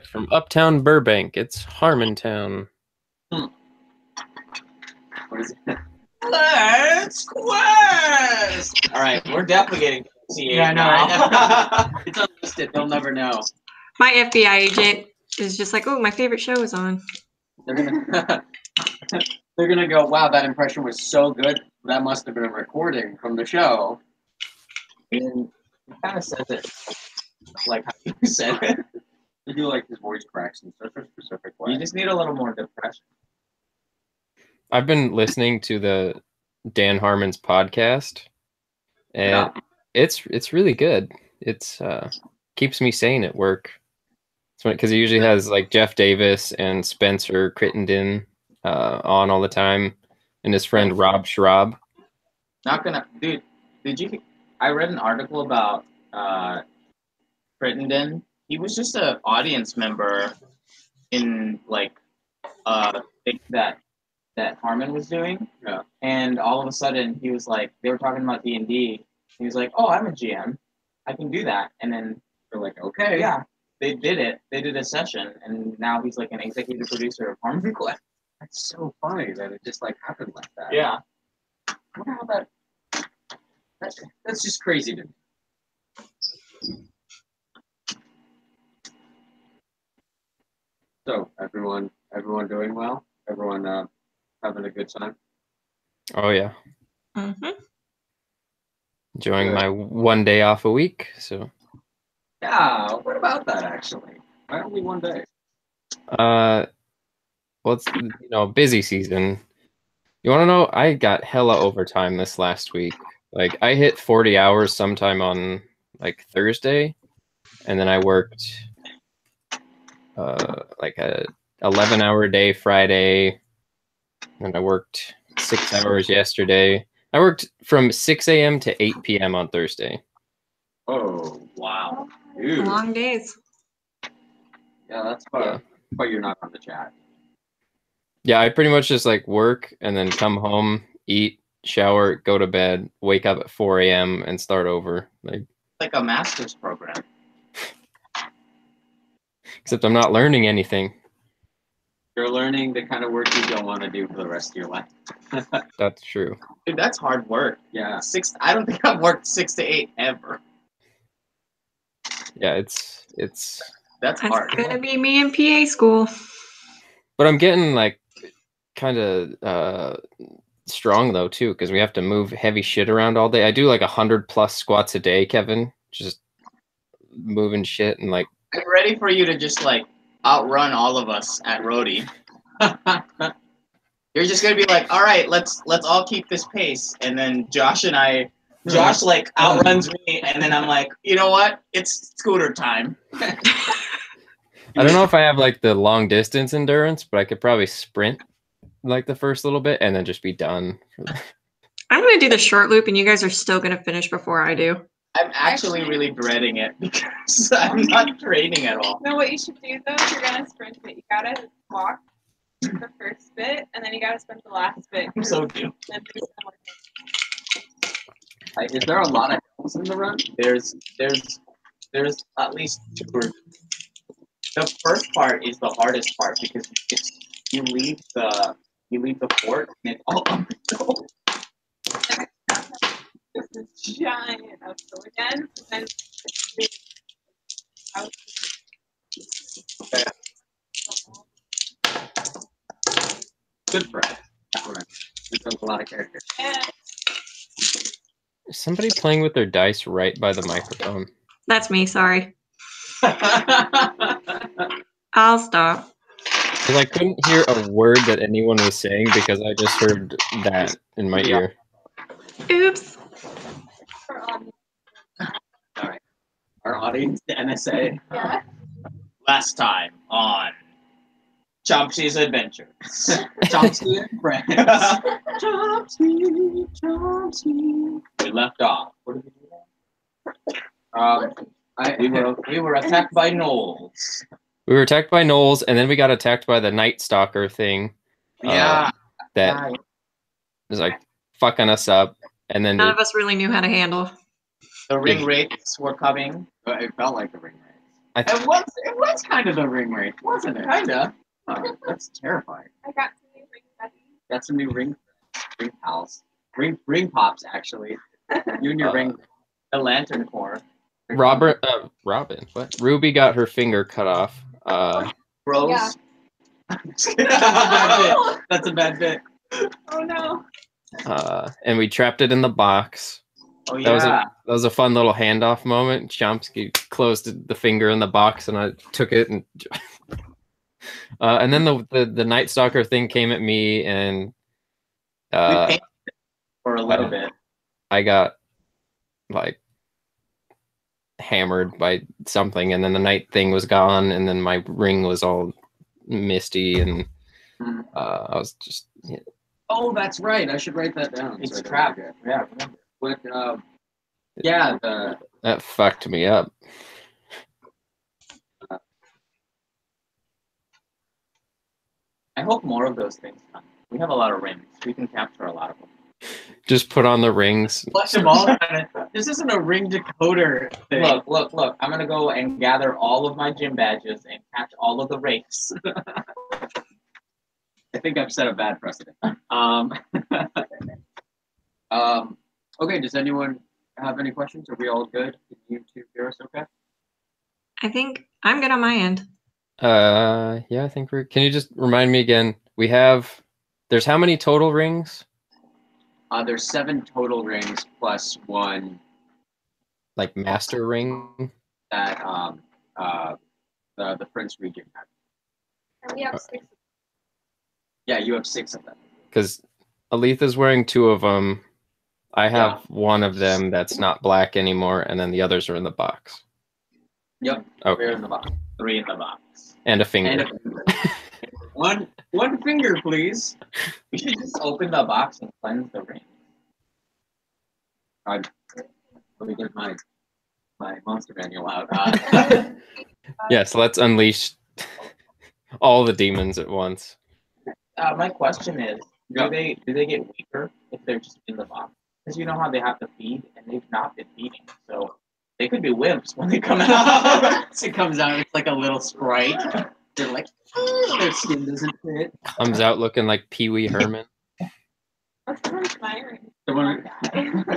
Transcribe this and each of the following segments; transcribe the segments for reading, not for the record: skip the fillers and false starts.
From uptown Burbank, it's Harmontown. What is it? Let's quest! All right, we're definitely getting CA. Yeah, I know. Right? It's unlisted. They'll never know. My FBI agent is just like, oh, my favorite show is on. They're gonna go, wow, that impression was so good. That must have been a recording from the show. And he kind of says it like how you said it. You do like his voice cracks in such a specific way. You just need a little more depression. I've been listening to the Dan Harmon's podcast, and it's really good. It's keeps me sane at work. Because he usually has like Jeff Davis and Spencer Crittenden on all the time, and his friend Rob Schraub. Not gonna, dude. Did you? I read an article about Crittenden. He was just an audience member in like thing that Harmon was doing. Yeah. And all of a sudden he was like, they were talking about D&D. He was like, oh, I'm a GM. I can do that. And then they're like, okay. Yeah. They did it. They did a session, and now he's like an executive producer of Harmon Quest. That's so funny that it just like happened like that. Yeah. I wonder how that's just crazy to me. So everyone doing well? Everyone having a good time? Oh yeah. Mm-hmm. Enjoying my 1 day off a week. So. Yeah. What about that actually? Why only 1 day? Well, it's busy season. You want to know? I got hella overtime this last week. Like I hit 40 hours sometime on like Thursday, and then I worked like a 11-hour day Friday, and I worked 6 hours yesterday. I worked from 6 a.m. to 8 p.m. on Thursday. Oh wow, dude. Long days. Yeah, that's why you're not on the chat. Yeah, I pretty much just like work and then come home, eat, shower, go to bed, wake up at 4 a.m. and start over. Like a master's program. Except I'm not learning anything. You're learning the kind of work you don't want to do for the rest of your life. That's true. Dude, that's hard work. Yeah. I don't think I've worked 6 to 8 ever. Yeah, that's hard. It's gonna be me in PA school. But I'm getting like kind of strong though too, because we have to move heavy shit around all day. I do like 100+ squats a day, Kevin. Just moving shit and like. I'm ready for you to just like outrun all of us at Roadie. You're just gonna be like, all right, let's all keep this pace, and then Josh like outruns me, and then I'm like, you know what? It's scooter time. I don't know if I have like the long distance endurance, but I could probably sprint like the first little bit and then just be done. I'm gonna do the short loop, and you guys are still gonna finish before I do. I'm actually really dreading it because I'm not training at all. No, what you should do though, if you're gonna sprint it, you gotta walk the first bit, and then you gotta sprint the last bit. I'm so due. Is there a lot of hills in the run? There's at least 2 or 3. The first part is the hardest part because you leave the fort and it's all uphill. This is giant uphill again, and okay. Good friend. There's a lot of characters. Is somebody playing with their dice right by the microphone? That's me. Sorry. I'll stop. Because I couldn't hear a word that anyone was saying because I just heard that in my ear. Oops. All right. Our audience, the NSA. Yeah. Last time on Chomsky's Adventure. Chomsky and Friends. Chomsky. We left off. What did we do? We were attacked by gnolls. We were attacked by gnolls, and then we got attacked by the Night Stalker thing. Yeah. That was like fucking us up. And then None of us really knew how to handle. The ring wraiths were coming. It felt like the ring wraiths. It was kind of the ring ring, wasn't it? Kinda. Oh, that's terrifying. I got some new ring buddies. Got some new ring pals. Ring pops, actually. You and your ring, the lantern core. Robin, what? Ruby got her finger cut off. Bros. Yeah. That's a bad bit. Oh no. And we trapped it in the box. Oh That yeah. was a fun little handoff moment. Chomsky closed the finger in the box, and I took it, and then the Night Stalker thing came at me, and We painted it for a little bit. I got like hammered by something, and then the night thing was gone, and then my ring was all misty, and I was just Oh, that's right. I should write that down. It's so I don't trapped. forget. Yeah. Remember. What? Yeah. that fucked me up. I hope more of those things come. We have a lot of rings. We can capture a lot of them. Just put on the rings. Flush them all. This isn't a ring decoder thing. Look. I'm gonna go and gather all of my gym badges and catch all of the rakes. I think I've set a bad precedent. Okay, does anyone have any questions? Are we all good? Can you two hear us okay? I think I'm good on my end. Yeah, I think can you just remind me again? There's how many total rings? There's 7 total rings plus 1 Like master ring? that the Prince Regent had. And we have 6. Yeah, you have 6 of them. Because Aletha's wearing 2 of them. I have one of them that's not black anymore, and then the others are in the box. Yep. Okay. They're in the box. 3 in the box. And a finger. And a finger. one finger, please. We should just open the box and cleanse the ring. Let me get my monster manual out. Yes, let's unleash all the demons at once. My question is, do they get weaker if they're just in the box? Because you know how they have to feed, and they've not been feeding, so they could be wimps when they come out. It comes out, it's like a little sprite. They're like, their skin doesn't fit. Comes out looking like Pee Wee Herman. That's my ring.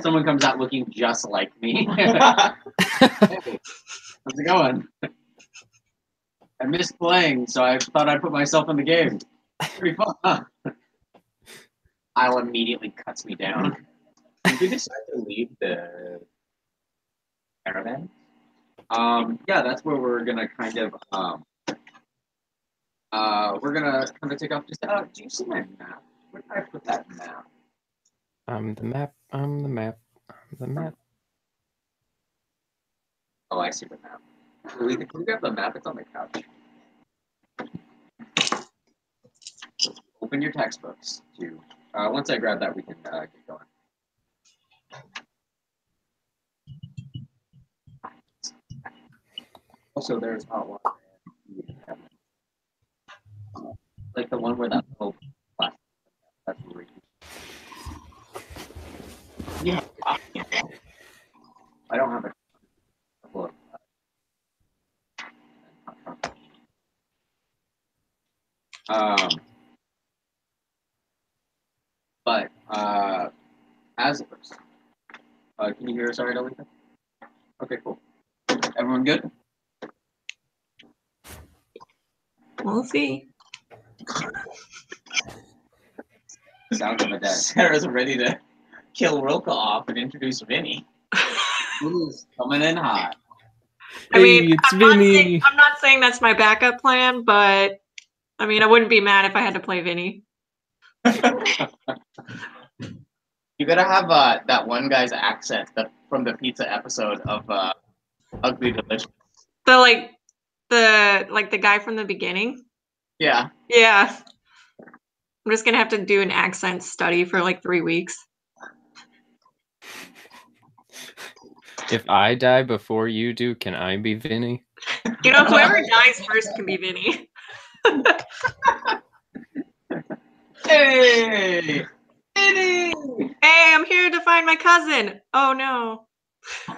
Someone comes out looking just like me. Hey, how's it going? I missed playing, so I thought I'd put myself in the game. Pretty fun. Isle immediately cuts me down. Did we decide to leave the caravan? Yeah, that's where we're gonna kind of take off. Just do you see my map? Where did I put that map? I'm the map. I'm the map. I'm the map. Oh, I see the map. Can we grab the map? It's on the couch. Open your textbooks. Once I grab that, we can get going. Also, there's hot water. Like the one where that little plastic. That's where Yeah. I don't have a couple of. But as can you hear us alright, Alita? Okay, cool. Everyone good? We'll see. Sounds of a dead. Sarah's ready to kill Roka off and introduce Vinny. Who's coming in hot? I mean, Hey, it's I'm not, Vinny. I'm not saying that's my backup plan, but I mean, I wouldn't be mad if I had to play Vinny. You gotta have that one guy's accent from the pizza episode of Ugly Delicious. The the guy from the beginning. Yeah. Yeah. I'm just gonna have to do an accent study for like 3 weeks. If I die before you do, can I be Vinny? You know, whoever dies first can be Vinny. Hey! Vinny! Hey, I'm here to find my cousin. Oh no.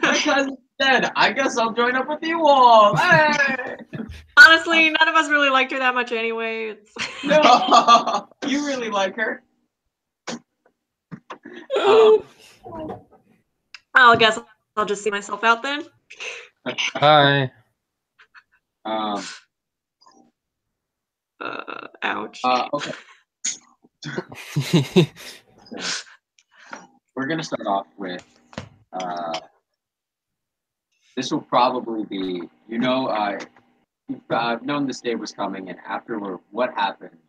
My cousin Dead. I guess I'll join up with you all. Hey! Honestly, none of us really liked her that much anyway. No, you really like her. I guess I'll just see myself out then. Bye. Ouch. Okay. We're gonna start off with. This will probably be, I've known this day was coming, and after what happened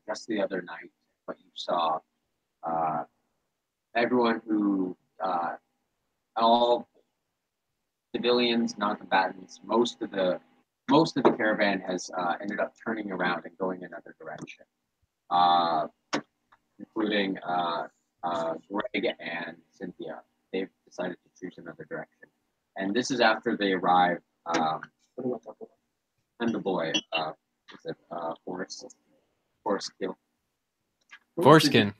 just the other night, what you saw, everyone who, all civilians, non-combatants, most of the caravan has ended up turning around and going another direction, including Greg and Cynthia. They've decided to choose another direction. And this is after they arrive, and the boy, Forest Kill. Foreskin.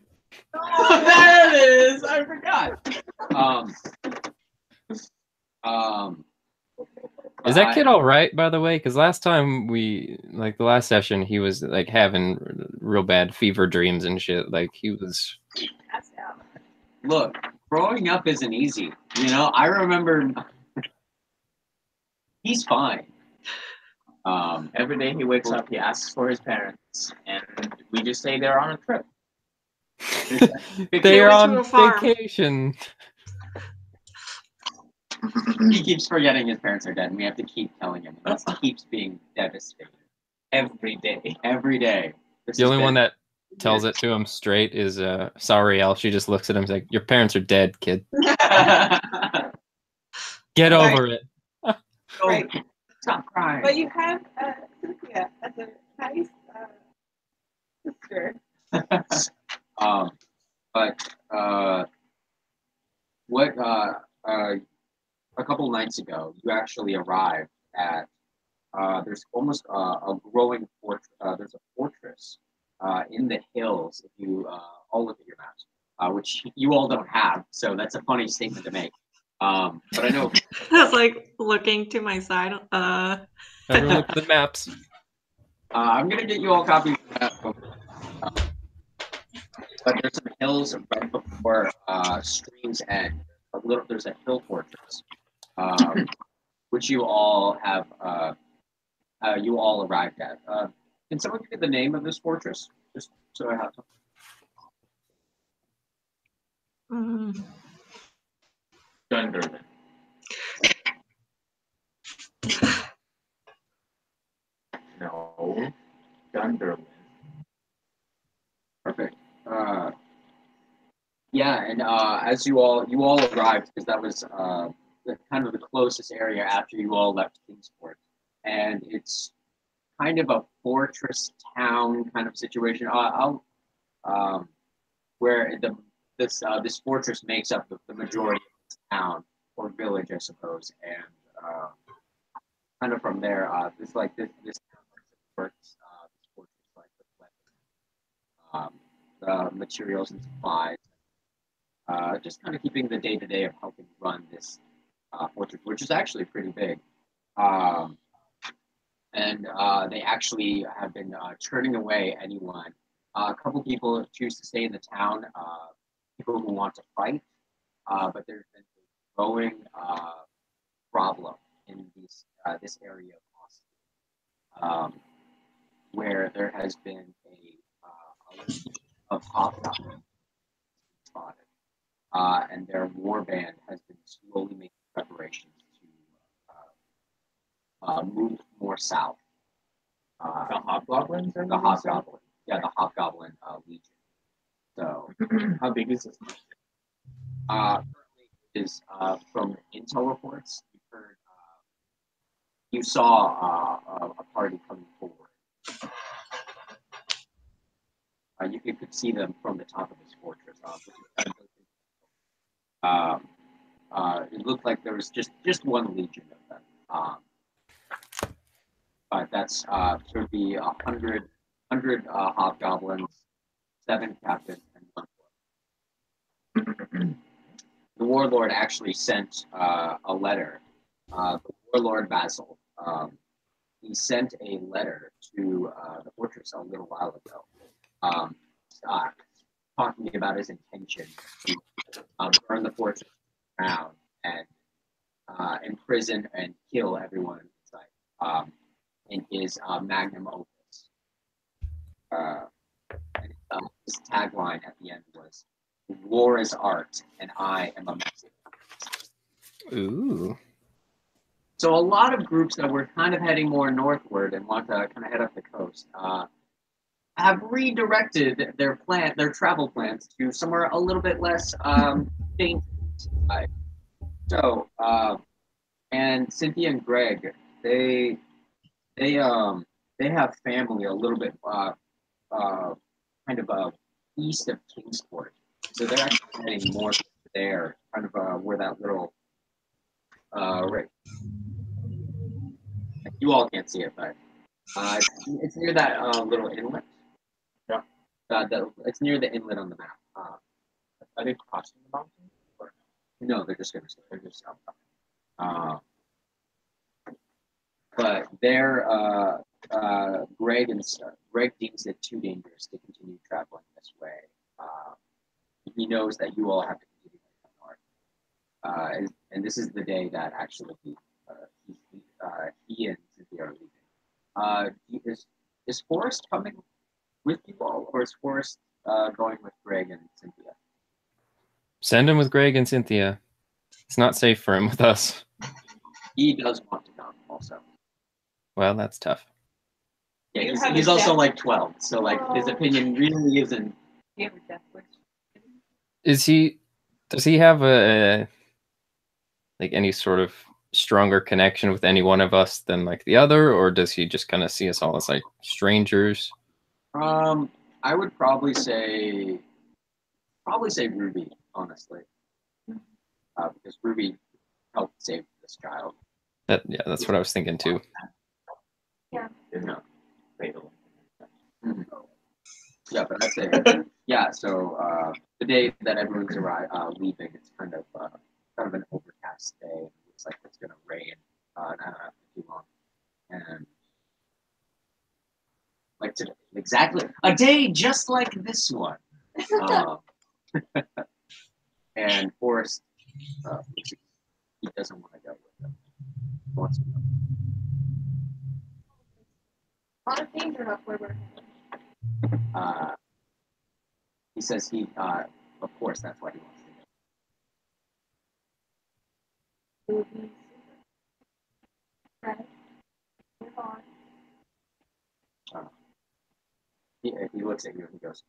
Oh, there it is! I forgot. Is that kid all right, by the way? Because last time the last session, he was like having real bad fever dreams and shit. Like he was. Passed out. Look, growing up isn't easy. I remember. He's fine. Every day he wakes up, he asks for his parents, and we just say they're on a trip. They're went to a on farm. vacation. He keeps forgetting his parents are dead, and we have to keep telling him. And he keeps being devastated Every day. every day. The only one that tells it to him straight is Sariel. She just looks at him and is like, "Your parents are dead, kid. Get over it." Right. Stop crying. But you have Cynthia as a nice sister. A couple nights ago, you actually arrived at. There's almost a growing fortress. There's a fortress in the hills. If you all look at your maps, which you all don't have, so that's a funny statement to make. But I know. I was like looking to my side. Everyone look at the maps. I'm gonna get you all copies of that. But there's some hills right before Stream's End. There's a hill fortress, which you all have. You all arrived at. Can someone give me the name of this fortress? Just so I have to. Dunderman. No. Dunderman. Perfect. Yeah, and as you all arrived, because that was kind of the closest area after you all left Kingsport, and it's kind of a fortress town kind of situation. Where this fortress makes up the majority of this town or village, I suppose, and kind of from there, this town works. This fortress like with the materials and supplies. Just kind of keeping the day-to-day of helping run this fortress, which is actually pretty big. And they actually have been turning away anyone. A couple people choose to stay in the town, people who want to fight, but there's been a growing problem in this area of Austin, where there has been a of hobgoblins spotted. And their war band has been slowly making preparations to move more south. The Hobgoblins? The Hobgoblin. Yeah, the Hobgoblin Legion. So, how big is this? Currently is from intel reports. You saw a party coming forward. You could see them from the top of this fortress. It looked like there was just one legion of them. But that's there would be 100 hobgoblins, 7 captains, and 1 warlord. The warlord actually sent a letter the warlord Basil. He sent a letter to the fortress a little while ago, talking about his intention to burn the fortress down and imprison and kill everyone inside in his magnum opus. And his tagline at the end was, "War is art, and I am a Mexican." Ooh. So a lot of groups that were kind of heading more northward and want to kind of head up the coast have redirected their travel plans to somewhere a little bit less dangerous. So and Cynthia and Greg, they have family a little bit kind of east of Kingsport, so they're actually heading more there, kind of where that little right. You all can't see it, but it's near that little inlet. Yeah. It's near the inlet on the map. Are they crossing the mountain? Or no, they're just south. But Greg deems it too dangerous to continue traveling this way. He knows that you all have to continue north. And this is the day that actually he and Cynthia are leaving. Is Forrest coming with you all, or is Forrest going with Greg and Cynthia? Send him with Greg and Cynthia. It's not safe for him with us. He does want to come also. Well, that's tough. Yeah, he's also like 12, so like his opinion really isn't. Does he have a like any sort of stronger connection with any one of us than like the other, or does he just kind of see us all as like strangers? I would probably say Ruby, honestly, because Ruby helped save this child. That's what I was thinking too. Yeah. Fatal. Mm-hmm. Yeah, but I'd say yeah. So the day that everyone's leaving, it's kind of an overcast day. It looks like it's gonna rain not after too long, and like today, exactly a day just like this one. And Forrest, he doesn't want to go with them. He wants to go. A lot of danger up where we're headed. He says of course, that's why he wants to go. It would be super. Right. Move on. He looks at you and he goes,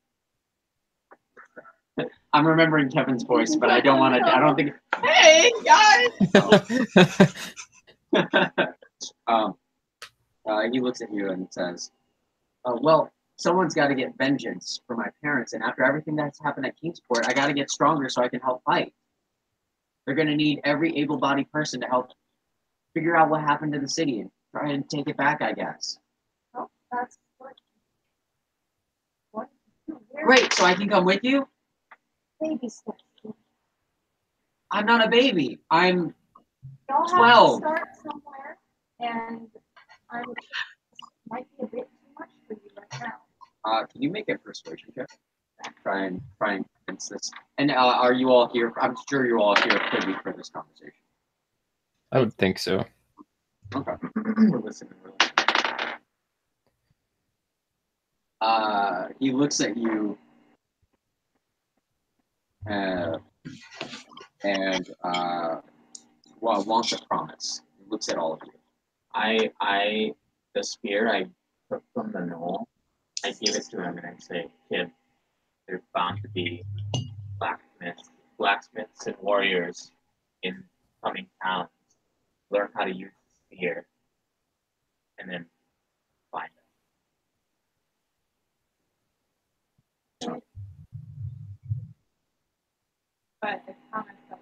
I'm remembering Kevin's voice, but I don't want to. I don't think. Hey guys. He looks at you and says, "Well, someone's got to get vengeance for my parents, and after everything that's happened at Kingsport, I got to get stronger so I can help fight. They're going to need every able-bodied person to help figure out what happened to the city and try and take it back, I guess." Oh, that's what. Great, so I can come with you? Baby steps. I'm not a baby. I'm Y'all have 12. to start somewhere, and I might be a bit too much for you right now. Can you make a persuasion check? Try and convince this. And are you all here? I'm sure you're all here privy for this conversation. I would think so. Okay. We're listening. He looks at you and wants a promise. He looks at all of you. The spear I took from the knoll, I give it to him and I say, "Kid, there's bound to be blacksmiths and warriors in coming towns. Learn how to use the spear, and then find them." But I promise that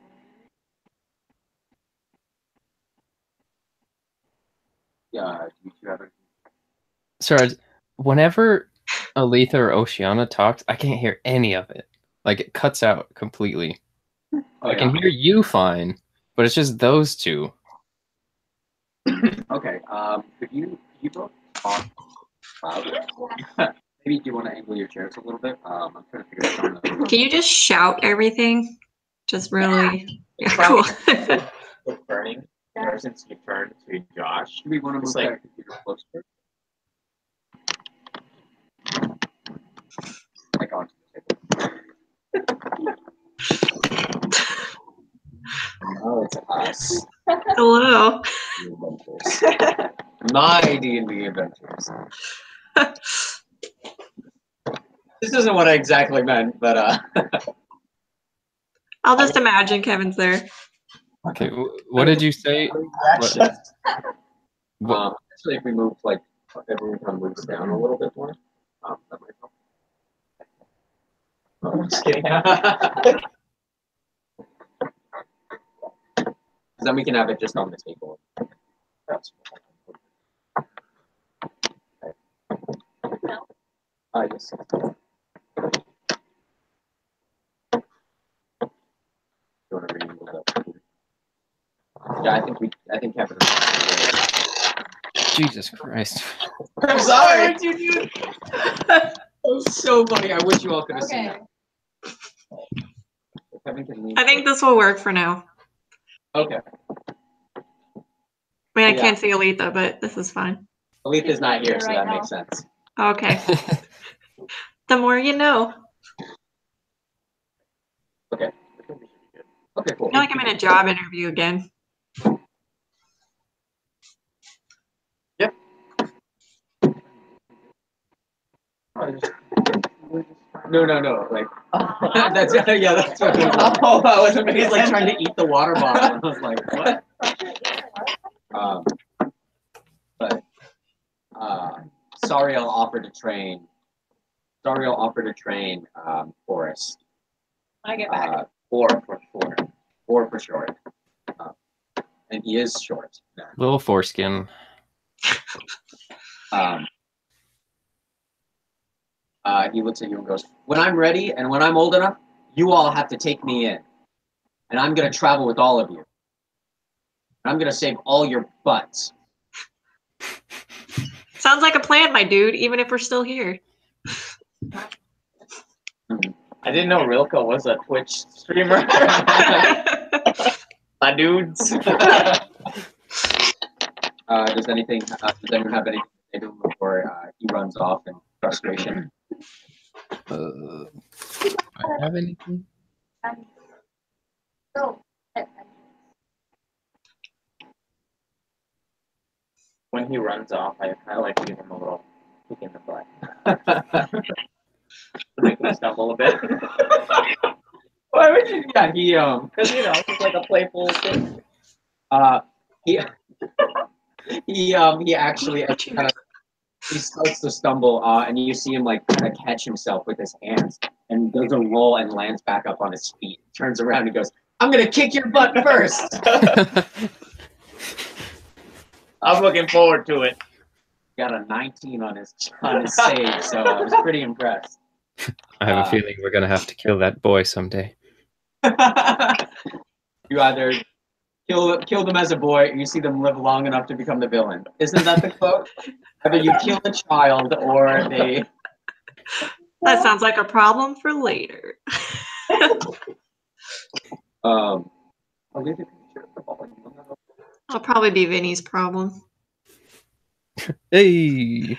Yeah, do you have anything? Sorry, whenever Aletha or Oceana talks, I can't hear any of it. Like it cuts out completely. I can hear you fine, but it's just those two. Okay. Could you both talk louder? Maybe do you want to angle your chairs a little bit? I'm trying to figure out something. Can you just shout everything? Just really. Yeah, cool. It's burning. Ever since you turned to Josh, Do we want to It's move like- that computer closer? Like onto the table. Oh, it's us. Hello. The adventures. My D&D adventures. This isn't what I exactly meant, but I'll just imagine Kevin's there. Okay, what did you say? actually, What, actually, if we move like everyone kind of moves down a little bit more, that might help. Oh, I'm just kidding. Then we can have it just on the table. That's yes. You want to re-angle that? Yeah, I think Kevin. Jesus Christ. I'm sorry. What did you do? That was so funny. I wish you all could have seen Okay. that. Kevin can lean I think this will work for now. Okay. I mean, I Yeah. can't see Aletha, but this is fine. Aletha's not here, so Right that now. makes sense. Okay. The more you know. Okay. Okay, cool. I feel like I'm in a job interview again. No. Like that's yeah, that's what it was. Oh, I was amazed. He's like trying to eat the water bottle. And I was like, what? But Sariel offered to train. Sariel offered to train Forrest. When I get back. Four for short. And he is short. Little foreskin. He looks at you and goes, "When I'm ready and when I'm old enough, you all have to take me in, and I'm gonna travel with all of you. And I'm gonna save all your butts." Sounds like a plan, my dude, even if we're still here. I didn't know Rilka was a Twitch streamer. My dudes. Does anyone have anything to do before he runs off in frustration? Do I have anything? So, When he runs off, I kind of like to give him a little kick in the butt. To make him stumble a bit. Why would you? Yeah, Because, it's like a playful thing. he he actually kind of he starts to stumble, and you see him like kind of catch himself with his hands, and does a roll and lands back up on his feet. Turns around and goes, "I'm gonna kick your butt first." I'm looking forward to it. Got a 19 on his save, so I was pretty impressed. I have a feeling we're gonna have to kill that boy someday. You either kill them as a boy, or you see them live long enough to become the villain. Isn't that the quote? Either you kill a child, or they. That sounds like a problem for later. I'll leave the picture of the ball. That'll probably be Vinny's problem. Hey.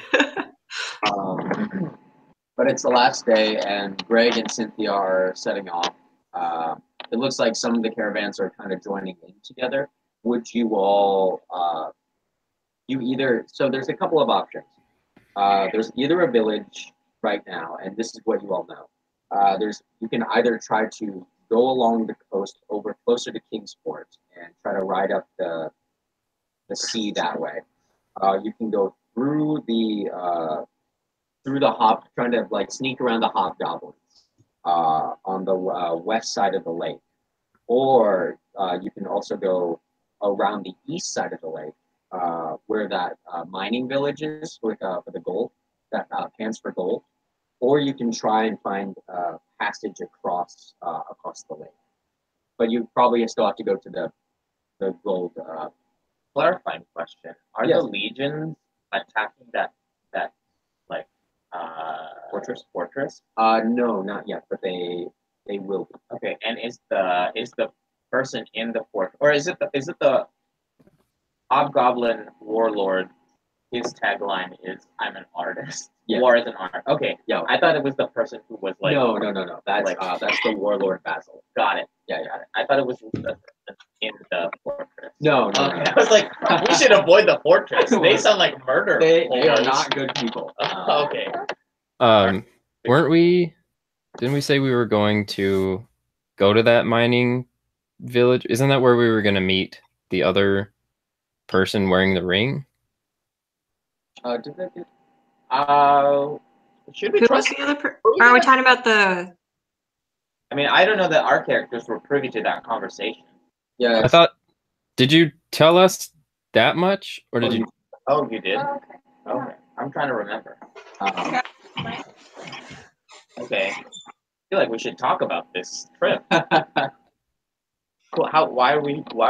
But it's the last day, and Greg and Cynthia are setting off. It looks like some of the caravans are kind of joining in together. Would you all, so there's a couple of options. There's either a village right now, and this is what you all know. You can either try to go along the coast over closer to Kingsport and try to ride up the sea that way. You can go through the trying to like sneak around the hobgoblins on the west side of the lake, or you can also go around the east side of the lake, where that mining village is with for the gold, that pans for gold, or you can try and find passage across the lake. But you probably still have to go to the gold clarifying question: Are Yes. the legions attacking that like fortress? No, not yet, but they will be. Okay, and is the person in the fort, or is it the Hobgoblin warlord? His tagline is "I'm an artist." Yeah. War is an art. Okay, Yeah. I thought it was the person who was like. No. That's like- that's the warlord Basil. Got it. Yeah. Got it. I thought it was the person in the fortress. No. Okay, I was like, we should avoid the fortress. They sound like murder. They are horrors. not good people. Okay. Weren't we? Didn't we say we were going to go to that mining village? Isn't that where we were going to meet the other person wearing the ring? Did they get Should we Who was trust? the other? Are we talking about the? I mean, I don't know that our characters were privy to that conversation. Yeah. I thought. Did you tell us that much, or did Oh, you? Oh, you did. Oh, okay. Okay, I'm trying to remember. Okay, I feel like we should talk about this trip. Cool. Why are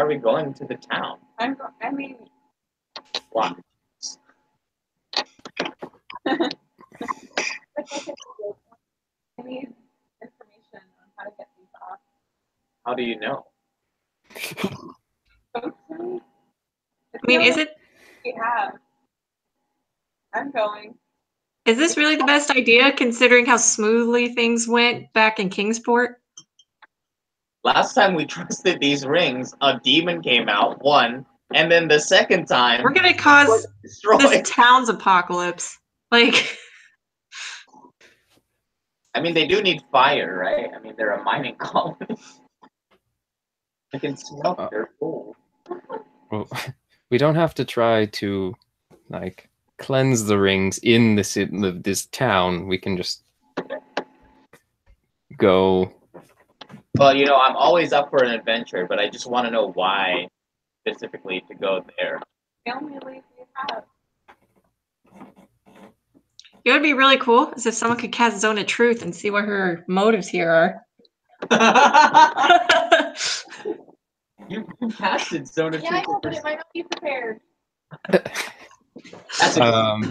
we going to the town? I mean, Why? I need information on how to get these off. How do you know? Hopefully. I mean, is it? We have. I'm going. Is this really the best idea, considering how smoothly things went back in Kingsport? Last time we trusted these rings, a demon came out, won, and then the second time We're gonna cause was destroyed. this town's apocalypse. Like, I mean, they do need fire, right? I mean, they're a mining colony. I can smell their gold. Well, we don't have to try to, like, cleanse the rings in this town. We can just go. Well, I'm always up for an adventure, but I just want to know why specifically to go there. The only lead we have. it would be really cool is if someone could cast Zone of Truth and see what her motives here are. You casted Zone of Yeah, I Truth. know, but it might not be prepared. That's a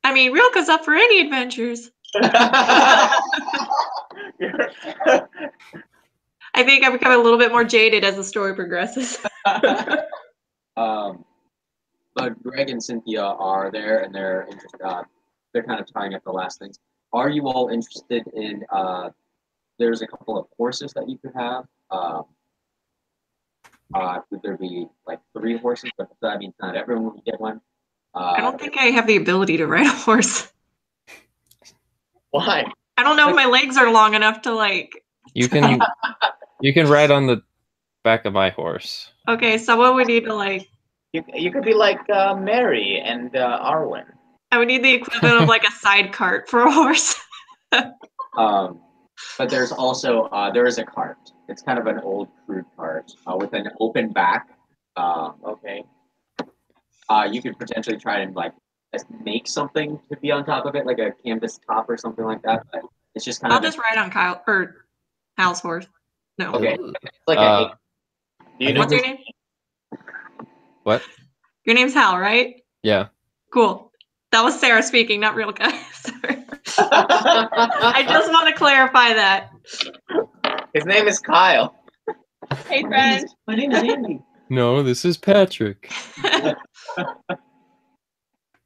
I mean, Rilka's up for any adventures. I think I become a little bit more jaded as the story progresses. But Greg and Cynthia are there, and they're interested. They're kind of tying up the last things. Are you all interested in? There's a couple of horses that you could have. Would there be like 3 horses? But that means not everyone would get one. I don't think I have the ability to ride a horse. Why? I don't know if my legs are long enough to like. You can ride on the back of my horse. Okay, someone would need to like. You could be like Mary and Arwen. I would need the equivalent of like a side cart for a horse. But there's also there is a cart. It's kind of an old crude cart with an open back. Okay. You could potentially try and like make something to be on top of it, like a canvas top or something like that. But it's just kind I'll of just ride on Kyle or Hal's horse. No. Okay. It's like do you know What's your name? What? Your name's Hal, right? Yeah. Cool. That was Sarah speaking, not real guy. Sorry. I just want to clarify that. His name is Kyle. Hey, friend. My name is Andy. No, this is Patrick.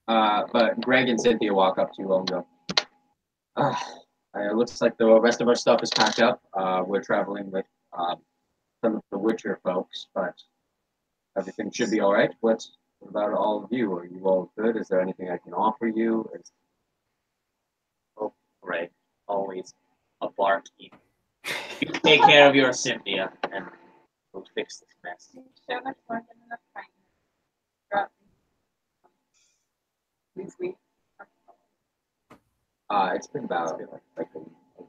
But Greg and Cynthia walk up to you all and go, it looks like the rest of our stuff is packed up. We're traveling with some of the Witcher folks, but everything should be all right. What about all of you? Are you all good? Is there anything I can offer you? Oh, Greg, always a barkeep. You take care of your Cynthia, and we'll fix this mess. You show much more than enough kindness. Drop these weeks. It's been about like a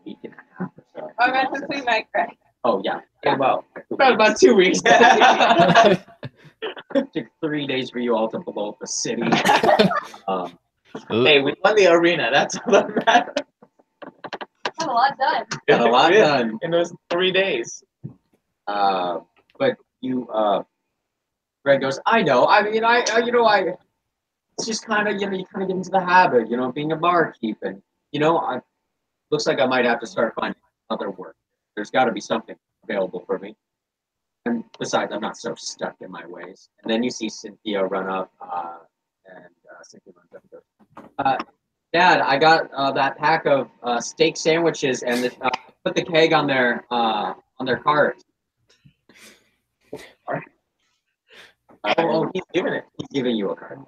week and a half or so. Oh, that's since we met Greg. Oh yeah. About 2 weeks. It took 3 days for you all to blow up the city. Hey, we won the arena. That's all that matters. Got a lot done. Got a lot done. In those 3 days. But you, Greg goes, I know. I mean, it's just kind of, you kind of get into the habit, being a barkeep, and looks like I might have to start finding other work. There's got to be something available for me. And besides, I'm not so stuck in my ways. And then you see Cynthia run up, and Cynthia runs up and goes, Dad, I got that pack of steak sandwiches, and put the keg on their cart. He's giving it. He's giving you a card.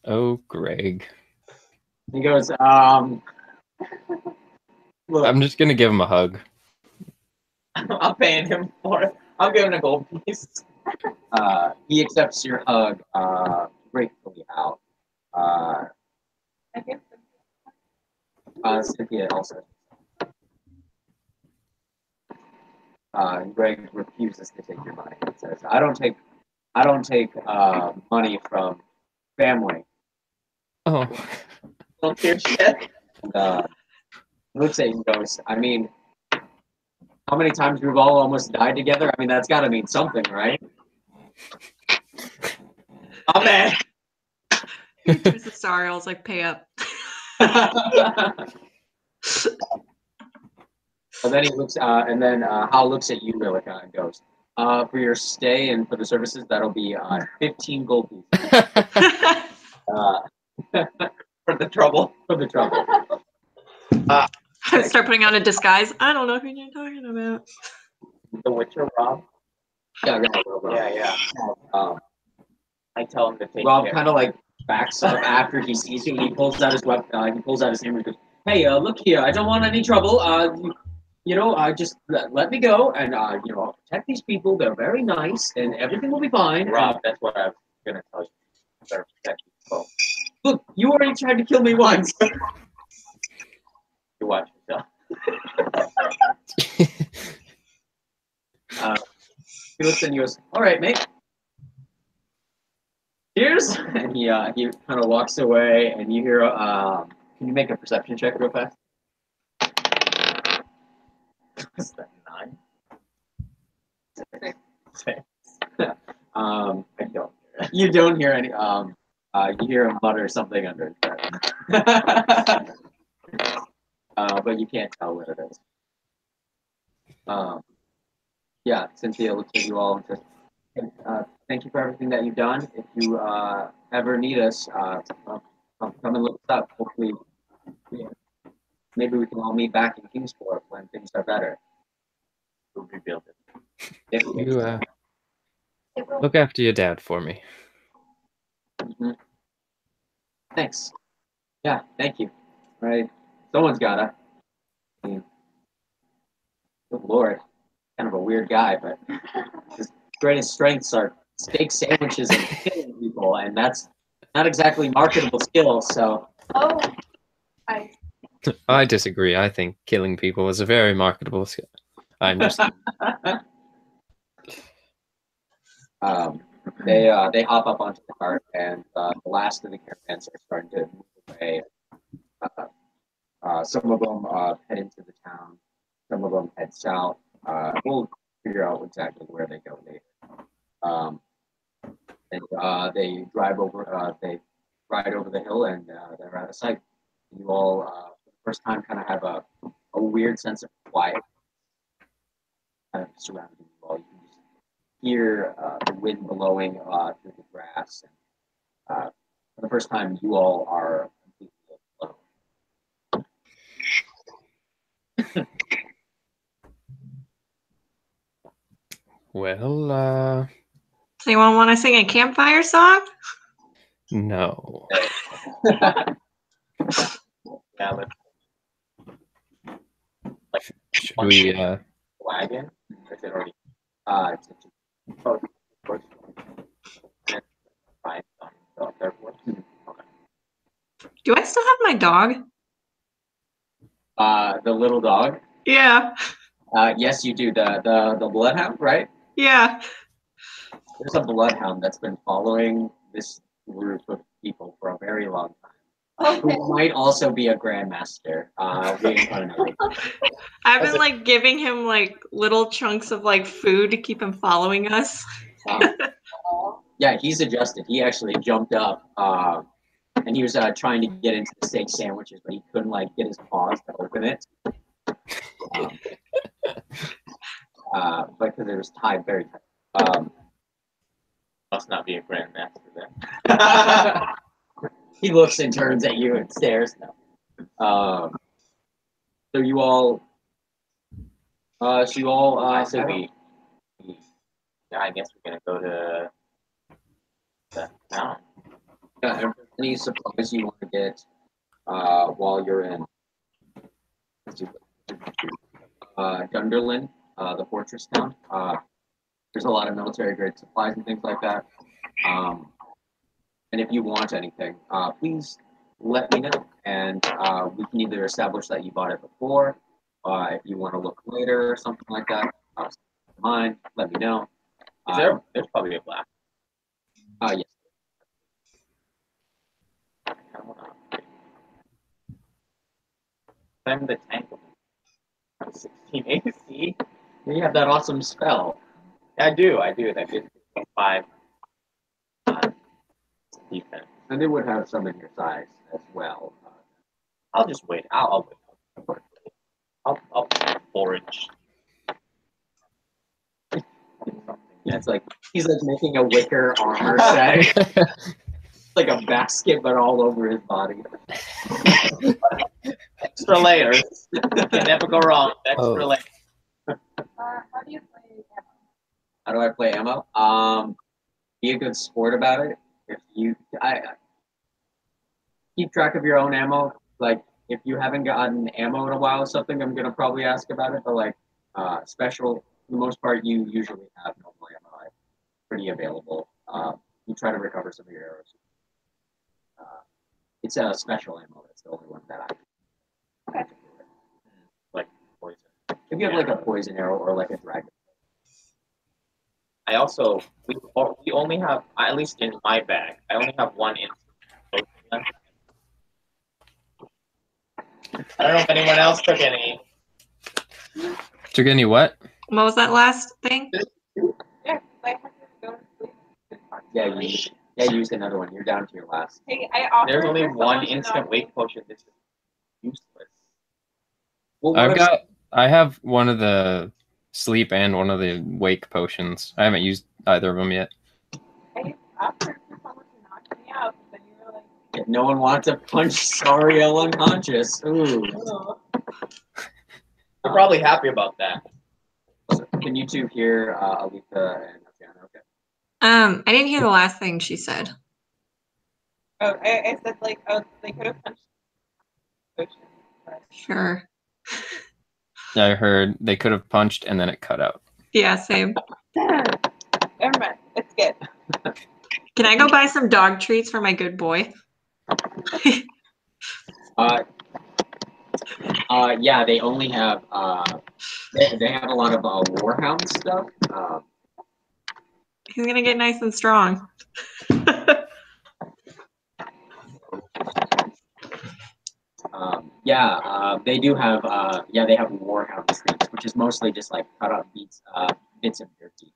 Oh, Greg. He goes, look, I'm just gonna give him a hug. I'm paying him for it. I'm giving a gold piece. he accepts your hug gratefully out. I guess Cynthia also. Greg refuses to take your money. He says, I don't take money from family. Oh, Don't hear shit. Looks at you and goes, I mean, how many times we've all almost died together? I mean, that's got to mean something, right? Oh man. He turns to Sariel's like, pay up. And then he looks, Hal looks at you, Lilica, and goes, for your stay and for the services, that'll be 15 gold pieces. For the trouble. For the trouble. Start putting on a disguise. I don't know who you're talking about. The Witcher Rob. Yeah, Rob. Yeah. I tell him to take Rob care. kind of like backs up after he sees you, and he pulls out his weapon. He pulls out his hammer and goes, "Hey, look here! I don't want any trouble. Just let me go, and I'll protect these people. They're very nice, and everything will be fine." Rob, that's what I was gonna tell you. You better protect yourself. Look, you already tried to kill me once. You watch yourself. He looks and he goes, "All right, mate. Cheers!" And he kind of walks away, and you hear. Can you make a perception check real fast? Is that 9? I don't. You don't hear any. You hear him mutter something under his breath. But you can't tell what it is. Yeah, Cynthia looks at you all and says, "Thank you for everything that you've done. If you ever need us, come and look us up. Hopefully, maybe we can all meet back in Kingsport when things are better." We'll rebuild it. you look after your dad for me. Mhm. Thanks. Yeah, thank you. Right, someone's gotta. I mean, good lord, kind of a weird guy, but his greatest strengths are steak sandwiches and killing people, and that's not exactly marketable skills. So, oh, I disagree. I think killing people is a very marketable skill. I'm just they hop up onto the cart, and the last of the caravans are starting to move away. Some of them head into the town. Some of them head south. We'll figure out exactly where they go later. They drive over. They ride over the hill, and they're out of sight. You all, for the first time, kind of have a weird sense of quiet, kind of surrounding you all. You can just hear the wind blowing through the grass, and for the first time, you all are completely alone. well, Does anyone want to sing a campfire song? no. Yeah, let's Should we wagon. Is it already? It's Oh, of course. Fine. So, therefore. Okay. Do I still have my dog? the little dog. Yeah. Yes, you do. The bloodhound, right? Yeah. There's a bloodhound that's been following this group of people for a very long time. who might also be a grandmaster, reincarnated. I've been like giving him like little chunks of like food to keep him following us. Yeah, he's adjusted. He actually jumped up, and he was trying to get into the steak sandwiches, but he couldn't like get his paws to open it. But because it was tied very tight. Must not be a grandmaster then. He looks and turns at you and stares. No. So you all. I say yeah, I guess we're gonna go to the town. Any supplies you want to get while you're in Dunderland, the fortress town. There's a lot of military grade supplies and things like that. And if you want anything, please let me know, and we can either establish that you bought it before, if you want to look later or something like that. Mind, let me know. There's probably a black. Yes. I'm the tank. 16 AC. You have that awesome spell. I do. That gives me 5 defense. And they would have some in your size as well. I'll just wait. I'll wait. I'll forage. Yeah, it's like he's like making a wicker armor set. Like a basket, but all over his body. Extra layers. Can never go wrong. Extra layers. How do you play ammo? How do I play ammo? Be a good sport about it. If you, I keep track of your own ammo. Like if you haven't gotten ammo in a while or something, I'm gonna probably ask about it. But like special, for the most part, you usually have normal ammo. Pretty available. You try to recover some of your arrows. It's a special ammo. That's the only one that I. Okay. Like poison. If you have like a poison arrow or like a dragon. I also we only have, at least in my bag, I only have 1 instant. I don't know if anyone else took any. Took any what? What was that last thing? Yeah, I have to go to sleep. Yeah, you used another one. You're down to your last. Hey, I offered There's only for 1 someone to instant not- wake potion. This is useless. Well, I have one of the sleep and one of the wake potions. I haven't used either of them yet. I offered for someone to knock me out, but then you were like, If no one wants to punch Sariel unconscious. Ooh. oh. You're probably happy about that. Can you two hear Alita and Oceana? Okay. I didn't hear the last thing she said. Oh, I said like, oh, they could have punched. Ocean, but- Sure. I heard they could have punched and then it cut out. Yeah, same. Never mind, it's good. Can I go buy some dog treats for my good boy? Yeah, they only have they have a lot of Warhound stuff. He's gonna get nice and strong. They do have they have Warhound treats, which is mostly just like cut up bits of your teeth.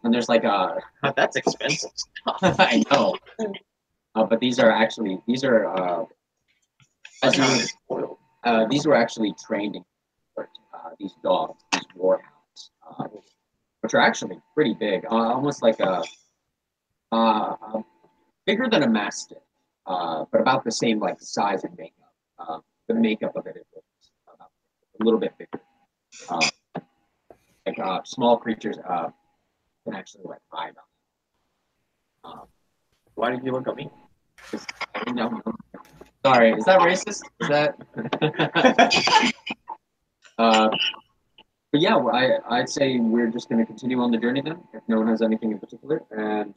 And there's like That's expensive. I know. But these are these were actually trained in these dogs, these warhounds, which are actually pretty big, almost like bigger than a mastiff, but about the same like size and makeup. The makeup of it is about a little bit bigger. Small creatures can actually like hide on. Why did you look at me? No. Sorry, is that racist? Is that? But yeah, I'd say we're just going to continue on the journey then, if no one has anything in particular. And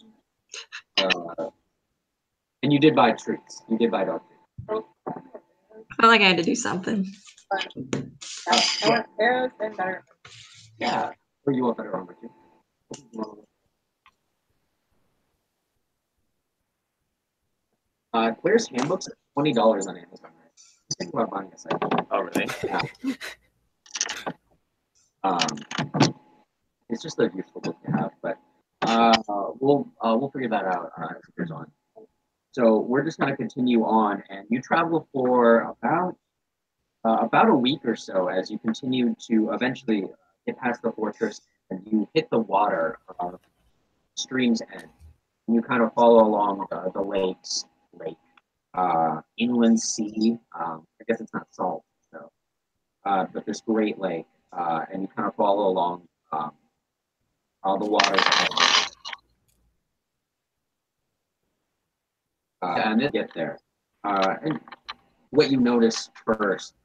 you did buy treats. You did buy dog treats. I felt like I had to do something. I want arrows and better. Yeah. Or you want better armor too. Claire's handbooks are $20 on Amazon. Just think about buying a site. Oh, really? Yeah. It's just a useful book to have, but we'll figure that out as it goes on. So we're just gonna continue on, and you travel for about a week or so as you continue to eventually get past the fortress, and you hit the water, stream's end. And you kind of follow along the lake, inland sea. I guess it's not salt, so, but this great lake, and you kind of follow along all the waters. And then get there. And what you notice first,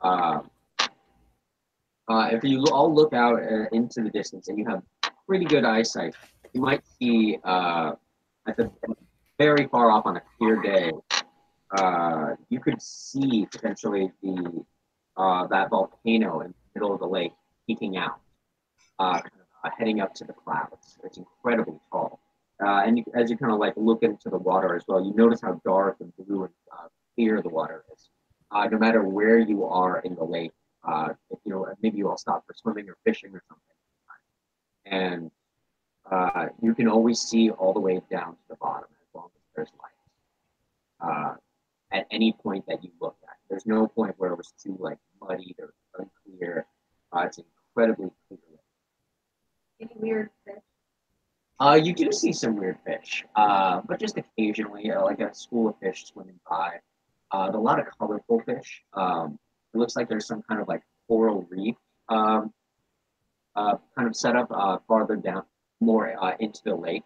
if you all look out into the distance and you have pretty good eyesight, you might see at the very far off on a clear day, you could see potentially that volcano in the middle of the lake peeking out, heading up to the clouds. It's incredibly tall. And as you kind of like look into the water as well, you notice how dark and blue and clear the water is. No matter where you are in the lake, if, maybe you all stop for swimming or fishing or something, and you can always see all the way down to the bottom as long as there's light. At any point that you look at, there's no point where it was too like muddied or unclear. It's incredibly clear. Any weird fish? You do see some weird fish, but just occasionally, like a school of fish swimming by. A lot of colorful fish. It looks like there's some kind of like coral reef kind of set up farther down, more into the lake.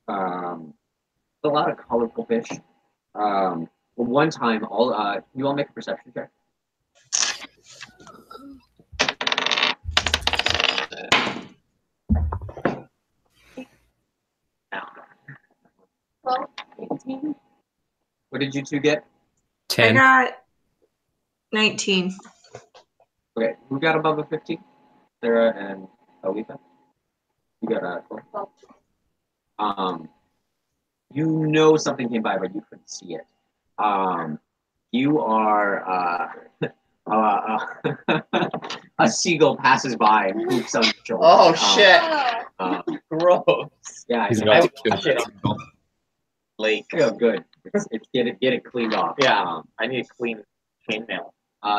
A lot of colorful fish. One time, you all make a perception check. Well, 18. What did you two get? I 10. got 19. Okay, who got above a 15? Sarah and Alita? You got a 12. You know something came by, but you couldn't see it. You are a seagull passes by and poops on your shoulder. Oh shit! Gross. Yeah, He's I about to kill shit. that seagull. Lake. feel good. It's get it cleaned off. Yeah, I need to clean chainmail.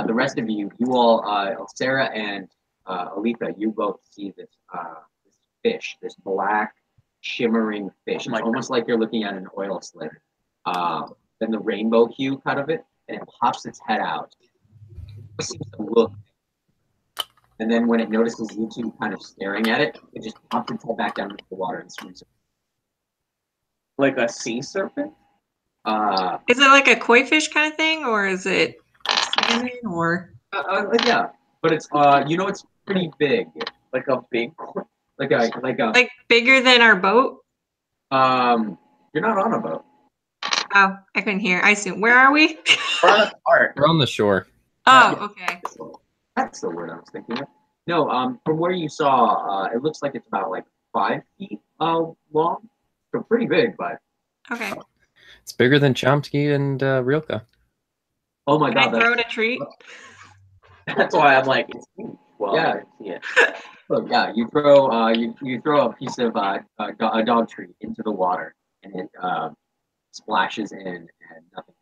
The rest of you all, Sarah and Alita, you both see this fish, this black shimmering fish. It's almost like you're looking at an oil slick. Then the rainbow hue cut of it, and it pops its head out. It seems to look. And then when it notices you two kind of staring at it, it just pops its head back down into the water and swims. Like a sea serpent? Is it like a koi fish kind of thing, or is it salmon, or? Yeah, but it's it's pretty big. Like a big Like bigger than our boat? You're not on a boat. Oh, I couldn't hear. I assume. Where are we? We're on a cart. We're on the shore. Oh, okay. That's the word I was thinking of. No, from where you saw, it looks like it's about like 5 feet long. So pretty big, but Okay. It's bigger than Chomsky and Rilke. oh my Can I god, throw it a treat? That's why I'm like, it's huge. Well, Yeah. I didn't see it. so yeah, you throw you throw a piece of a dog treat into the water, and it splashes in, and nothing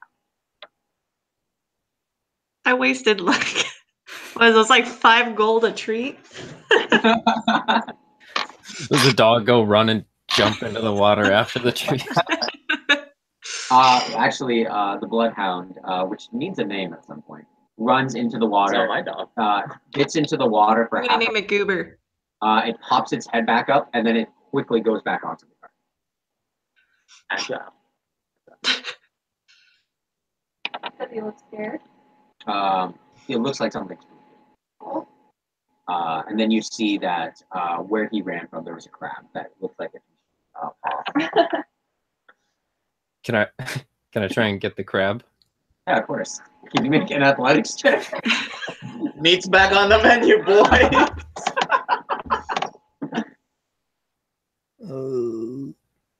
I wasted like, was those like 5 gold a treat? happens. Does the dog go run and jump into the water after the tree? Actually, the bloodhound, which needs a name at some point, runs into the It's water. not my dog. Gets into the water for I'm half. gonna name it Goober. It pops its head back up, and then it quickly goes back onto the cart. Agile. Does he look scared? It looks like something's moving. Oh. And then you see that where he ran from, there was a crab that looked like it. Can I try and get the crab? Yeah, of course. Can you make an athletics check? Meat's back on the menu, boy.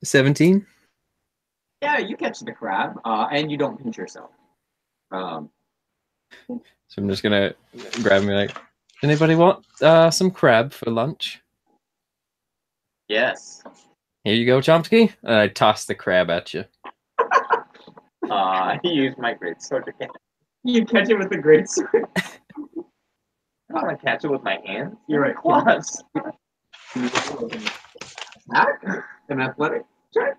17? Yeah, you catch the crab, and you don't pinch yourself. So I'm just gonna grab me like, anybody want some crab for lunch? Yes. Here you go, Chomsky. And I toss the crab at you. He used my great sword to catch. You catch it with a great sword. I don't want to catch it with my hands. You're right. Claws. Attack? An athletic check?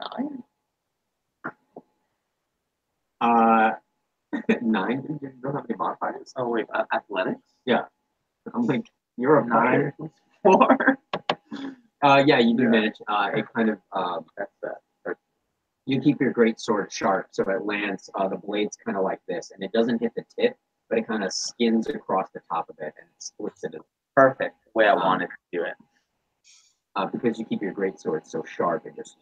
9. 9. You don't have any modifiers. Oh wait, athletics. I'm like, you're a 9. 4. Yeah, you do Yeah. manage. It kind of That's that. you keep your great sword sharp, so it lands. The blade's kind of like this, and it doesn't hit the tip, but it kind of skins across the top of it and splits it. Perfect. Way I wanted to do it. Because you keep your great sword so sharp, it just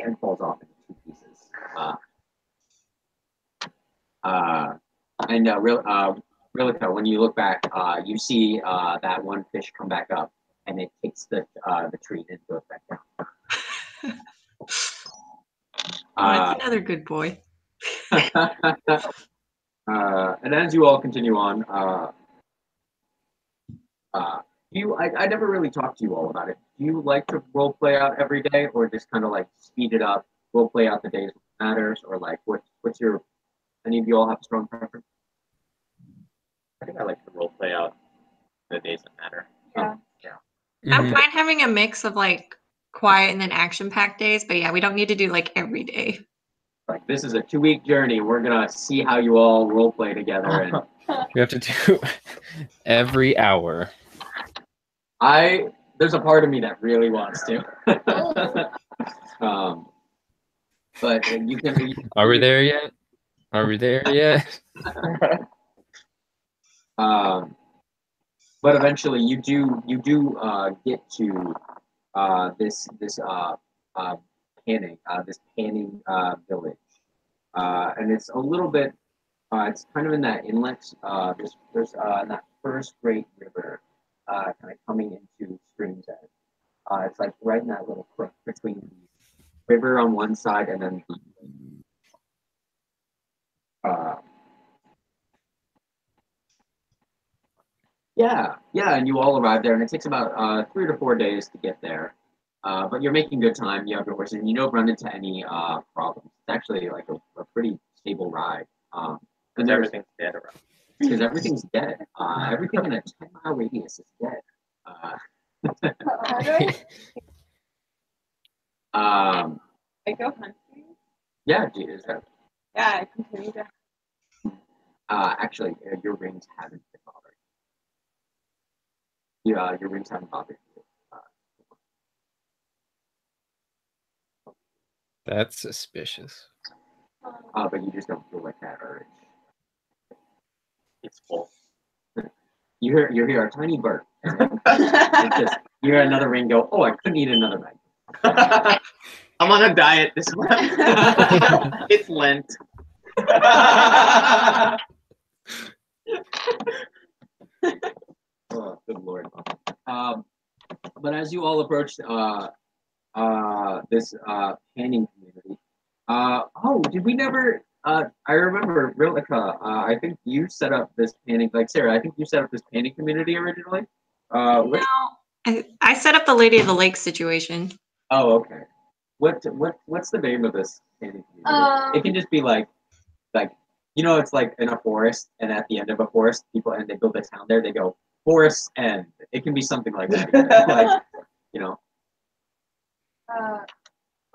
and falls off into 2 pieces. Realica, when you look back, you see that one fish come back up, and it kicks the tree and goes back down. That's another good boy. And as you all continue on, I never really talked to you all about it. Do you like to role play out every day, or just kind of like speed it up, role play out the days when it matters, or like what's your? Any of you all have a strong preference? I think I like to role play out the days that matter. Yeah. I'm Mhm. fine having a mix of like quiet and then action-packed days, but yeah, we don't need to do like every day. Like this is a 2-week journey. We're gonna see how you all role play together, and We have to do every hour. there's a part of me that really wants to. But you can. Are we there yet? Are we there yet? But eventually, you do get to this panning village, and it's a little bit. It's kind of in that inlet. There's that first great river, kind of coming into Stream's End. It's like right in that little crook between the river on one side and then yeah, and you all arrive there, and it takes about 3 to 4 days to get there. But you're making good time. You have your horses, and you don't run into any problems. It's actually like a pretty stable ride. Because everything's dead around. Because everything's dead. Everything in a 10-mile radius is dead. How do I go hunting? Yeah, is that Yeah, I continue to. actually your rings haven't been bothered. Yeah, your rings haven't bothered you. That's suspicious. But you just don't feel like that urge. It's full. You hear a tiny burp. It's just, you hear another ring go, oh, I couldn't eat another bag. I'm on a diet this month. It's Lent. Oh, good lord. But as you all approach this panning community, did we never? I remember, Rilka, I think you set up this panning, like Sarah, I think you set up this panning community originally. No, I set up the Lady of the Lake situation. Oh, okay. What's the name of this panning community? It can just be like it's like in a forest, and at the end of a forest, people and they build a town there. They go Forest End. It can be something like that.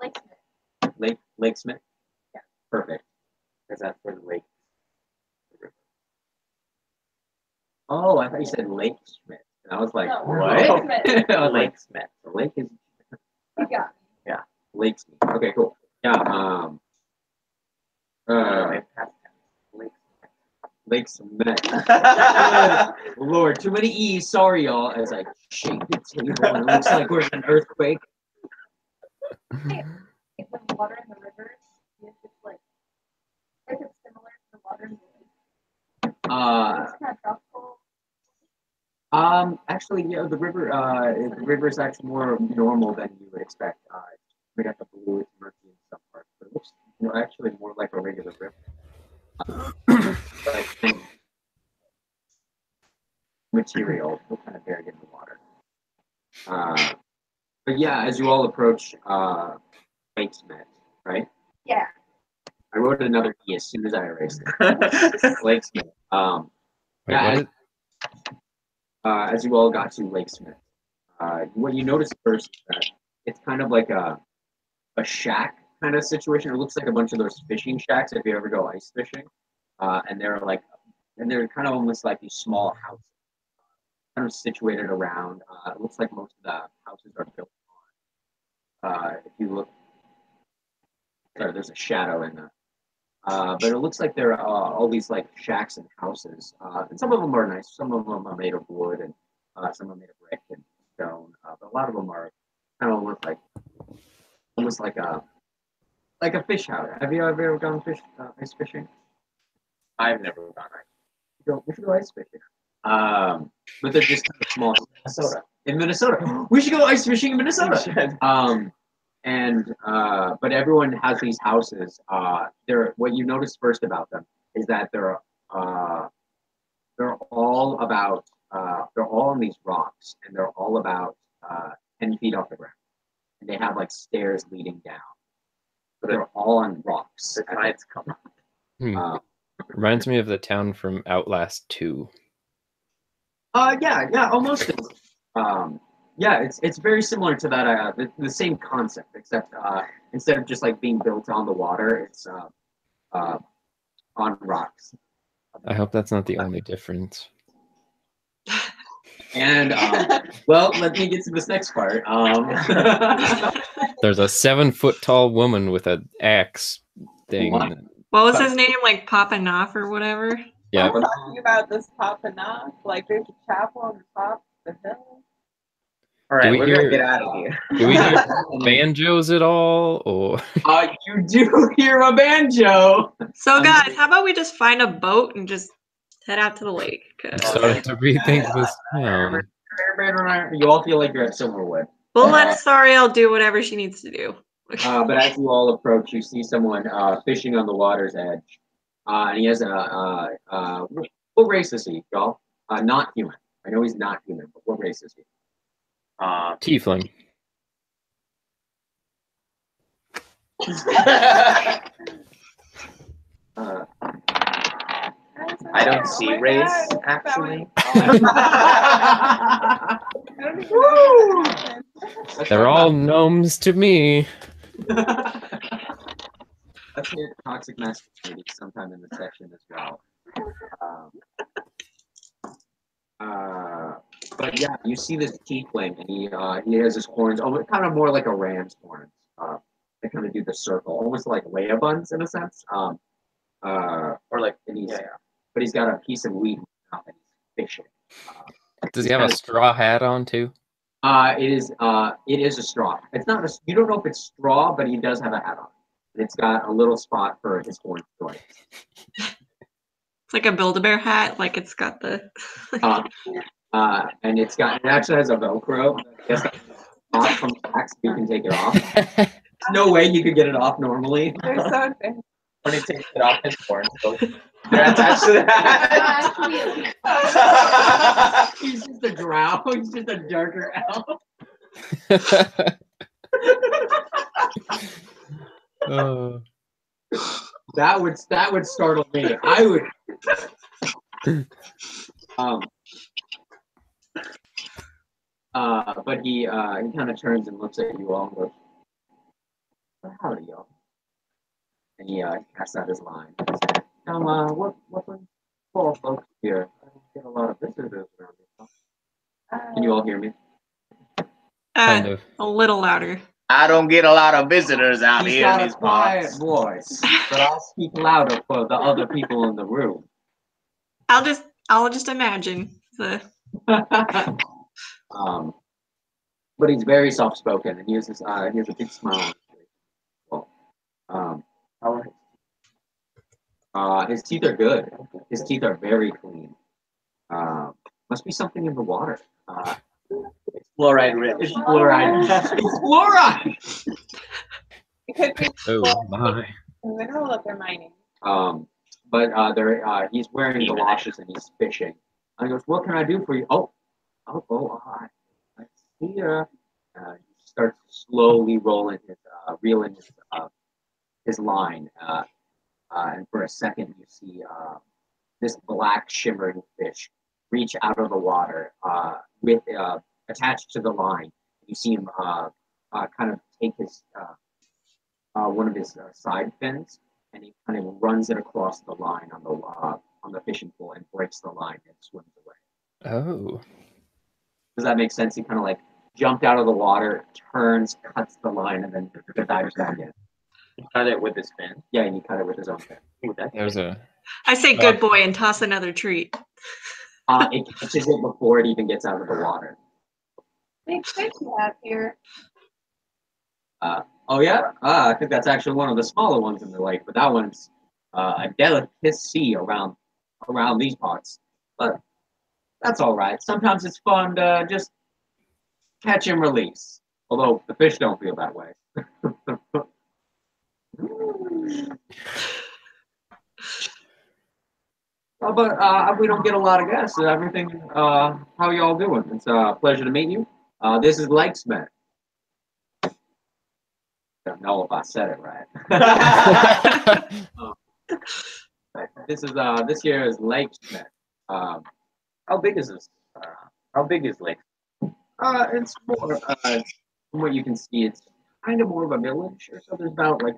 Like Lakesmith. Lakesmith. Yeah. Perfect. Because that's where the lake. Oh, I thought you said Lake Schmidt. And I was like, No, what? Lakesmith. I was like, Lakesmith. the lake is You got me. Lake Schmidt. Okay, cool. Yeah. Lake Schmidt. Lord, too many E's. Sorry, y'all. As I shake the table, and it looks like we're in an earthquake. If the water in the rivers is just like it's similar to the water in the lake. It's kind of tropical. Actually, yeah, the river is actually more normal than you would expect. We got the blue, it's murky in some parts, but it looks, actually more like a regular river. But material kind of buried in the water. But yeah, as you all approach Lake Smith, right? Yeah. I wrote another E as soon as I erased it. Lake Smith. Wait, Yeah, what? as you all got to Lake Smith, what you notice first is that it's kind of like a shack kind of situation. It looks like a bunch of those fishing shacks if you ever go ice fishing, and they're kind of almost like these small houses, kind of situated around. It looks like most of the houses are built on. If you look, sorry, there's a shadow in the. But it looks like there are all these like shacks and houses, and some of them are nice. Some of them are made of wood, and some are made of brick and stone. But a lot of them are kind of almost like a fish house. Have you ever gone ice fishing? I've never gone right. We should go ice fishing. But they're just kind of small. Minnesota. In Minnesota, we should go ice fishing in Minnesota. But everyone has these houses. What you notice first about them is that they're all about they're all on these rocks, and they're all about 10 feet off the ground, and they have like stairs leading down. But they're all on rocks. The tides come up. Reminds me of the town from Outlast 2. Yeah, almost. Yeah, it's very similar to that. The same concept, except instead of just like being built on the water, it's on rocks. I hope that's not the only difference. And well, let me get to this next part. There's a 7-foot tall woman with an axe thing. What was his name? Like popping off or whatever? Yeah. I'm talking about this popping off. Like there's a chapel on the top of the hill. All right, we we're hear- gonna get out of here. Do we hear banjos at all? Or You do hear a banjo. So guys, how about we just find a boat and just head out to the lake? 'Cause- starting to rethink this town. You all feel like you're at Silverwood. We'll let Sariel do whatever she needs to do. But as you all approach, you see someone fishing on the water's edge. And he has what race is he, y'all? Not human. I know he's not human, but what race is he? Tiefling. I don't see race, actually. They're all gnomes to me. Let's hear toxic masculinity sometime in the section as well. But yeah, you see this tiefling, and he has his horns, almost kind of more like a ram's horns. They kind of do the circle, almost like Leia buns in a sense. Or like, but he's got a piece of wheat in his mouth and he's fishing. Does he have a straw hat on too? It is a straw. It's not you don't know if it's straw, but he does have a hat on. And it's got a little spot for his horn joint. It's like a Build-A-Bear hat. Like it's got the. And it actually has a Velcro. It's got off from the back, so you can take it off. There's no way you could get it off normally. They're so advanced. When he takes it off, his horns go. They're attached to that. He's just a drow. He's just a darker elf. That would startle me. I would. But he kind of turns and looks at you all and goes, "Well, howdy, y'all." And he casts out his line. What brings fall folks here? I don't get a lot of visitors around here. Can you all hear me? Kind of. A little louder. I don't get a lot of visitors out He's here got in a these quiet parts. voice, but I'll speak louder for the other people in the room. I'll just imagine the. But he's very soft spoken, and he has a big smile on his face. Well, how are his teeth are good. His teeth are very clean. Must be something in the water. It's fluoride rich. It's fluoride. It's fluoride. It could be Oh my. a mineral that they're mining. But he's wearing galoshes and he's fishing. And he goes, "What can I do for you?" I see you. He starts slowly reeling his line. And for a second, you see this black shimmering fish reach out of the water with attached to the line. You see him kind of take his one of his side fins, and he kind of runs it across the line on the fishing pole and breaks the line and swims away. Oh. Does that make sense? He kind of like jumped out of the water, turns, cuts the line, and then dives back in. He cut it with his fin. Yeah, and he cut it with his own fin. There's a. I say good boy and toss another treat. It catches it before it even gets out of the water. Big fish you have here. Oh yeah, I think that's actually one of the smaller ones in the lake, but that one's a delicacy around these parts. But that's all right. Sometimes it's fun to just catch and release. Although the fish don't feel that way. But we don't get a lot of guests. Everything. How y'all doing? It's a pleasure to meet you. This is Lakesmith. Don't know if I said it right. This here is Lakesmith. How big is this? How big is Lake? It's more from what you can see, it's kind of more of a village or so. There's about like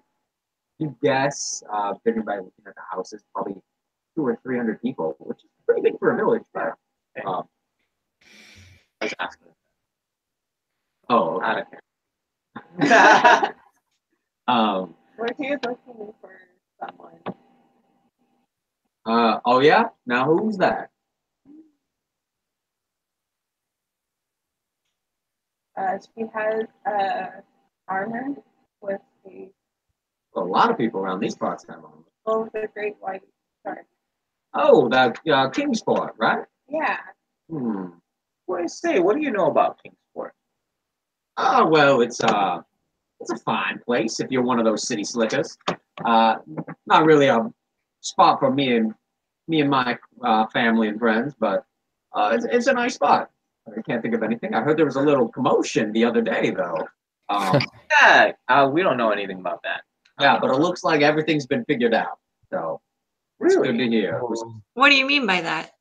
you guess, judging by looking at the houses, probably 200 or 300 people, which is pretty big for a village. But I was asking. Oh, okay. We're here looking for someone. Oh yeah. Now who's that? She has armor with A lot of people around these parts have on. with a great white shark. Oh, that Kingsport, right? Yeah. What do you say? What do you know about Kingsport? Oh well, it's a fine place if you're one of those city slickers. Not really a spot for me and my family and friends, but it's a nice spot. I can't think of anything. I heard there was a little commotion the other day, though. Yeah, we don't know anything about that. Yeah, but it looks like everything's been figured out. So it's good to hear. What do you mean by that?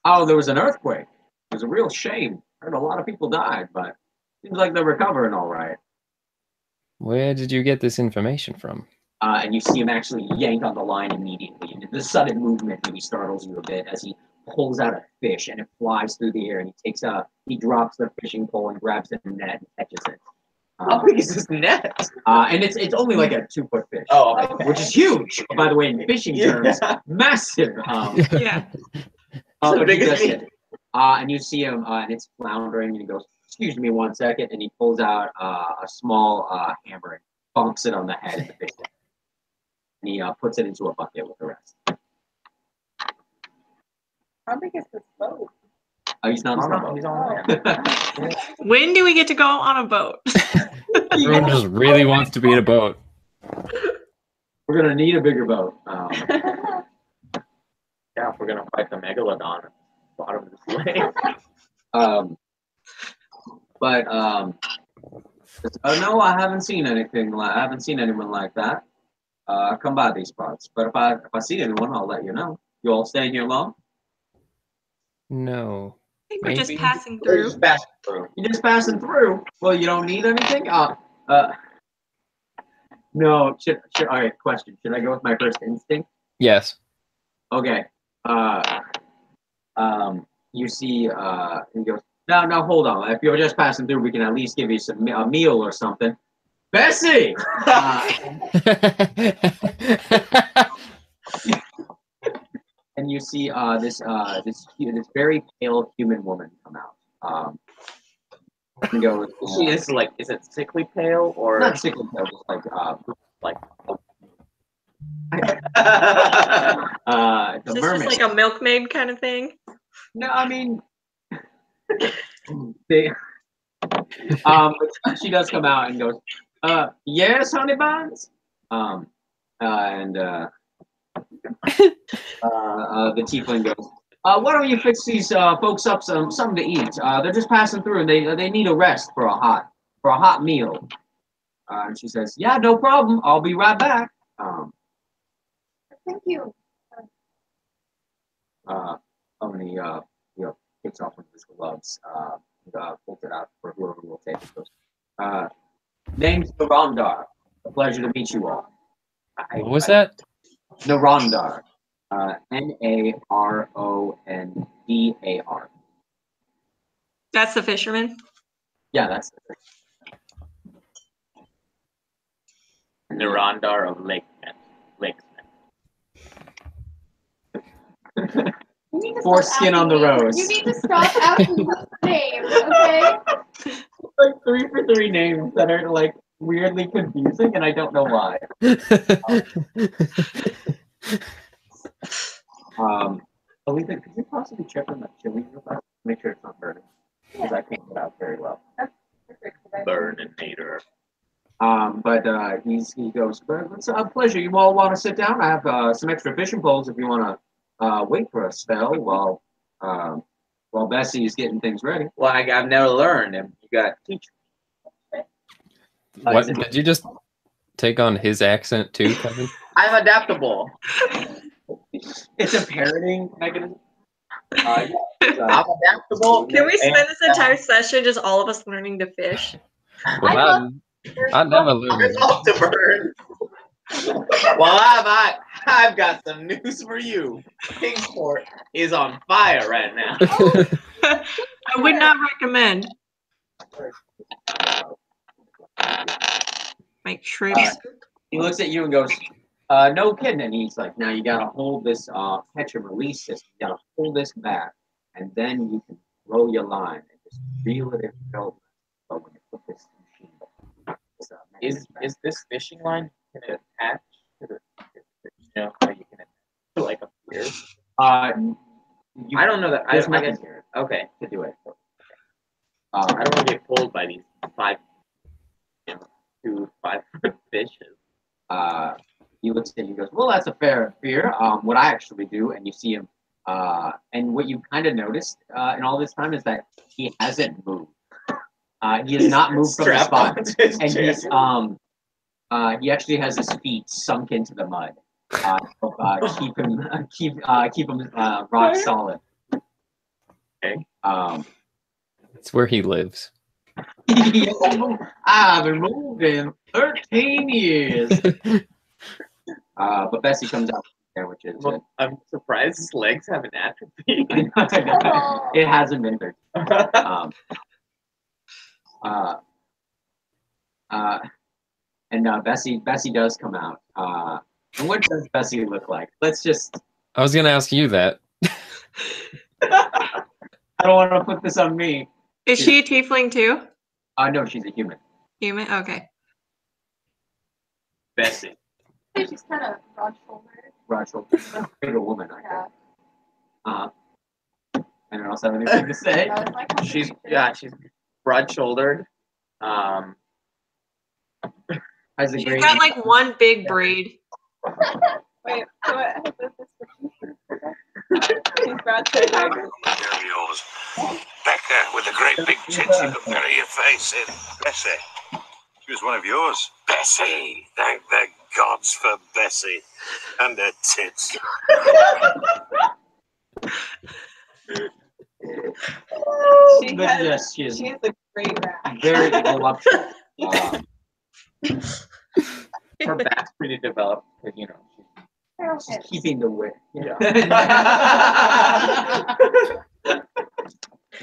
Oh, there was an earthquake. It was a real shame. I heard a lot of people died, but seems like they're recovering all right. Where did you get this information from? And you see him actually yank on the line immediately. And the sudden movement maybe startles you a bit as he pulls out a fish and it flies through the air and he drops the fishing pole and grabs the net and catches it. How big is this net? And it's only like a 2-foot fish. Oh, okay. Which is huge, by the way, in fishing terms. Massive. Yeah. But big he as does me. it. And you see him, and it's floundering, and he goes, "Excuse me 1 second," and he pulls out a small hammer and bonks it on the head of the fish. And he puts it into a bucket with the rest. How big is this boat? He's not on the boat. He's on land. When do we get to go on a boat? Everyone just really wants to be in a boat. We're gonna need a bigger boat. Yeah, if we're gonna fight the megalodon at the bottom of this lake. No, I haven't seen anything. I haven't seen anyone like that. Come by these parts. But if I see anyone, I'll let you know. You all staying here long? I No. think we're just Maybe. passing We're through. just passing through. You're just passing through. Well, you don't need anything. No. All right. Question: should I go with my first instinct? Yes. Okay. You see, he goes, no, hold on. If you're just passing through, we can at least give you a meal or something. Bessie! And you see this very pale human woman come out. And goes, She is like, is it sickly pale or not sickly pale, just like the Is this mermaid. just like a milkmaid kind of thing? No, I mean, They, she does come out and goes, yes, honey buns. The tiefling goes, why don't you fix these folks up something to eat? They're just passing through and they need a rest for a hot meal. And she says, yeah, no problem. I'll be right back. Thank you. Omni takes off one of his gloves, pulls it out for whoever will take it. Name's Narondar. A pleasure to meet you all. What was that? Narondar. Narondar. That's the fisherman. Yeah, that's the Narondar of Lakesmith. Foreskin on the rose. You need to stop asking us names, okay? Like 3 for 3 names that are like weirdly confusing, and I don't know why. Alita, could you possibly check on that chili real fast? Make sure it's not burning, because I can't get out very well. Burninator. But he goes, it's a pleasure. You all want to sit down? I have some extra fishing poles if you want to wait for a spell while Bessie is getting things ready. Well, I've never learned, and you got to teach me. What did you just take on his accent too, Kevin? I'm adaptable. It's a parroting mechanism. I'm adaptable. Can we spend this entire session just all of us learning to fish? Well, I never learned. It's all to burn. Well, I've got some news for you. Kingsport is on fire right now. I would not recommend. Like shrimp. He looks at you and goes, no kidding. And he's like, now you got to hold this catch and release system. You got to hold this back, and then you can throw your line and just reel it in. But when you put this machine, Is this fishing line can it attach to the how you can attach to like a pier? I don't know that. I guess here okay. to do it. I don't want to get pulled by these 2 5-foot fishes. He looks at you and goes, well, that's a fair fear. What I actually do, and you see him, and what you kind of noticed in all this time is that he hasn't moved. He has not moved from the spot, and he actually has his feet sunk into the mud. Keep him rock solid. Okay. It's where he lives. I've been moved in 13 years. But Bessie comes out there, which is I'm surprised his legs haven't atrophied. it hasn't been 13. And Bessie does come out. And what does Bessie look like? Let's just. I was gonna ask you that. I don't want to put this on me. Is she a tiefling too? No, she's a human. Human? Okay. Bessie. She's kind of broad-shouldered. Broad-shouldered. Bigger woman, I Yeah. think. Anyone else have anything to say? That was my She's contribution. she's broad-shouldered. Has a She's great. got like one big braid. Wait, so what has this She's broad-shouldered. They're yours. Becca with the great big tits you could bury your face in. Bessie. She was one of yours. Bessie. Thank the gods for Bessie. And her tits. She But has, yes, she is she's a great rat. very voluptuous. Her back's pretty developed because She's keeping the wit.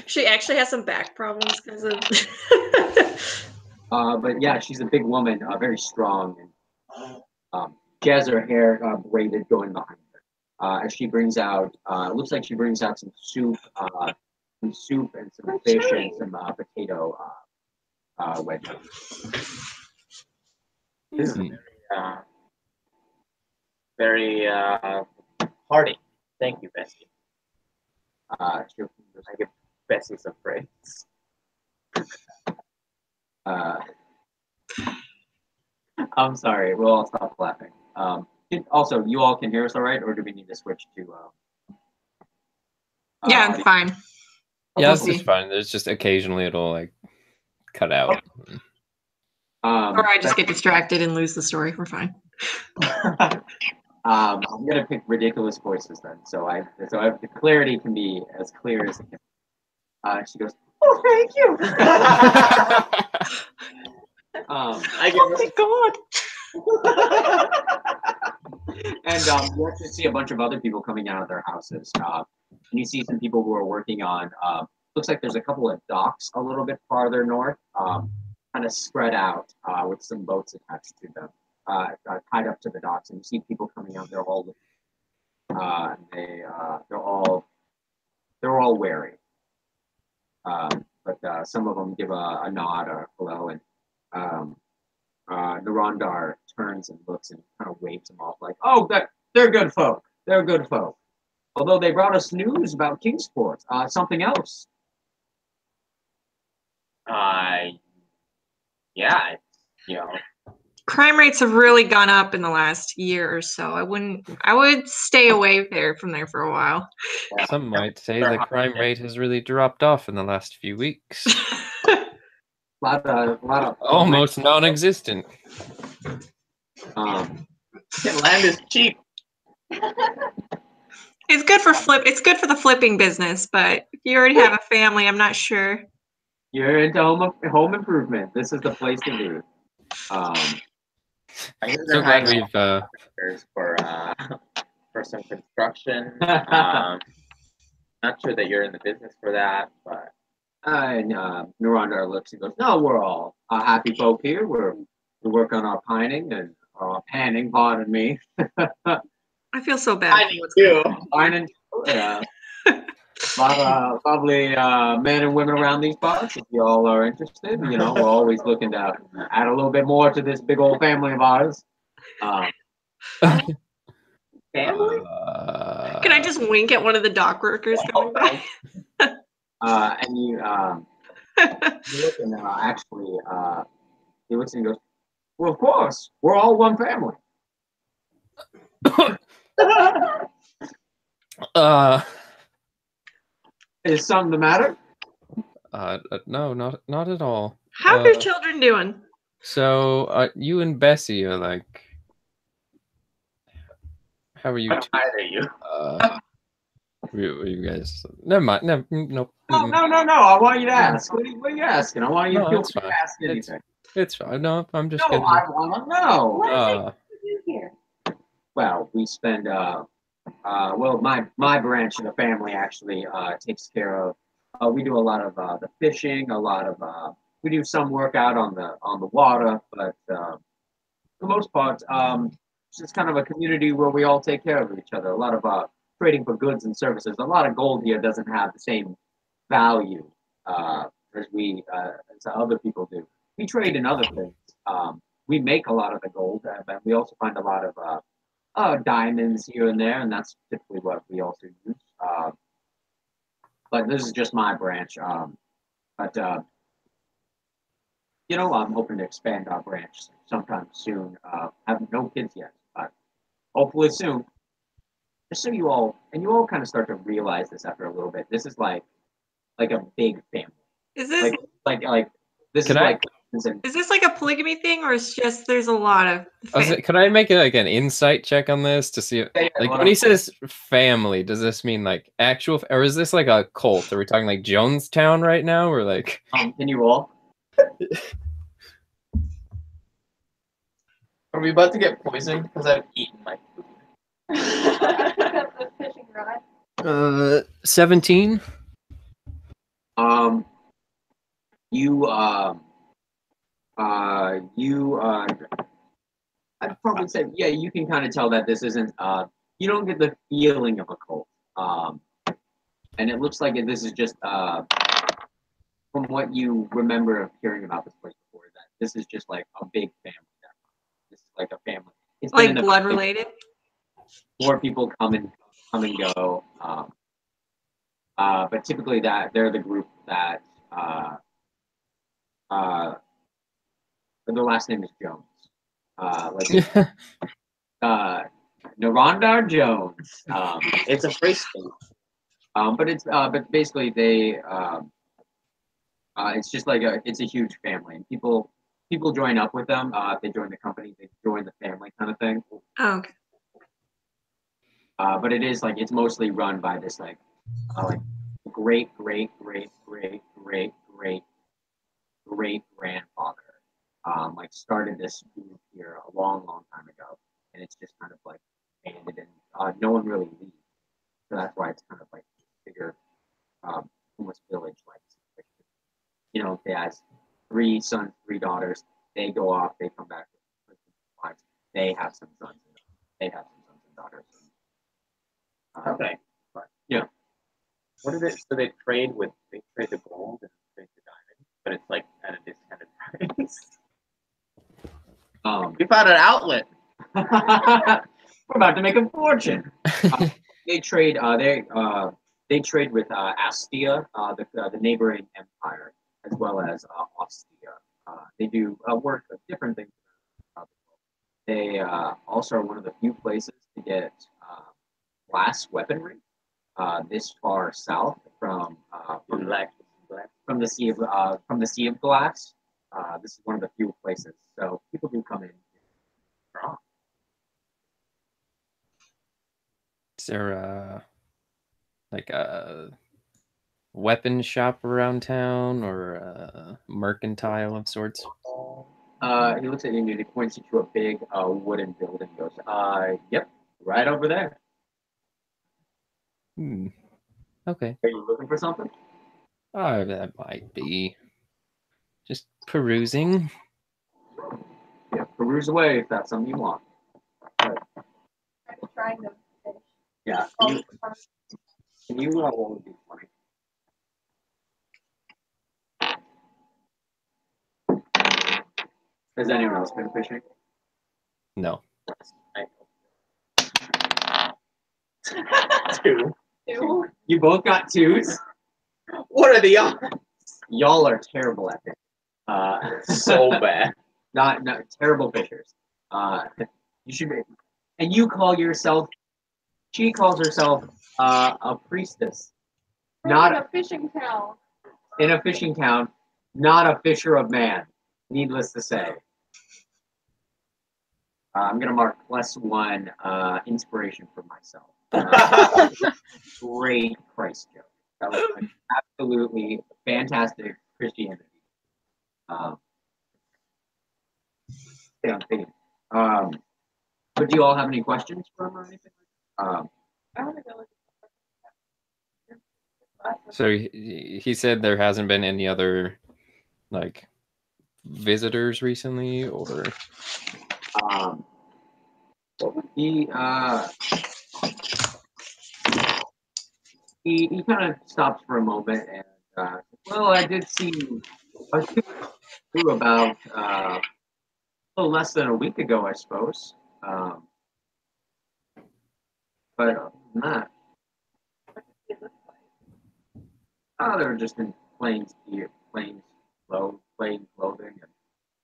She actually has some back problems because of. But yeah, she's a big woman, very strong, and she has her hair braided going behind her. As she brings out, it looks like she brings out some soup and some fish and some potato wedges. This is very hearty. Thank you, Bessie. Bessie's afraid. I'm sorry. We'll all stop laughing. Also, you all can hear us all right, or do we need to switch to? Yeah, it's fine. Yeah, We'll it's just see. fine. There's just occasionally it'll like cut out. Or I just get distracted and lose the story. We're fine. I'm gonna pick ridiculous voices then, so the clarity can be as clear as it can. She goes, "Oh, thank you." I give Oh my god. And you actually see a bunch of other people coming out of their houses. And you see some people who are working on. Looks like there's a couple of docks a little bit farther north, kind of spread out with some boats attached to them, tied up to the docks. And you see people coming out. They're all they're all wary. But some of them give a nod or hello, and Narondar turns and looks and kind of waves them off like, "Oh, they're good folk. They're good folk. Although they brought us news about Kingsport. Something else." Yeah, you know, Crime rates have really gone up in the last year or so. I would stay away from there for a while. Some might say the crime rate has really dropped off in the last few weeks. A lot of Almost non-existent. Um, land is cheap. It's good for the flipping business, but if you already have a family, I'm not sure. you're into home improvement. This is the place to be. I hear So they're glad hiring we've contractors for some construction. Not sure that you're in the business for that, but And Narondar looks and goes, "No, we're all happy folk here. We work on our panning, pardon me. I feel so bad. I do. Pining, yeah. A lot of lovely men and women around these parts. If you all are interested, we're always looking to add a little bit more to this big old family of ours." Family? Can I just wink at one of the dock workers coming by? And you look and actually, he looks and goes, "Well, of course, we're all one family." Is something the matter? No, not at all. How are your children doing? So, you and Bessie are like, how are you? How tired are you? You guys? Never mind. No. No. I want you to ask. What are you asking? I want you to No, feel it's free to fine. ask anything. It's fine. No, I'm just No, gonna. I want to know. What is it here? Well, we spend well, my branch of the family actually takes care of. We do a lot of the fishing, a lot of we do some work out on the water, but for the most part, it's just kind of a community where we all take care of each other. A lot of trading for goods and services. A lot of gold here doesn't have the same value as other people do. We trade in other things. We make a lot of the gold, but we also find a lot of diamonds here and there, and that's typically what we also use. But this is just my branch. But I'm hoping to expand our branch sometime soon. I have no kids yet, but hopefully soon. Just so you all kind of start to realize this after a little bit. This is like a big family. Is this Like this Can is I- like is this like a polygamy thing, or is just there's a lot of? Can I make it like an insight check on this to see if, like, when he says family, does this mean like actual, or is this like a cult? Are we talking like Jonestown right now, or like? Can you roll? Are we about to get poisoned? Because I've eaten my food. I picked up the fishing rod. 17. I'd probably say, yeah, you can kind of tell that this isn't, you don't get the feeling of a cult. And it looks like this is just, from what you remember of hearing about this place before, that this is just like a big family. This is like a family. It's been Like in the blood family. related? More people come and go. But typically that they're the group that their last name is Jones. Narondar Jones. It's a free state. But basically it's just like it's a huge family, and people join up with them. If they join the company, they join the family kind of thing. Oh, okay. But it is like it's mostly run by this like great grandfather. Like started this group here a long time ago, and it's just kind of like banded and no one really leaves. So that's why it's kind of like bigger, almost village like. You know, they has 3 sons, 3 daughters. They go off, they come back with wives. They have some sons, and they have some sons and daughters. Okay. But yeah, What is it? So they trade the gold and trade the diamond, but it's like at a discounted price. we found an outlet. We're about to make a fortune. They trade. They trade with Astia, the neighboring empire, as well as Ostia. They do work of different things. They also are one of the few places to get glass weaponry this far south from the sea of glass. This is one of the few places, so people do come in. Is there like a weapon shop around town or a mercantile of sorts? He looks at you and he points you to a big wooden building. He goes, yep, right over there. Okay. Are you looking for something? That might be. Just perusing. Yeah, peruse away if that's something you want. I'm trying to finish. Yeah. Can you roll with D20? Has anyone else been fishing? No. Two. Two. You both got 2s. What are the odds? Y'all are terrible at it. So bad. Not terrible fishers. You should be. And you call yourself. She calls herself a priestess. Not a fishing town. in a fishing town, not a fisher of man. Needless to say. I'm gonna mark +1 inspiration for myself. Great Christ joke. That was an absolutely fantastic Christianity. Stay on theme. But do you all have any questions for him or anything? I want to go look at the So he said there hasn't been any other like visitors recently, or What would be he kind of stops for a moment and well, I did see a few about a little less than a week ago, I suppose. But other than that, they were just in plain clothing,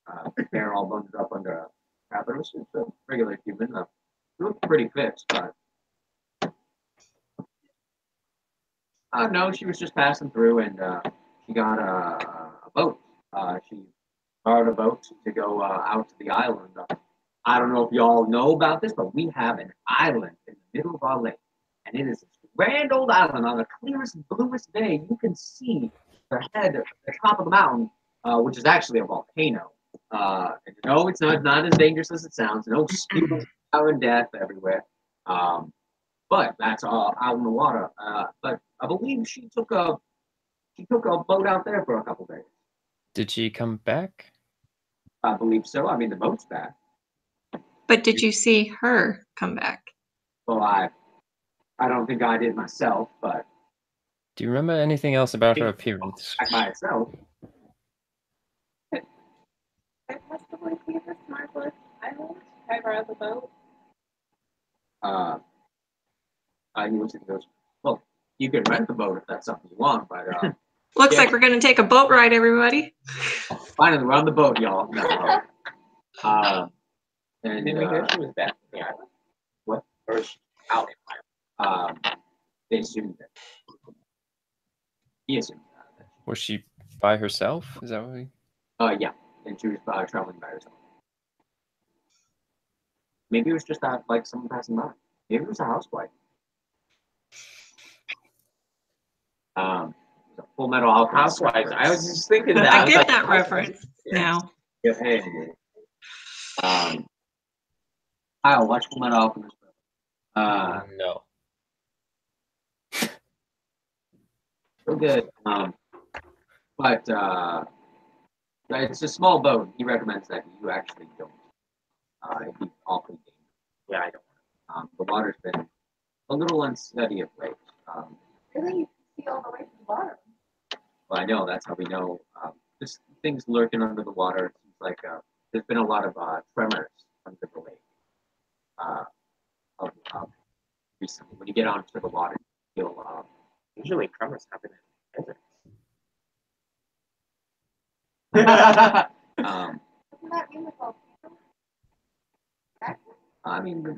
and they're all bundled up under a cap. It was just a regular human. They looked pretty fit, but no, she was just passing through, and she got a boat. She borrowed a boat to go out to the island. I don't know if y'all know about this, but we have an island in the middle of our lake, and it is this grand old island on the clearest, bluest day. You can see the top of the mountain, which is actually a volcano. And no, it's not as dangerous as it sounds. No spewing fire and death everywhere. But that's all out in the water. But I believe she took a boat out there for a couple days. did she come back? I believe so. I mean, the boat's back. But did you see her come back? Well, I don't think I did myself, but Do you remember anything else about her appearance? back by itself. I possibly see this marvelous island. I borrow the boat. He looks and goes, well, You can rent the boat if that's something you want, but Looks Yeah. like we're gonna take a boat ride, everybody. finally we're on the boat, y'all. No. And Did we hear she was back in the island? What? Or is she out in the island? they assumed that. He assumed that. Was she by herself? Is that what we... Yeah, and she was traveling by herself. Maybe it was just like someone passing by. Maybe it was a housewife. It was a Full Metal Alchemist. Housewives. reference. I was just thinking that. I was get like, that reference now. Yeah, hey. Kyle, watch Full Metal Alchemist. No. So good. But it's a small boat. He recommends that you actually don't. It'd be awfully dangerous. Yeah, I don't. The water's been a little unsteady of late. Really, you can see all the way to the bottom. Well, I know that's how we know. Just things lurking under the water. It seems like there's been a lot of tremors under the lake. Recently, when you get onto the water, you'll Usually tremors happen in deserts. Isn't that in the volcano? I mean, the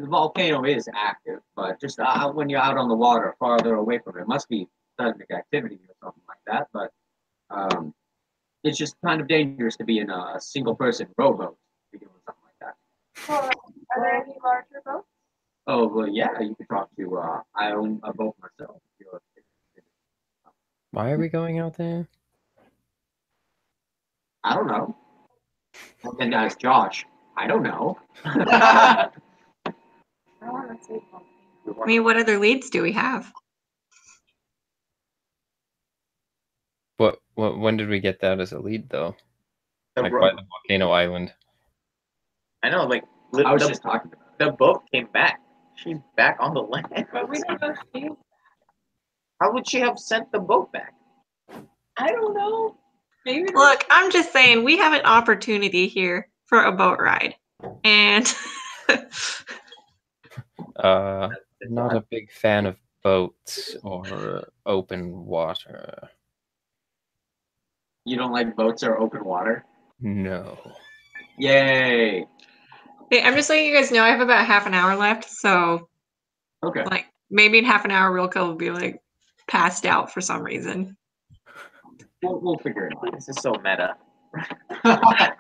volcano is active, but just when you're out on the water, farther away from it, must be seismic activity or something like that. But it's just kind of dangerous to be in a single-person rowboat, to be doing something like that. Well, are there any larger boats? Oh well, yeah, you could talk to. I own a boat myself. Why are we going out there? I don't know. And as Josh, I don't know. I don't want to say volcano. I mean, what other leads do we have? When did we get that as a lead, though? The Like, ro- by the volcano island? I know, like I was the, just talking about it. the boat came back. She's back on the land. But we don't know if she. How would she have sent the boat back? I don't know. Maybe. Look, I'm just saying we have an opportunity here for a boat ride. And Not a big fan of boats or open water. You don't like boats or open water? No. Yay! hey, I'm just letting you guys know I have about half an hour left. So, Okay. like, maybe in half an hour, Real Kill will be like passed out for some reason. We'll figure it out. This is so meta. But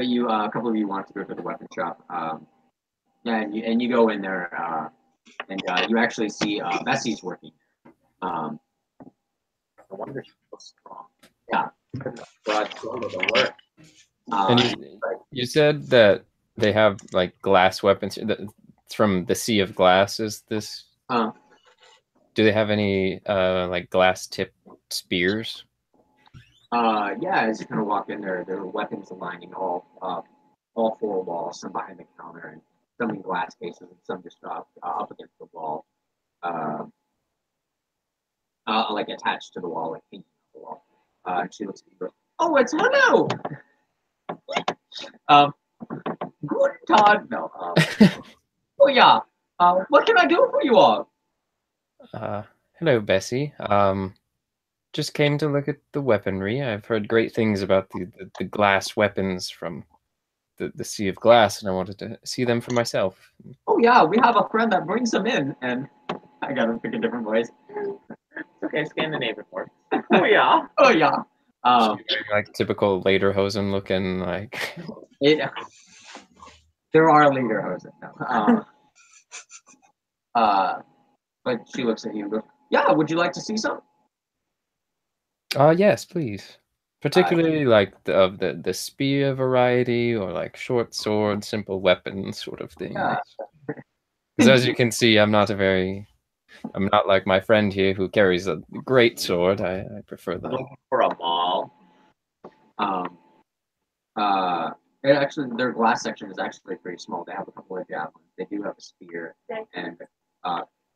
a couple of you want to go to the weapon shop. Yeah, and you go in there, and you actually see Bessie's working. No wonder she's so strong. Yeah. Broad shoulder to work. And you said that they have like glass weapons. It's from the Sea of Glass. Is this? Do they have any like glass tipped spears? Yeah, as you kind of walk in there are weapons lining all four walls, some behind the counter, and some in glass cases, and some just up against the wall, like attached to the wall, like hanging on the wall. And she looks at you and goes, "Oh, it's Leno!" Guten Tag. No. Oh yeah. What can I do for you all? Hello, Bessie. Just came to look at the weaponry. I've heard great things about the glass weapons from the Sea of Glass, and I wanted to see them for myself. Oh yeah, we have a friend that brings them in, and I gotta pick a different voice. It's okay, Scandinavian work. Oh yeah. Oh yeah. Like typical Lederhosen looking, like. There are Lederhosen now. But she looks at you and goes, "Yeah, would you like to see some?" Yes, please. Particularly like the spear variety, or like short sword, simple weapon sort of thing. Because as you can see, I'm not like my friend here who carries a great sword. I prefer I'm the. looking for a mall. Actually, their glass section is actually pretty small. They have a couple of javelins. They do have a spear and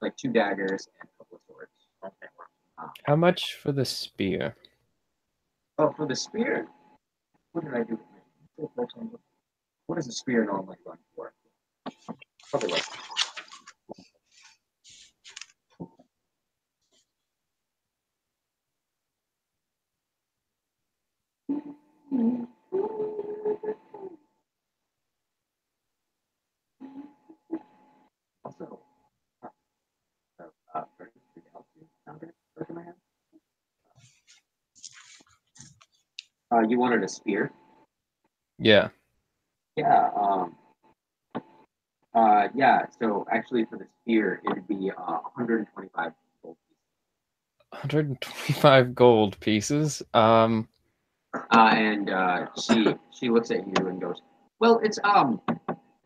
like 2 daggers and a couple of swords. Okay. How much for the spear? Oh, for the spear, what did I do? What does a spear normally run for? Probably like Also, you wanted a spear? Yeah. Yeah. Yeah. So actually, for the spear, it'd be 125 gold pieces. 125 gold pieces. And she looks at you and goes, "Well, it's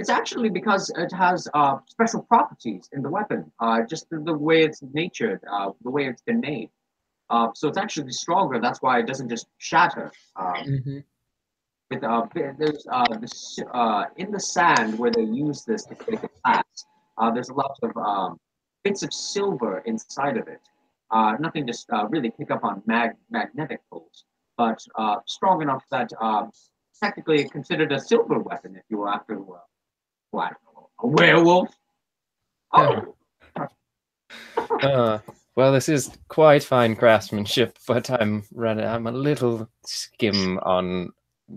actually because it has special properties in the weapon. Just the way it's natured, the way it's been made. So it's actually stronger. That's why it doesn't just shatter. Mhm. With there's this in the sand where they use this to make it last. There's a lot of bits of silver inside of it. Nothing to really pick up on magnetic poles, but strong enough that technically considered a silver weapon if you were after what, a werewolf. Oh, Well, this is quite fine craftsmanship, but I'm a little skim on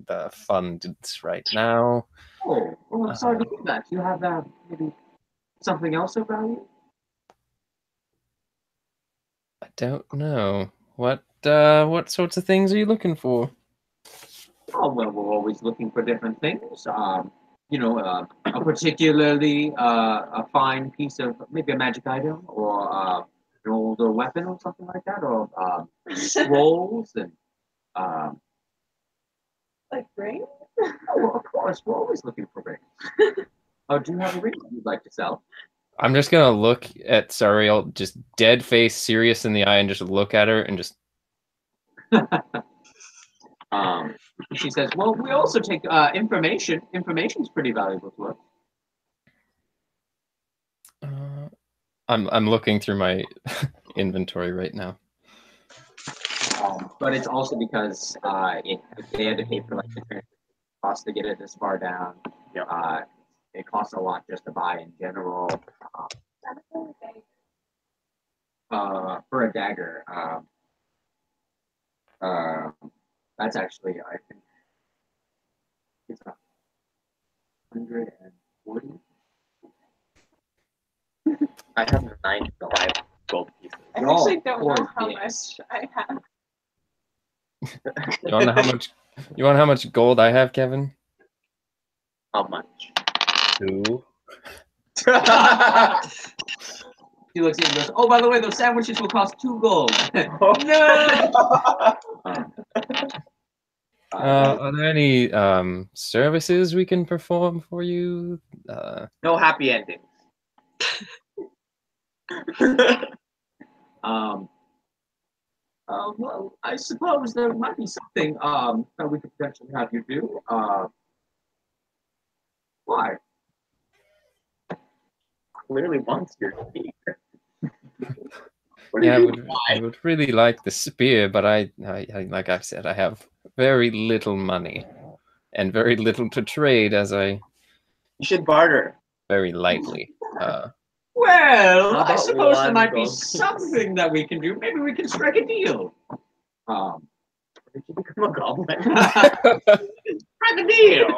the funds right now. oh, well, I'm sorry to hear that. Do you have maybe something else of value? I don't know. What sorts of things are you looking for? Oh, well, we're always looking for different things. A particularly a fine piece of maybe a magic item or an older weapon or something like that, or scrolls and. Um, Like ring? oh, well, of course, we're always looking for rings. Oh, do you have a ring you'd like to sell? I'm just gonna look at Sariel, just dead face, serious in the eye, and just look at her and just. She says, "Well, we also take information. Information's pretty valuable to us." I'm looking through my inventory right now. But it's also because they had to pay for like the transport cost to get it this far down. It costs a lot just to buy in general. For a dagger, that's actually I think it's 140. I have 95 gold pieces. I Y'all actually don't know poor how dicks. much I have. You want to know how much? You want how much gold I have, Kevin? How much? 2. She looks at you and goes, "Oh, by the way, those sandwiches will cost 2 gold." Oh, Are there any services we can perform for you? no happy endings. Well, I suppose there might be something that we could potentially have you do. Why? Clearly wants your spear. Yeah, I would really like the spear, but I like I've said, I have very little money and very little to trade, as I You should barter. very lightly. Well, I About suppose there one might be gold piece. something that we can do. Maybe we can strike a deal. Did you become a goblin? Strike a deal.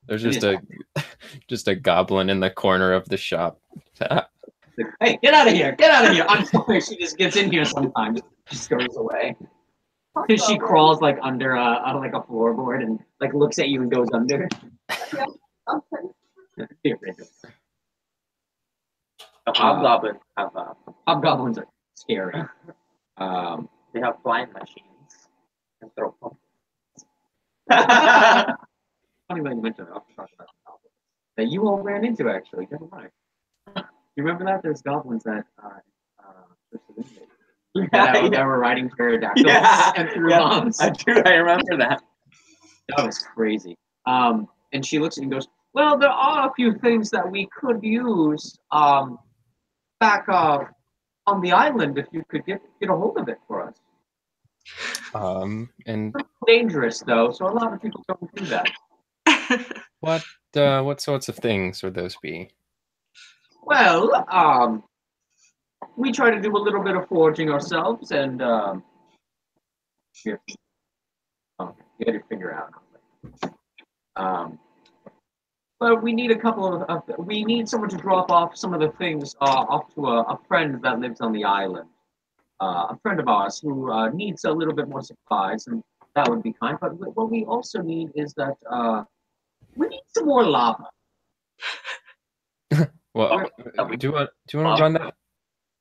There's just a goblin in the corner of the shop. Hey, get out of here! Get out of here! I'm sorry. She just gets in here sometimes. She scurries away. She crawls like under like a floorboard and like looks at you and goes under. The hobgoblins have Hobgoblins are scary. they have flying machines and throw pumpkins. Funny that you mentioned it. I'll talk about the goblins that you all ran into. Actually, never mind. You remember that? There's goblins that that were riding pterodactyls and threw bombs. I do. I remember that. That was crazy. And she looks at you and goes, "Well, there are a few things that we could use back on the island if you could get a hold of it for us. And Dangerous though, so a lot of people don't do that. what sorts of things would those be? Well, we try to do a little bit of forging ourselves, and here. Oh, you got your finger out. But we need a couple of we need someone to drop off some of the things off to a friend that lives on the island. A friend of ours who needs a little bit more supplies, and that would be fine. But what we also need is that we need some more lava. Well, do you want to run that?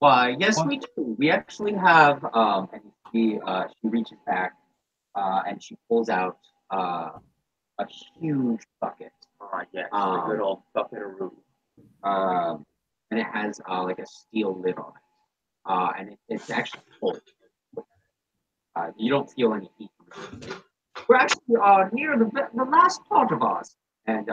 Why, yes, we do. We actually have, and she reaches back, and she pulls out a huge bucket. Oh, yes, the good old bucket of root. And it has like a steel lid on it, and it's actually full. You don't feel any heat. We're actually near the last part of ours, and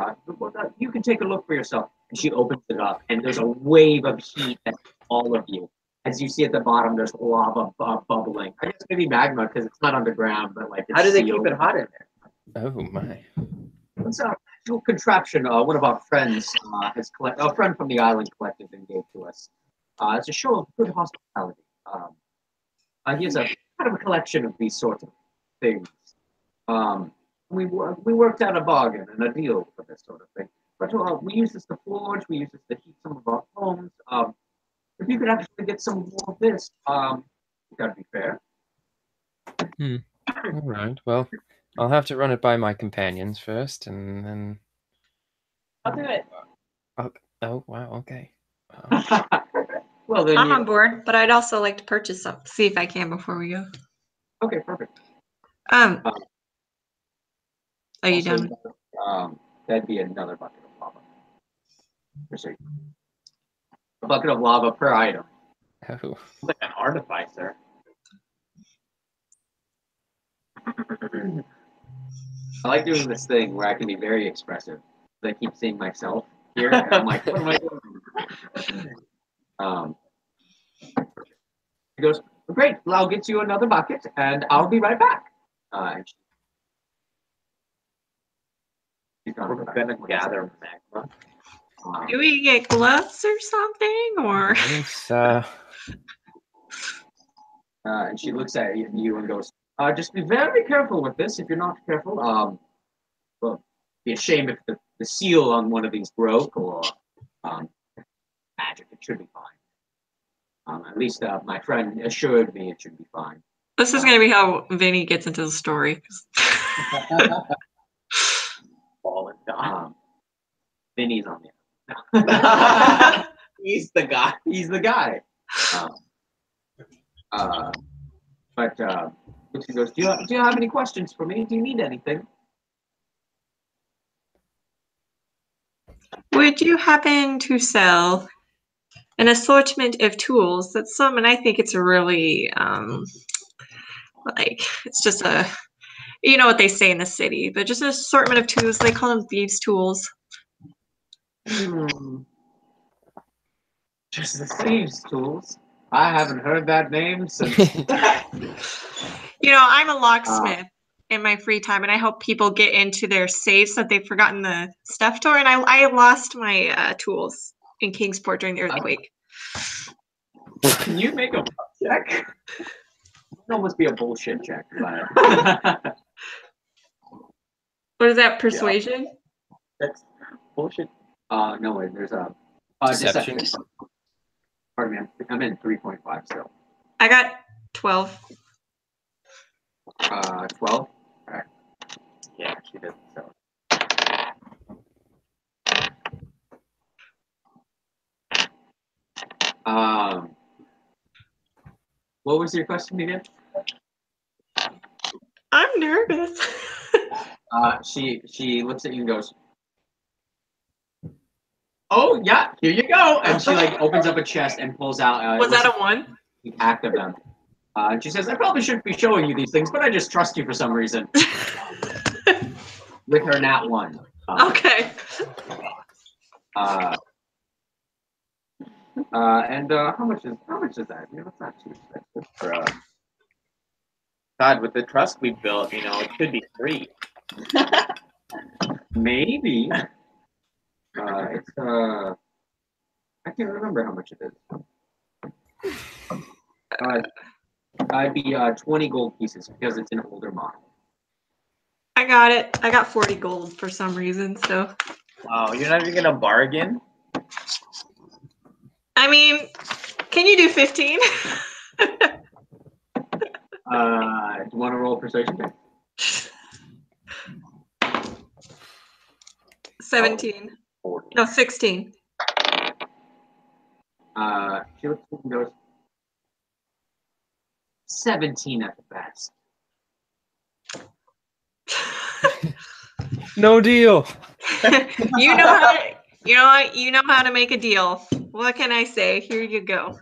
you can take a look for yourself. And she opens it up, and there's a wave of heat that all of you. As you see at the bottom, there's lava bubbling. I guess maybe magma because it's not underground, but like it's How do they sealed. keep it hot in there? Oh my! It's a little contraption. One of our friends has collected. A friend from the island collected and gave to us. It's a show of good hospitality. He has a kind of a collection of these sorts of things. We worked out a bargain and a deal for this sort of thing. But we use this to forge. We use this to heat some of our homes. If you could actually get some more of this, that'd be fair. All right. Well, I'll have to run it by my companions first, and then. I'll do it. Oh wow. Okay. Well, then I'm on board, but I'd also like to purchase some. See if I can before we go. Okay, perfect. Are you Also, done? That'd be another bucket of lava. A bucket of lava per item. Oh. It's like an artificer. I like doing this thing where I can be very expressive. I keep seeing myself here, and I'm like, what am I doing? He goes, great, I'll get you another bucket, and I'll be right back. We're gonna gather magma. Do we get gloves or something, or? Yes, and she looks at you and goes, just be very careful with this. If you're not careful, well, be ashamed if the seal on one of these broke or magic. It should be fine. At least my friend assured me it should be fine. This is going to be how Vinny gets into the story. Fallen down. Vinny's on the He's the guy. He's the guy. But she goes, do you have any questions for me? Do you need anything? Would you happen to sell an assortment of tools that some, and I think it's a really, like, it's just a, you know what they say in the city, but just an assortment of tools. They call them thieves' tools. Just the thieves' tools. I haven't heard that name since. You know, I'm a locksmith in my free time, and I help people get into their safes that they've forgotten the stuff to. And I lost my tools in Kingsport during the earthquake. Can you make a check? It almost be a bullshit check. But... What is that, persuasion? That's bullshit. No, there's a Deception. Pardon me, I'm in 3.5 still. I got 12. 12? All right. Yeah, she did. So. What was your question again? I'm nervous. She looks at you and goes, "Oh yeah, here you go." And she like opens up a chest and pulls out. Was that a 1? The pack of them. And she says, "I probably shouldn't be showing you these things, but I just trust you for some reason." With her nat 1. Okay. And how much is that? You know, it's not too expensive for. God, with the trust we built, you know, it should be free. Maybe. It's I can't remember how much it is. I'd be 20 gold pieces because it's an older model. I got it. I got 40 gold for some reason, so. Wow, you're not even gonna bargain? I mean, can you do 15? Do you want to roll a persuasion check? 17. No, 16. She looks and goes, 17 at the best. No deal. You know how to, you know what? You know how to make a deal. What can I say? Here you go.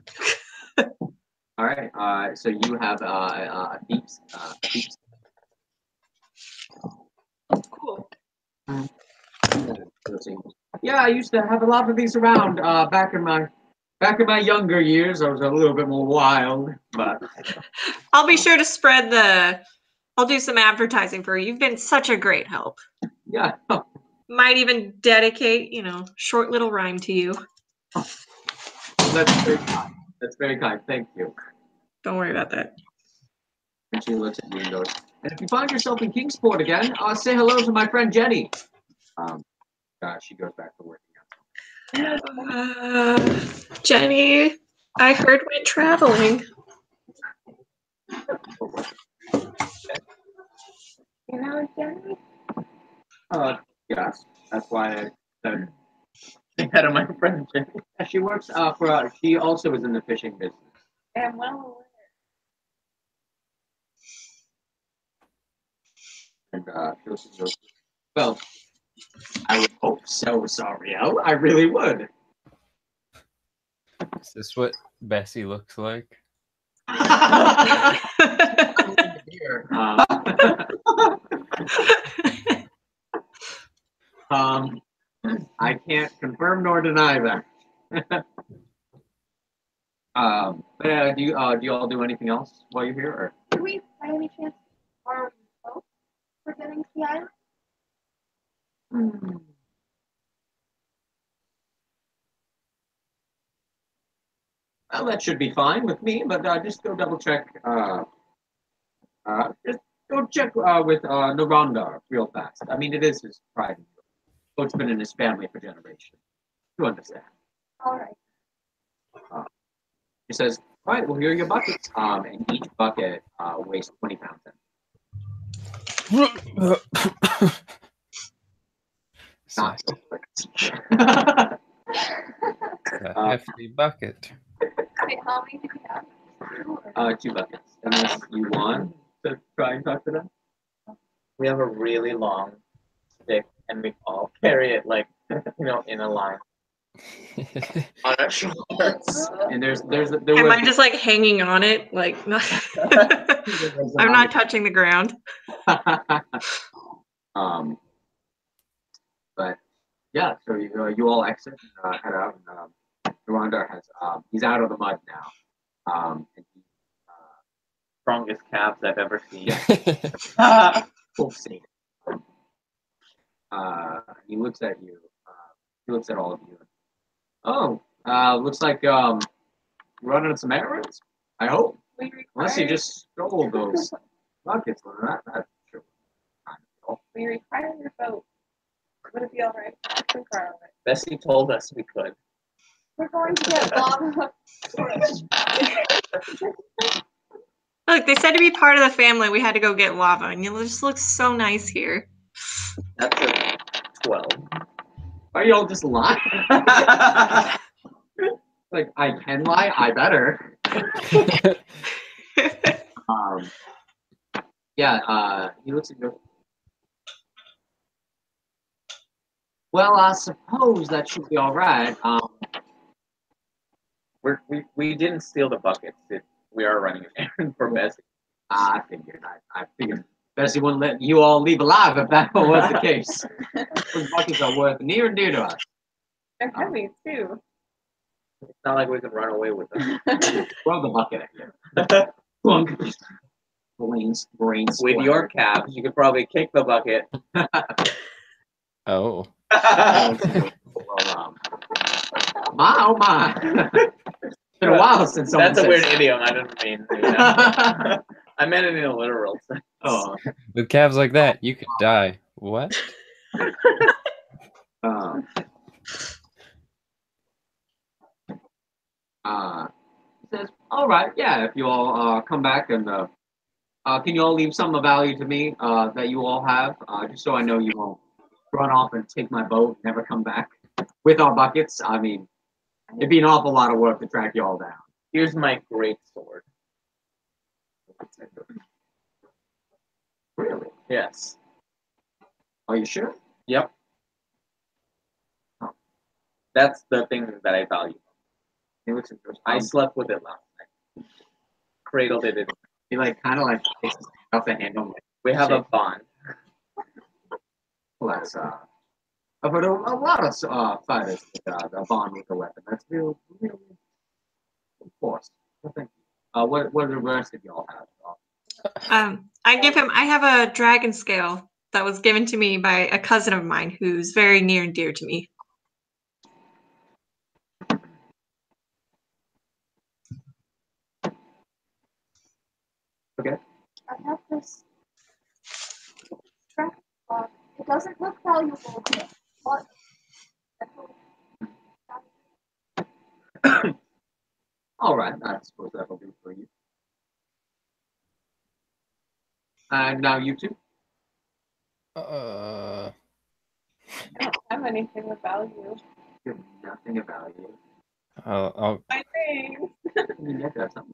All right. So you have thieves. Cool. Yeah, I used to have a lot of these around back in my younger years. I was a little bit more wild, but I'll be sure to spread the. I'll do some advertising for you. You've been such a great help. yeah. Might even dedicate, short little rhyme to you. That's very kind. That's very kind. Thank you. Don't worry about that. And she looks at you and goes, and if you find yourself in Kingsport again, say hello to my friend Jenny. She goes back to working out. Jenny, I heard went traveling. You know, Jenny? Yes. That's why I said Ahead of my friend Jenny. she works she also is in the fishing business. I'm well aware. And she looks and goes, well, I would hope so, Sariel. I really would. Is this what Bessie looks like? I can't confirm nor deny that. But do you all do anything else while you're here? Or? Do we, by any chance, are both for getting to the island? Well, that should be fine with me, but just go double check. Just go check with Naranda real fast. I mean, it is his pride. It's been in his family for generations. You understand? All right. He says, "All right, well, here are your buckets. And each bucket weighs 20 pounds." Not so quick. A hefty bucket. Wait, how many do we have? 2 buckets. Unless you want to try and talk to them. We have a really long stick, and we all carry it in a line on our shoulders. And there Am was I just like hanging on it? Like, I'm not touching the ground. But yeah, so you all exit and head out. And Naranda has he's out of the mud now. And he, Strongest calves I've ever seen. full state. He looks at you. He looks at all of you. Oh, looks like running some errands. I hope. Unless you just stole those buckets. That's true. We require your vote. Would it be all right? To borrow it? Bessie told us we could. We're going to get lava. Look, they said to be part of the family, we had to go get lava, and it just looks so nice here. That's a 12. Are you all just lying? Like, I can lie. I better. He looks at you. Well, I suppose that should be all right. We didn't steal the buckets. We are running an errand for Bessie. I figured. I figured Bessie wouldn't let you all leave alive if that was the case. Those buckets are worth near and dear to us. They're heavy, too. It's not like we can run away with them. Throw the bucket at you. Brains. With your calves, you could probably kick the bucket. Oh. Well, my, oh my. been a while since someone That's a said weird so. idiom. I didn't mean. I meant it in a literal sense. Oh, With calves like that, you could die. What? uh, he says, all right, yeah, if you all come back and can you all leave some of value to me that you all have, just so I know you won't run off and take my boat and never come back with our buckets. I mean, it'd be an awful lot of work to track you all down. Here's my great sword. Really? Yes. Are you sure? Yep. That's the thing that I value. He looks interesting. I slept with it last night. Cradled it in. He like kind of like takes his hand off the handle. Like, We have a shake. bond. Well, that's but a lot of fighters the bond with the weapon. That's real, of course. Well, thank you. What do the rest of y'all have? I have a dragon scale that was given to me by a cousin of mine who's very near and dear to me. Okay. I have this track clock. It doesn't look valuable, but All right, I suppose that'll do for you. And now you two. I don't have anything of value. You have nothing of value. I'll My things. I mean, you have to have something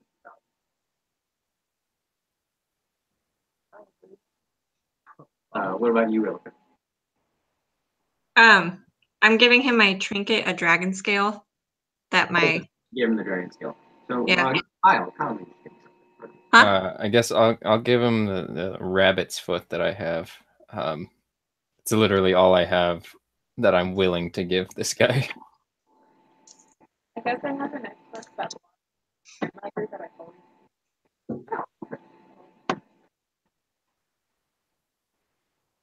of value. What about you, Ilka? I'm giving him my trinket, a dragon scale. That my Give him the dragon scale. So, Yeah. Kyle, maybe give me something. I guess I'll give him the rabbit's foot that I have. It's literally all I have that I'm willing to give this guy. I guess I have an Xbox that library that I own.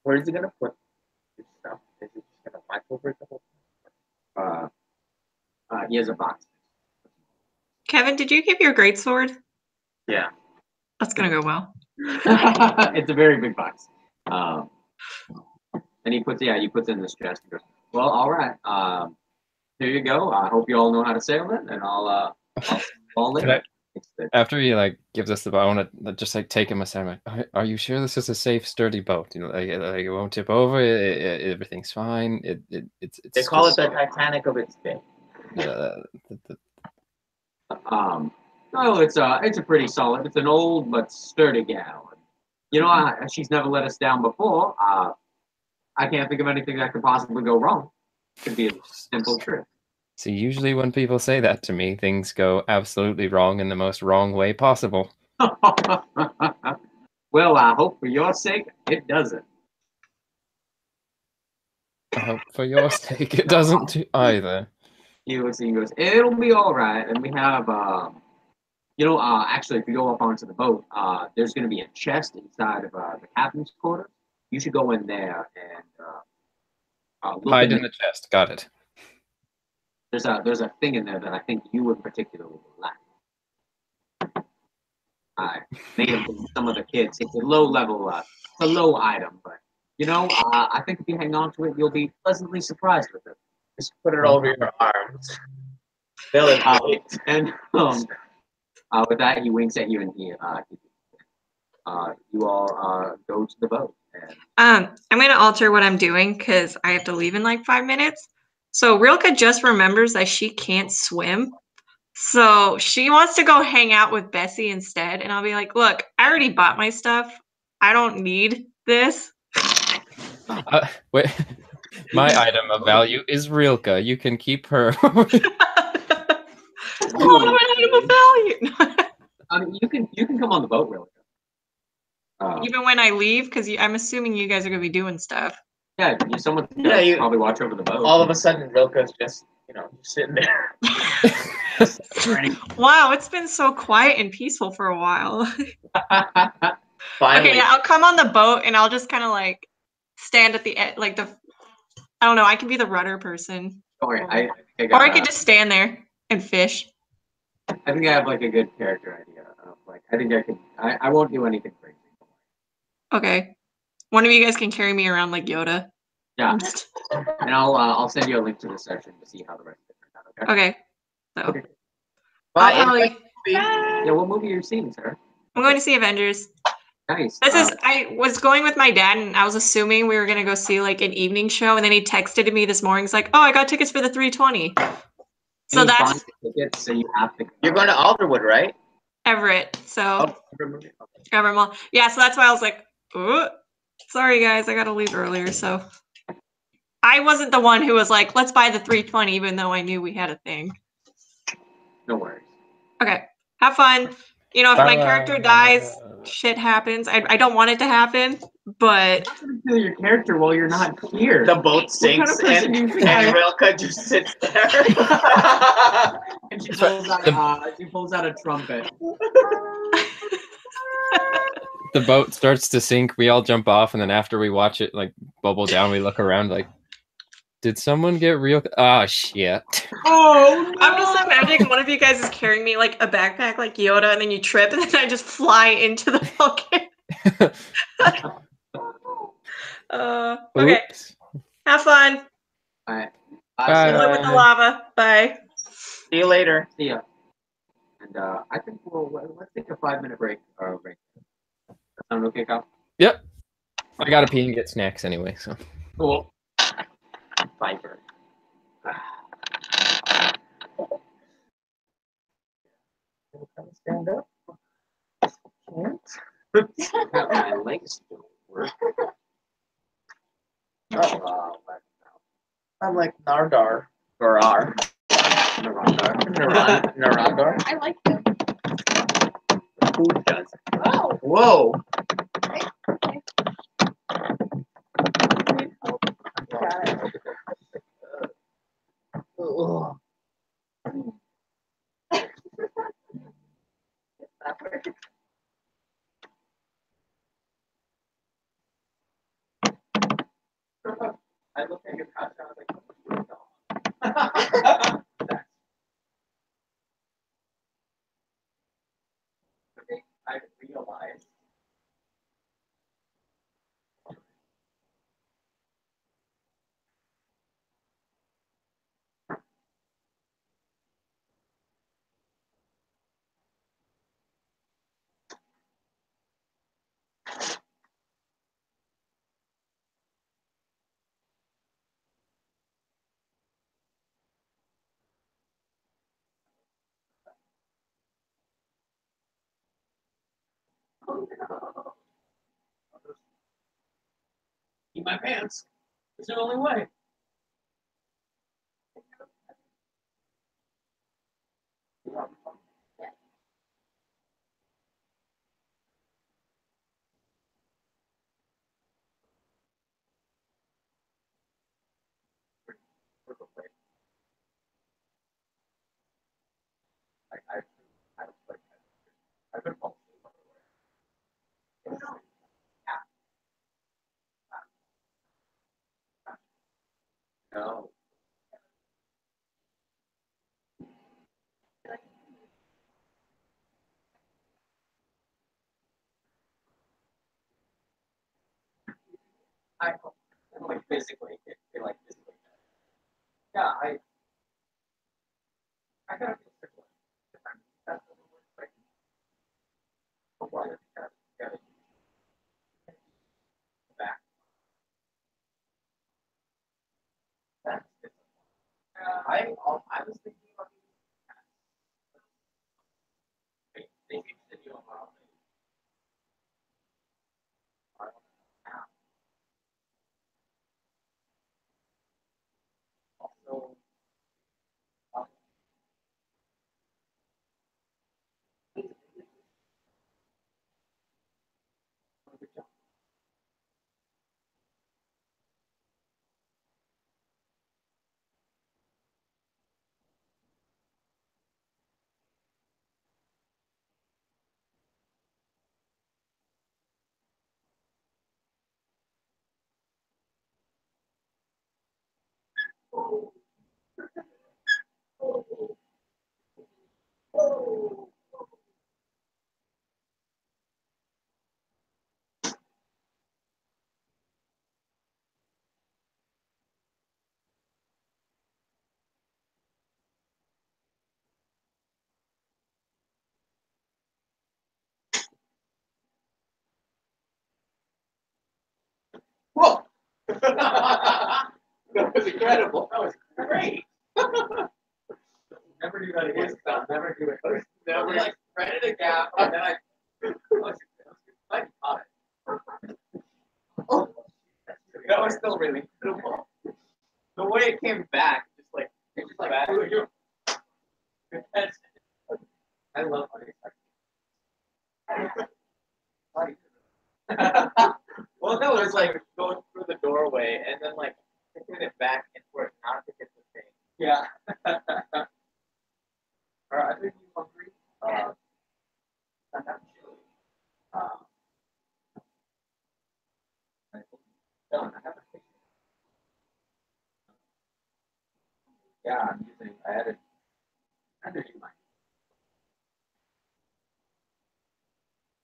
Where is he gonna put his stuff? Is he just gonna microwave the whole thing? He has a box. Kevin, did you give your greatsword? Yeah. That's gonna go well. It's a very big box. And he puts it in this chest. He goes, well, all right. Here you go. I hope you all know how to sail it, and I'll see you all Can later. After he like gives us the boat, I want to just like take him aside. I'm like, are you sure this is a safe, sturdy boat? You know, like it won't tip over. Everything's fine. It's They call it just, the Titanic of its day. No, it's a pretty solid. It's an old but sturdy gal. You know, she's never let us down before. I can't think of anything that could possibly go wrong. Could be a simple trip. So usually when people say that to me, things go absolutely wrong in the most wrong way possible. Well, I hope for your sake it doesn't. I hope for your sake it doesn't either. He goes, it'll be all right. And we have, actually, if you go up onto the boat, there's going to be a chest inside of the captain's quarters. You should go in there and look Hide in the chest. Got it. There's a thing in there that I think you in particular will like. I made it for some of the kids. It's a low level, it's a low item, but I think if you hang on to it, you'll be pleasantly surprised with it. Just put it over your arms. Fill it out. And with that, he winks at you, and you all go to the boat. And I'm gonna alter what I'm doing because I have to leave in like 5 minutes. So Rilka just remembers that she can't swim. So she wants to go hang out with Bessie instead. And I'll be like, look, I already bought my stuff. I don't need this. Wait, my item of value is Rilka. You can keep her. Oh, an item of value. I mean, you can come on the boat, Rilka. Even when I leave, because I'm assuming you guys are gonna be doing stuff. Yeah, someone you probably watch over the boat. All of a sudden, Rilka's just, sitting there. Wow, it's been so quiet and peaceful for a while. Finally. Okay, yeah, I'll come on the boat and I'll just kind of like stand at the end, like I don't know, I can be the rudder person. Sorry, I Or I could just stand there and fish. I think I have like a good character idea of like I think I can. I won't do anything crazy. Okay. One of you guys can carry me around like Yoda. Yeah, I'm just- and I'll send you a link to the session to see how the rest of it turned out. Okay. Okay. So Okay. I'll probably. Yeah, what movie are you seeing, sir? I'm going to see Avengers. Nice. This is I was going with my dad and I was assuming we were gonna go see like an evening show and then he texted me this morning. He's like, "Oh, I got tickets for the 320." So Any that's bond tickets, so you have to. You're going to Alderwood, right? Everett. So Oh, Everett Mall. Yeah, so that's why I was like, "Oh, sorry guys, I gotta leave earlier." So I wasn't the one who was like, "Let's buy the 320," even though I knew we had a thing. No worries. Okay, have fun. You know, if my character dies, shit happens. I don't want it to happen, but I'm gonna kill your character while you're not here. the boat sinks kind of person do you think I and am? Rilka just sits there. And she pulls out a trumpet. The boat starts to sink. We all jump off, and then after we watch it like bubble down, we look around like, did someone get real? Oh shit! Oh no! I'm just imagining one of you guys is carrying me like a backpack like Yoda, and then you trip, and then I just fly into the fucking. Okay. Oops. Have fun. All right. Good luck with the lava. Bye. See you later. See ya. And I think let's take a 5-minute break. Break. Sound okay, Kyle? Yep. I gotta pee and get snacks anyway. So. Cool. Viper. Stand up. My legs don't work. I like Nardar. Garar. Narandar. I like them. Who does? Oh, Whoa. Ugh. I looked at your couch and I was like, I realized. Oh no. Keep my pants. It's the only way. I've been no. I like physically. Like physically. Yeah, I gotta feel sick. That's what it looks like. Why does it gotta back? That's it. I was thinking about thinking video about also That was incredible. That was great. Never do that again. I'll never do it. Never. We like rented a gap, and then I caught it. That was still really incredible. The way it came back, it just like back. I love honey. Well, no, it was like going through the doorway and then like taking it back and for it not to hit the thing. Yeah. All right, I think you hungry. I have chili. Done. I have a kitchen. Yeah, I'm using. I had to do mine.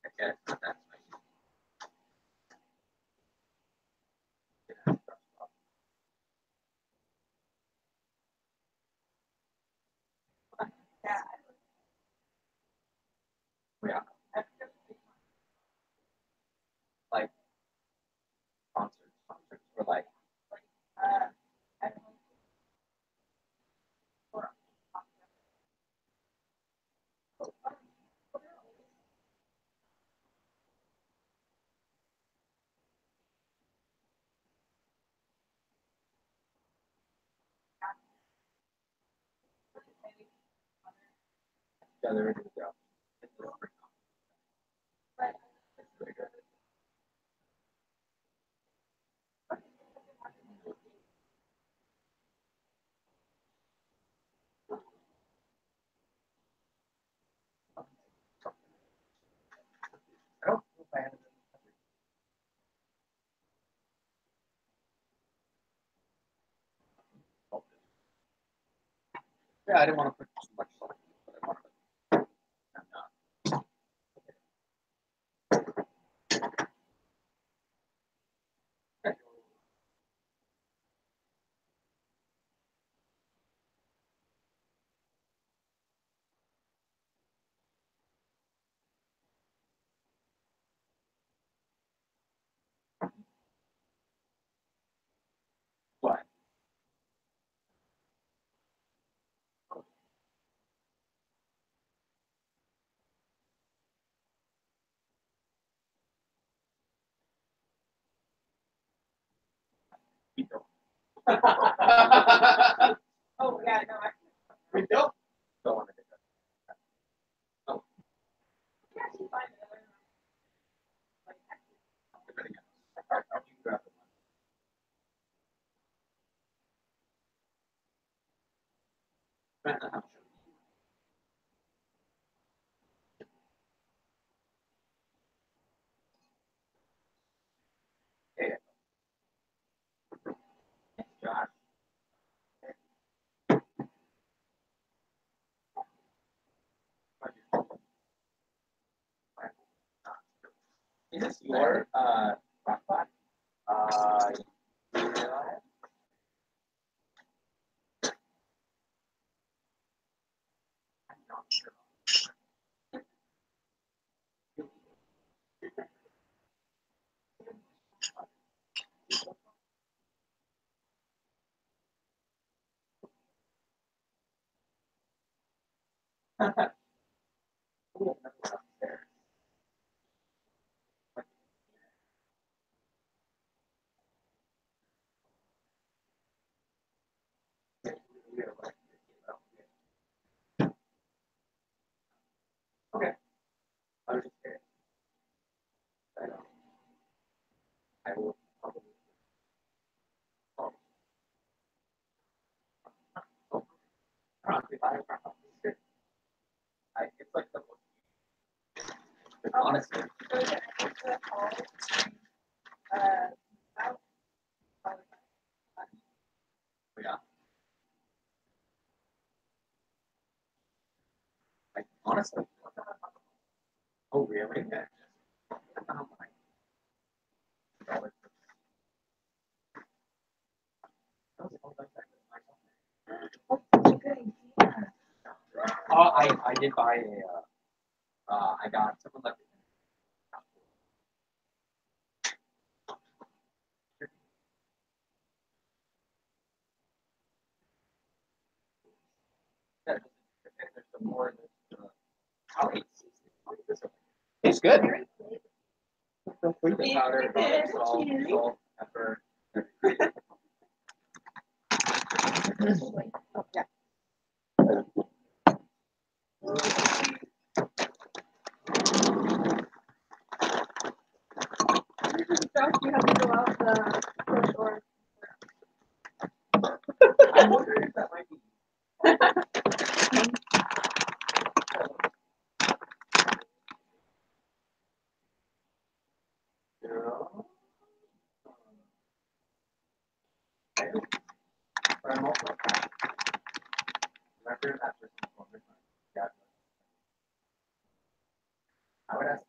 I guess that's my. Yeah. Like concerts were like. Yeah, they're ready to go. I don't know if I have it. Yeah, I didn't want to put too much salt, but I wanted to. I'm not. What? We don't. Oh yeah, no, We don't. Don't want to do that. I can actually find another. Everything else. All right, you grab the one. Depends on how much. Yeah. Josh. Is this your backpack? Yeah. I'm not sure. Okay. I was just curious. I know. I will probably. Oh. Oh. Honestly, it's like the most. Honestly. Yeah. Like, honestly. Oh, really? Yeah. Oh, my. I did buy I got someone left. the more the tastes good. Powder, salt, pepper. Josh, you have to go out the door. I'm wondering if that might be. I'm also my favorite actress in the film is my dad. I would ask.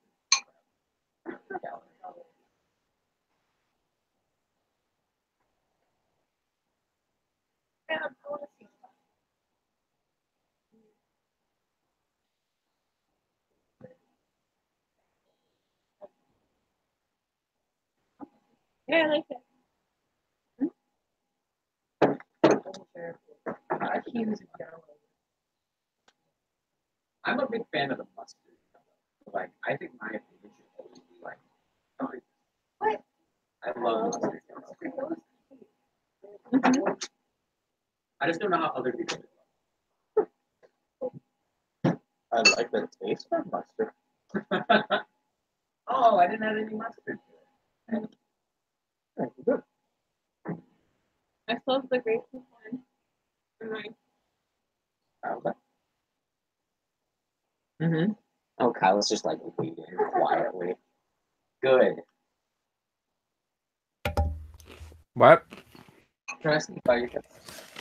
Yeah, I like it. I'm a big fan of the mustard. Like, I think my opinion should always be like, fine. What? I love mustard. I just don't know how other people do I like the taste of mustard. it. Oh, I didn't add any mustard to it. Good. I still have the grapes and corn in mine. Okay. Mm-hmm. Oh, Kyle's just like waiting quietly. Good. What? Can I see how you can?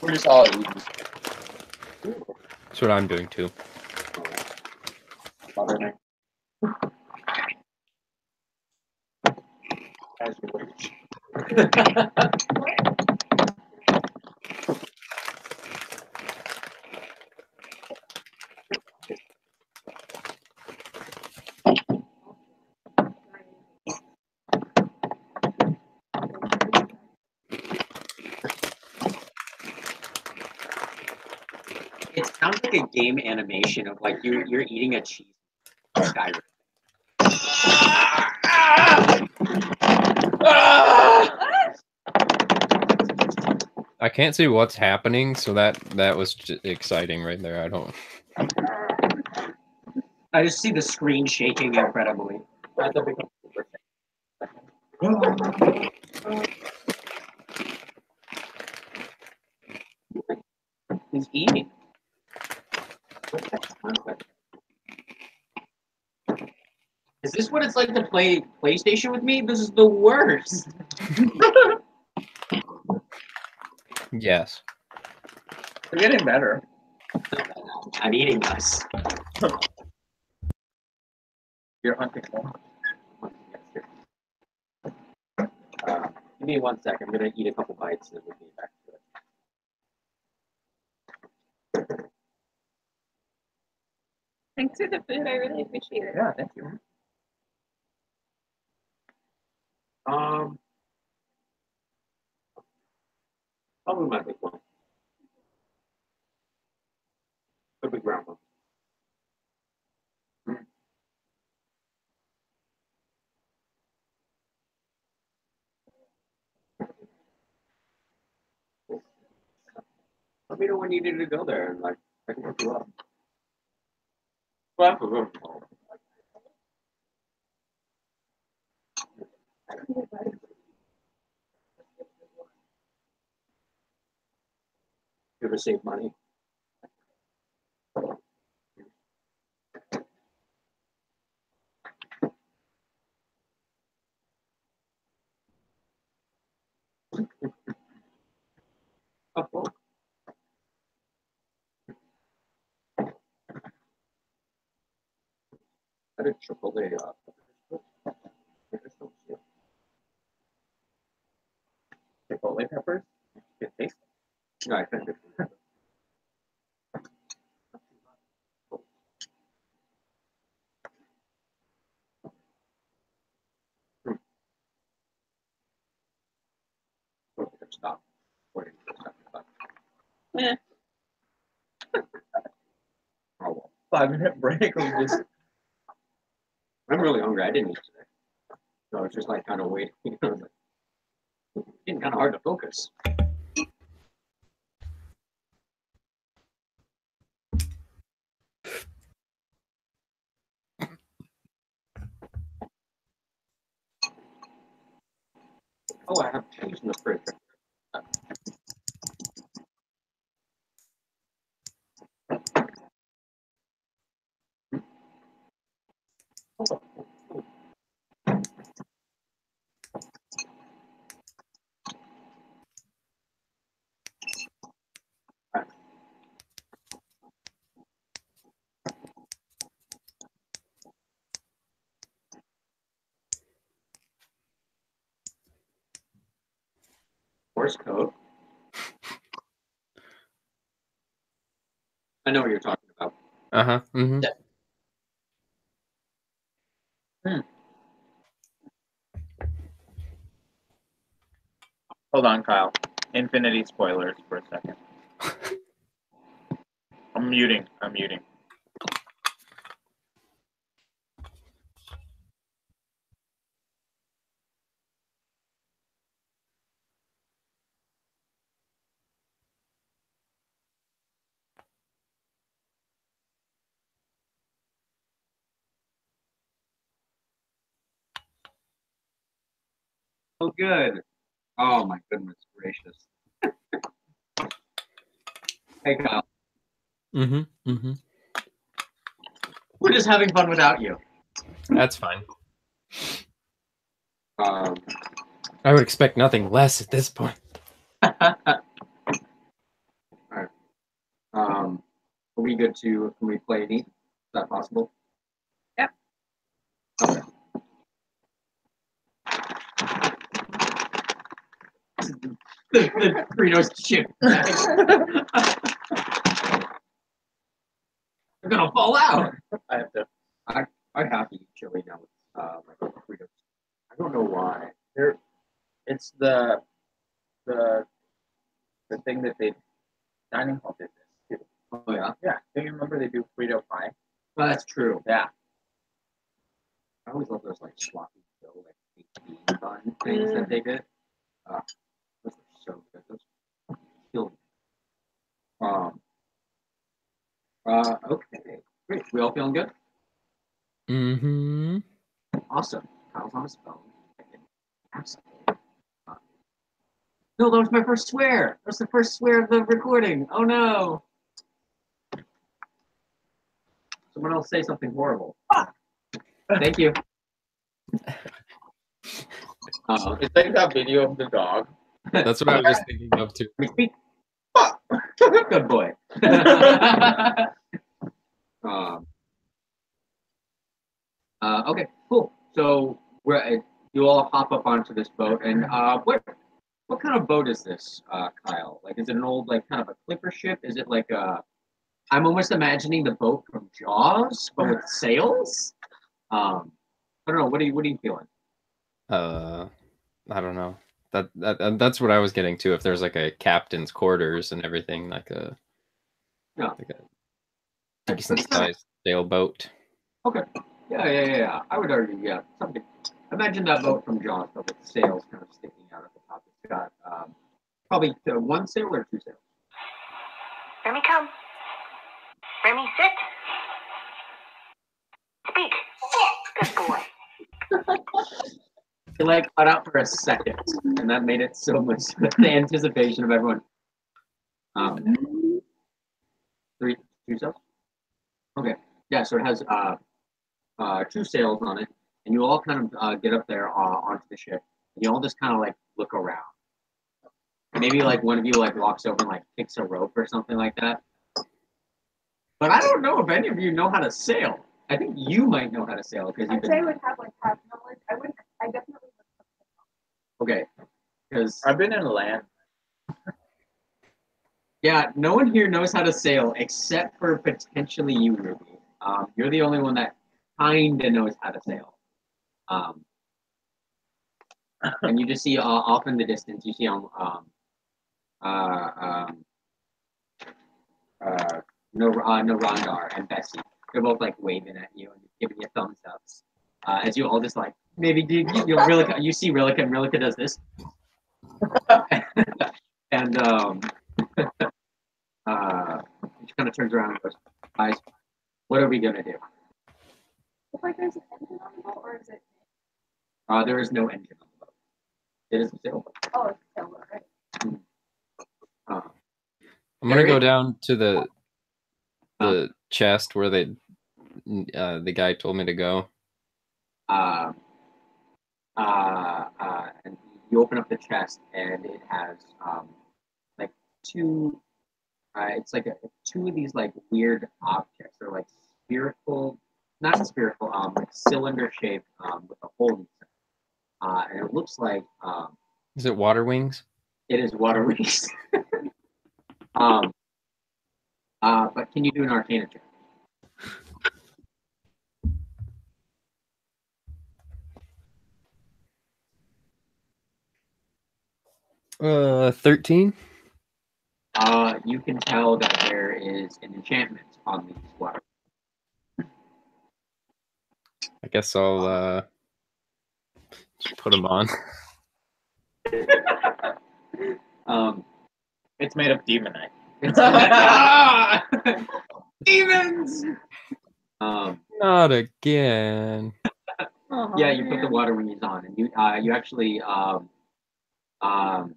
We're just all eating. That's what I'm doing too. Butternut. As you wish. It sounds like a game animation of like you're eating a cheese. Skyrim. I can't see what's happening, so that was exciting right there. I don't. I just see the screen shaking incredibly. That's a big He's eating. Is this what it's like to play PlayStation with me? This is the worst. Yes. We're getting better. I'm eating this. You're hunting more. Give me 1 second. I'm gonna eat a couple bites and then we'll get back to it. Thanks for the food. I really appreciate it. Yeah, thank you. Probably my big one. The big round one. Let me know when you need to go there and like I can hook you up. Well, that's a good one. You ever save money? Oh, cool. I did Chipotle. Chipotle peppers. Good taste. No, I think it's stop. Yeah. Oh, well. 5-minute break of just. I'm really hungry. I didn't eat today. So it's just like kind of waiting. I was like, it's getting kind of hard to focus. Oh, I have cheese in the fridge. Horse coat. I know what you're talking about. Uh-huh. Mm-hmm. Hold on, Kyle. Infinity spoilers for a second. I'm muting. Oh, good. Oh my goodness gracious. Hey, Kyle. Mm-hmm. Mm-hmm. We're just having fun without you. That's fine. Um, I would expect nothing less at this point. all right. Are we good to? Can we play any? Is that possible? Yep. Okay. the Doritos chip. They're gonna fall out. I have to. I have to eat chili now with my Doritos. I don't know why. It's the thing that they dining hall did this too. Oh yeah. Yeah. Do you remember they do Frito pie? Oh, that's true. Yeah. I always love those like sloppy dough, like bean bun things that they did. Those are so good. Those killed me. Okay. Great. We all feeling good? Mm-hmm. Awesome. Kyle's on his phone. Absolutely. No, that was my first swear. That was the first swear of the recording. Oh no. Someone else say something horrible. Thank you. It's like that video of the dog. That's what I was thinking of too. We speak. Good boy. Okay, cool. So you all hop up onto this boat, and what kind of boat is this, Kyle? Like, is it an old like kind of a clipper ship? Is it like a? I'm almost imagining the boat from Jaws, but with sails. I don't know. What are you feeling? I don't know. That's what I was getting to. If there's like a captain's quarters and everything, like a like a decent sized sailboat. Okay. Yeah. I would argue, yeah, something. Imagine that boat from Jaws, but with sails kind of sticking out at the top. It's got probably one sail or two sails. Remy, come. Remy, sit. Speak. Good boy. It like cut out for a second, and that made it so much the anticipation of everyone. Two sails. Okay, yeah. So it has two sails on it, and you all kind of get up there onto the ship. And you all just kind of like look around. Maybe like one of you like walks over and like picks a rope or something like that. But I don't know if any of you know how to sail. I think you might know how to sail because I'd say I would have like half knowledge. I definitely would. Okay, because I've been in land. yeah, no one here knows how to sail except for potentially you, Ruby. You're the only one that kind of knows how to sail. And you just see off in the distance, you see Norandar and Bessie. They're both like waving at you and giving you thumbs ups. As you all just like maybe do Rilka, you see Rilka and Rilka does this. And she kind of turns around and goes, guys, what are we gonna do? Looks like there's an engine on the boat, or is it? There is no engine on the boat. It is a sailboat. Oh, it's a sailboat, right? I'm gonna go down to the chest where the guy told me to go. And you open up the chest, and it has like two. It's like two of these like weird objects. They're like not spherical, like cylinder shaped with a hole in it. And it looks like Is it water wings? it is water wings. But can you do an Arcana check? 13. You can tell that there is an enchantment on these water. I guess I'll put them on. It's made of demonite. Demons. Not again. Yeah, you put the water wings on, and you actually and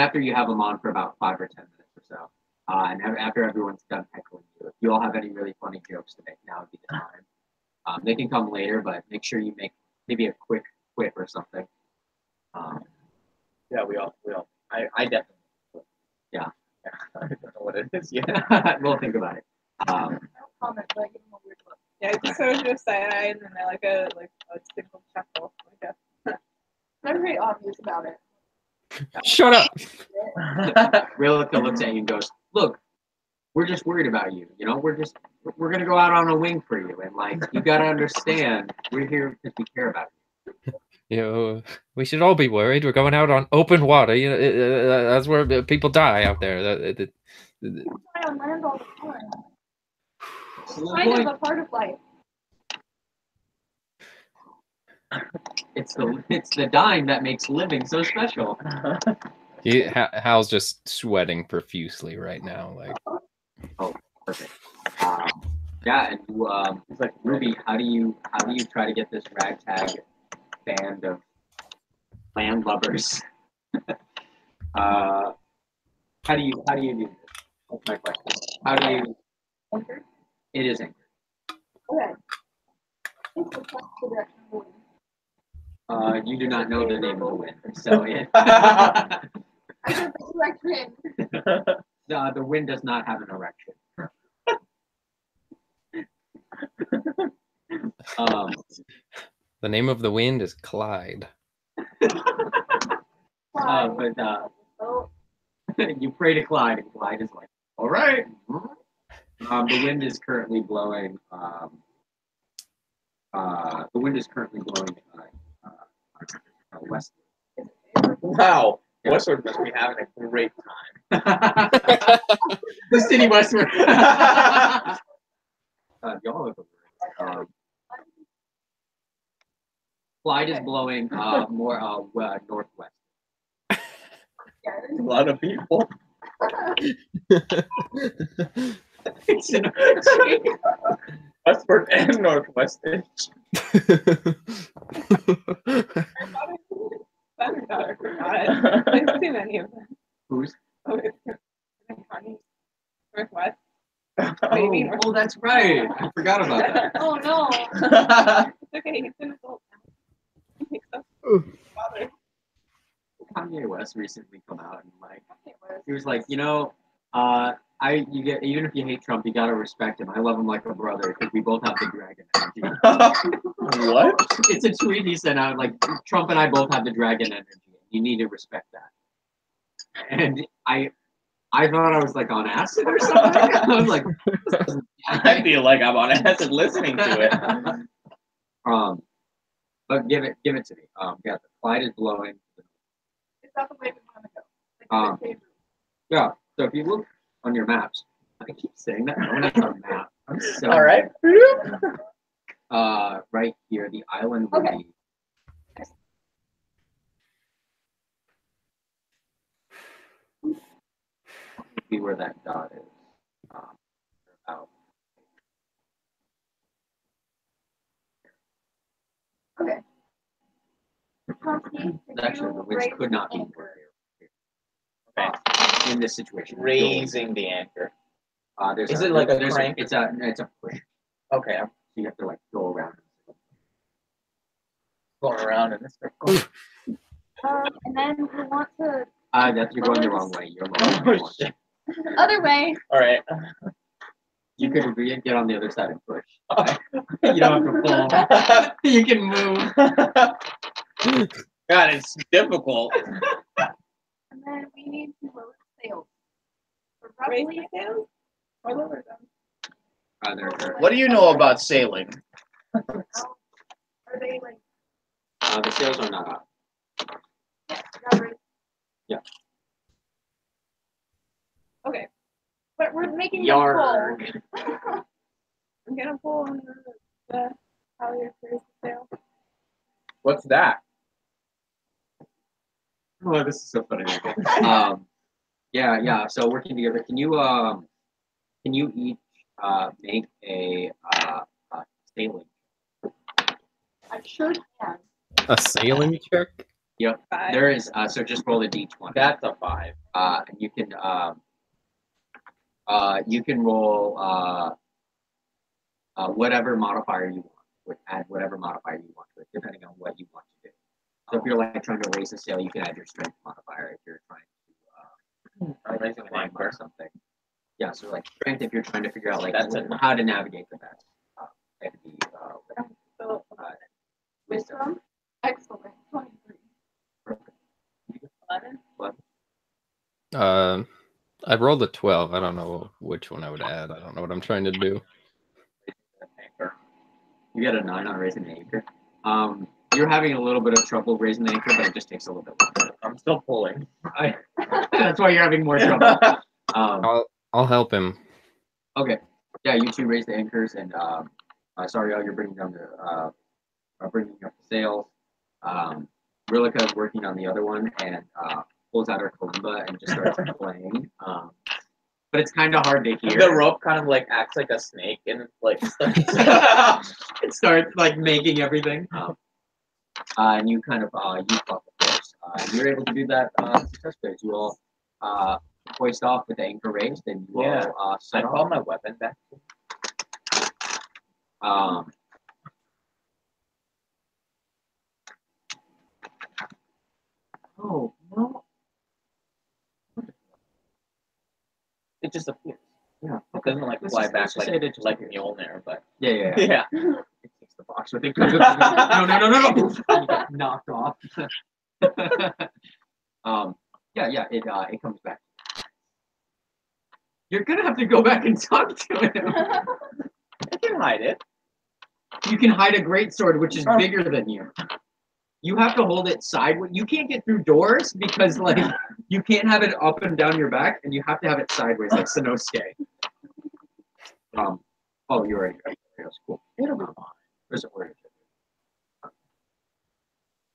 after you have them on for about 5 or 10 minutes or so, and after everyone's done heckling you, if you all have any really funny jokes to make, now would be the time. They can come later, but make sure you make maybe a quick quip or something. Yeah, we all. I definitely. Yeah. I don't know what it is yet. We'll think about it. Comment, but I give them a weird look. Yeah, I just sort of do a side eye and then I like a single chuckle. Like I'm very obvious about it. Shut up. Rilka looks at you and goes, "Look, we're just worried about you. You know, we're gonna go out on a wing for you, and like you gotta understand, we're here because we care about you." You know, we should all be worried. We're going out on open water. You know, that's where people die out there. I on land all the time. So the Kind point- of a part of life. It's the dying that makes living so special. Hal's just sweating profusely right now. Like, Oh, perfect. Yeah, and you, it's like Ruby. How do you try to get this ragtag band of landlubbers? How do you do this? That's my question. How do you? Anchored? It is anchored. Okay. It's the direction of the wind. You do not know the name of the wind, so it. I said the direction. The wind does not have an erection. the name of the wind is Clyde. But you pray to Clyde, and Clyde is like, "All right." The wind is currently blowing. The wind is currently blowing west. Wow, Westward must be having a great time. The city westward. Y'all are the worst. Clyde is blowing more northwest. A lot of people. It's an Westward and northwest. I forgot. I've seen any of them. Who's? Oh, it's Northwest. Maybe Oh, that's right. I forgot about that. Oh no. It's okay. He's an adult now. He makes us bother. Kanye West recently come out and like It was. he was like, you know, you get even if you hate Trump, you gotta respect him. I love him like a brother because we both have the dragon energy. What? It's a tweet he sent out like Trump and I both have the dragon energy. You need to respect that. And I thought I was like on acid or something. I was like, I feel like I'm on acid listening to it. But give it to me. Yeah, the Clyde is blowing. Is that the way we want to go? Like, Yeah. So if you look on your maps, I keep saying that. No, that's our map. So, All right. right here, the island would Okay. be where that dot is. Out. Okay. Constantine, Actually, the winds could not be more Okay. in this situation. Raising the anchor. There's Is it like a there's crank? It's a push. Okay, I'm So you have to like go around. going around in this circle. and then we want to You're going the wrong way. You're going Oh, wrong. shit. other way. All right. You could get on the other side and push. You don't have to fall. You can move. God, it's difficult. And then we need to lower sails. So Raise probably the sails or lower them. What do you know about sailing? are they like The sails are not up. rubber? Yeah. Okay. But we're making Yarg. them full. I'm gonna pull on the halyards raise the sail. What's that? Oh, this is so funny. Yeah. So working together, can you each make a sailing? I sure can. A sailing check? Yep. 5. There is. So just roll a d20. That's a 5. And you can roll whatever modifier you want. Add whatever modifier you want to it, depending on what you want to do. So if you're like trying to raise a sail, you can add your strength modifier. If you're trying to raising an anchor or something. Yeah. So like strength, if you're trying to figure out like That's how to navigate the best. And So, wisdom. wisdom. Excellent. 23. 11. I rolled a 12. I don't know which one I would add. I don't know what I'm trying to do. Anchor. You got a 9 on raising the anchor. You're having a little bit of trouble raising the anchor, but it just takes a little bit longer. I'm still pulling. That's why you're having more trouble. I'll help him. Okay. Yeah, you two raise the anchors, and Sariel, you're bringing down bringing up the sails. Rilika is working on the other one and pulls out her kalimba and just starts playing. But it's kind of hard to hear. The rope kind of like acts like a snake and like it starts like making everything. And you kind of you fuck the force. You're able to do that successfully. You all hoist off with the anchor raised, and you all I set call off. my weapon back. Oh no! It just appears. Yeah. It doesn't like Let's fly just- back let's just like say it just like appears. Mjolnir, but Yeah. yeah. It takes the box with it. No. You get knocked off. It comes back. You're gonna have to go back and talk to him. I can hide it. You can hide a greatsword, which is bigger than you. You have to hold it sideways. You can't get through doors because, like, you can't have it up and down your back, and you have to have it sideways, like Sanosuke. You're right. That's cool. It'll be fine. There's a word.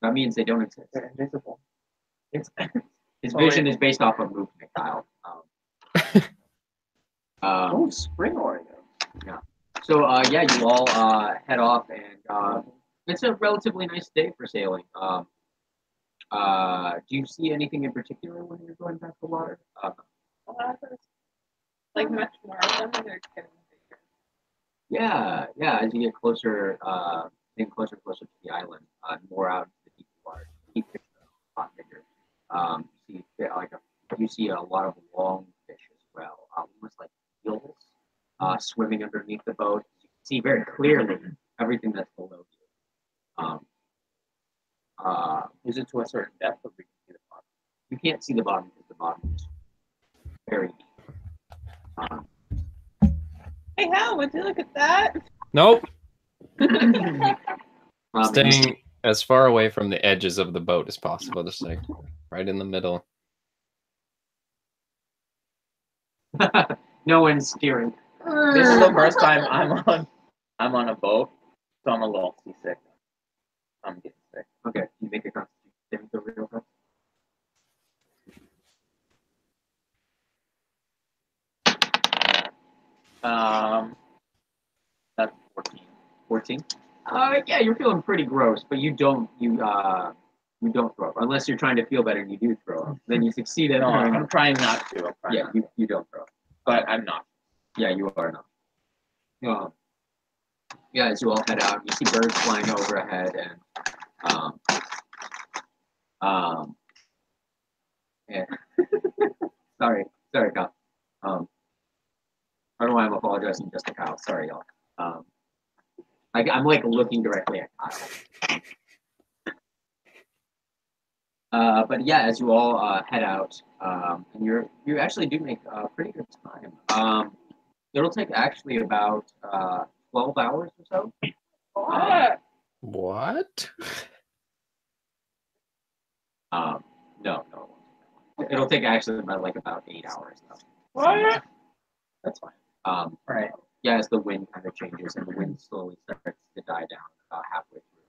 That means they don't exist. They're invisible. His vision is based off of movement, Kyle. Spring Oreo. So you all head off, and it's a relatively nice day for sailing. Do you see anything in particular when you're going past the water? Like much more of them, and they're getting bigger. Yeah. As you get closer, getting closer to the island, more out into the deep water, deep fish are a lot bigger. You see a lot of long fish as well, almost like eels, swimming underneath the boat. You can see very clearly everything that's below you. Is it to a certain depth or we can see the bottom? You can't see the bottom because the bottom is very deep. Hey, Hal, would you look at that? Nope. Um, Staying as far away from the edges of the boat as possible, just like right in the middle. No one's steering. This is the first time I'm on a boat, so I'm a little seasick. I'm getting sick. Okay, you make a constitution saving throw real quick. That's 14. 14. Yeah, you're feeling pretty gross, but you don't throw up unless you're trying to feel better and you do throw up. Then you succeed at No, throwing I'm up. trying not to. Yeah, you don't throw up. But I'm not. Yeah, you are not. Yeah, as you all head out, you see birds flying overhead, and and sorry, Kyle. I don't know why I'm apologizing just to Kyle. Sorry, y'all. I'm like looking directly at Kyle. But yeah, as you all head out, and you actually do make a pretty good time. It'll take actually about 12 hours or so. What? No. It'll take actually about 8 hours though. What? That's fine. Right. Yeah, as the wind kind of changes and the wind slowly starts to die down about halfway through.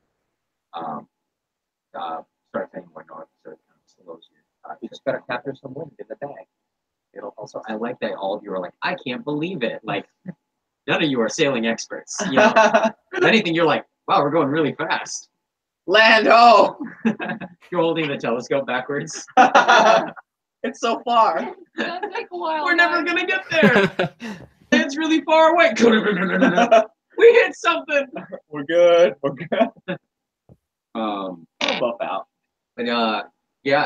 Starts heading more north, so it kind of slows you. You just gotta capture some wind in the bag. It'll also. I like that all of you are like, I can't believe it. Like, none of you are sailing experts. You know, if anything, you're like, wow, we're going really fast. Land ho! You're holding the telescope backwards. It's so far. That'll take a while. We're never gonna get there. It's really far away. We hit something. We're good. We're good. Um, We'll buff out. but yeah,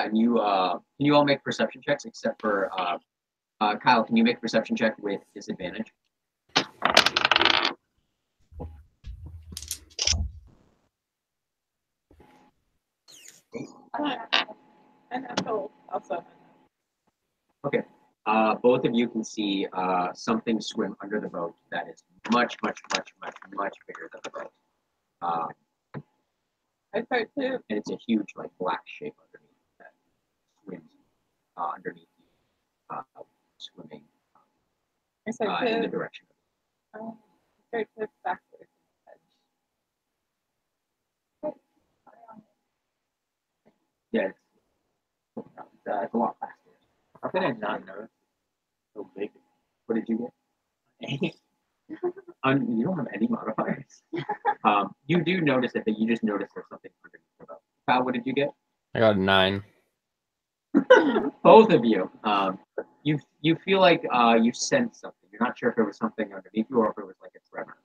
and you can you all make perception checks except for Kyle? Can you make a perception check with disadvantage? And I'm told also. Okay. Both of you can see something swim under the boat that is much bigger than the boat. I start to. And it's a huge black shape underneath that swims underneath you, swimming I start in the to. direction. I start to backwards. Yeah, it's a lot faster. How could I not know it's so big? What did you get? You don't have any modifiers. You do notice it, but you just notice there's something underneath the boat. Kyle, what did you get? I got a 9. Both of you. You feel like you sense something. You're not sure if it was something underneath you or if it was like a tremor.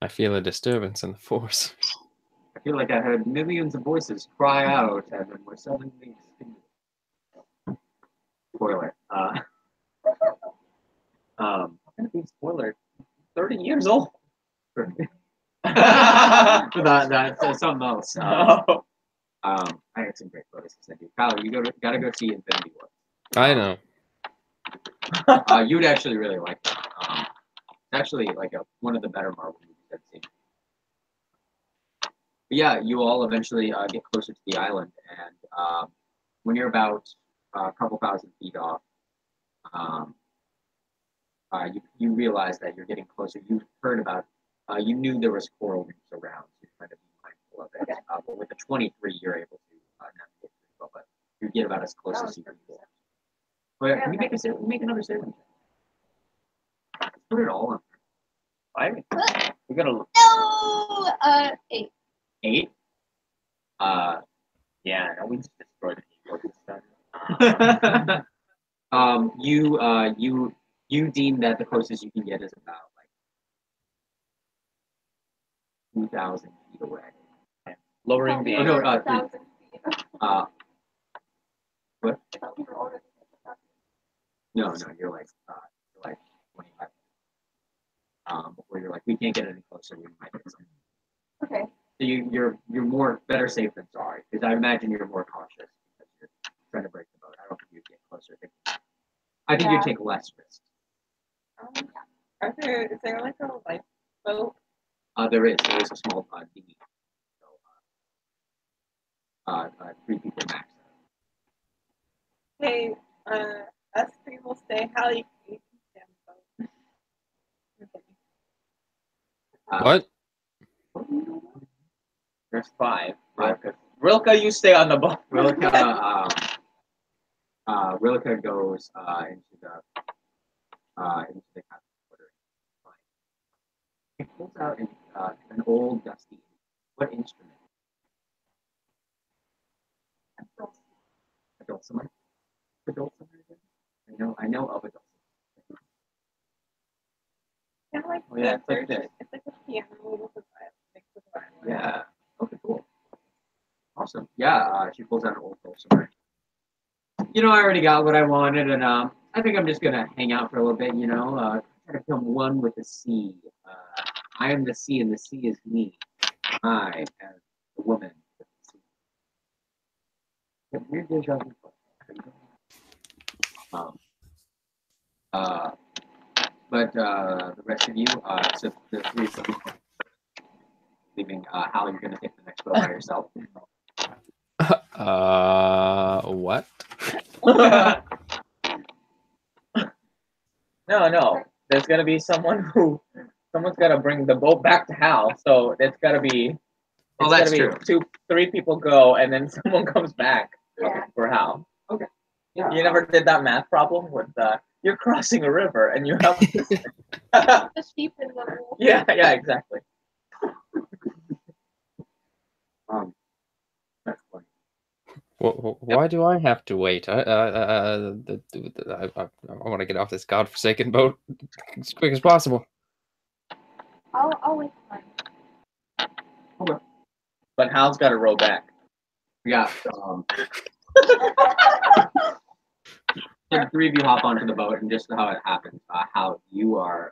I feel a disturbance in the force. I feel like I heard millions of voices cry out, and then we're suddenly extinguished. Spoiler. I'm gonna be spoiler. 30 years old. But that's something else. I had some great photos to send you. Kyle, you gotta go see Infinity War. I know. You'd actually really like it. It's actually one of the better Marvel movies I've seen. But yeah, you all eventually get closer to the island, and when you're about a couple thousand feet off, you realize that you're getting closer. You heard about, you knew there was coral reefs around, so you're trying to be mindful of it. But with the 23, you're able to navigate pretty well, but you get about as close as you can get. But can you make another saving check? Let's put it all on. We gotta. No. 8. 8. Yeah, no, we just destroyed the keyboard this time. You deem that the closest you can get is about 2,000 feet away. Lowering the. Oh no, 1,000 feet. What? I thought we were already at 1,000. No, you're like 25. Before you're like, we can't get any closer. We might get something. Okay. So you're more better safe than sorry, because I imagine you're more cautious because you're trying to break the boat. I don't think you'd get closer. I think you'd take less risks. Is there like a lifeboat? There is a small dinghy. So 3 people max. Hey, us three will stay. Hallie, you can stay on the boat. What? There's 5. Rilka, you stay on the boat. Rilka goes into the captain's quarters. He pulls out an old dusty. What instrument? A dulcimer. A dulcimer. I know of a dulcimer. Kind of like Oh, yeah, it's like research. this. It's like a piano with a mixed with violin. Yeah. Okay, cool. Awesome. Yeah, she pulls out an old dulcimer. I already got what I wanted, and I think I'm just gonna hang out for a little bit. Try to become one with the sea. I am the sea, and the sea is me. I am the woman with the sea. Yeah, weird deja vu. But the rest of you, so the 3 of you leaving. Hal, you're gonna take the next boat by yourself. What? No. There's gonna be someone's gotta bring the boat back to Hal. So it's gotta be. Oh, that's true. 3 people go, and then someone comes back Yeah. for Hal. Okay. Yeah. You never did that math problem with you're crossing a river and you have. The sheep in the wool. Yeah, exactly. That's funny. Why do I have to wait? I want to get off this godforsaken boat as quick as possible. I'll wait for mine. But Hal's got to row back. Yeah. The 3 of you hop onto the boat, and just how it happens, how you're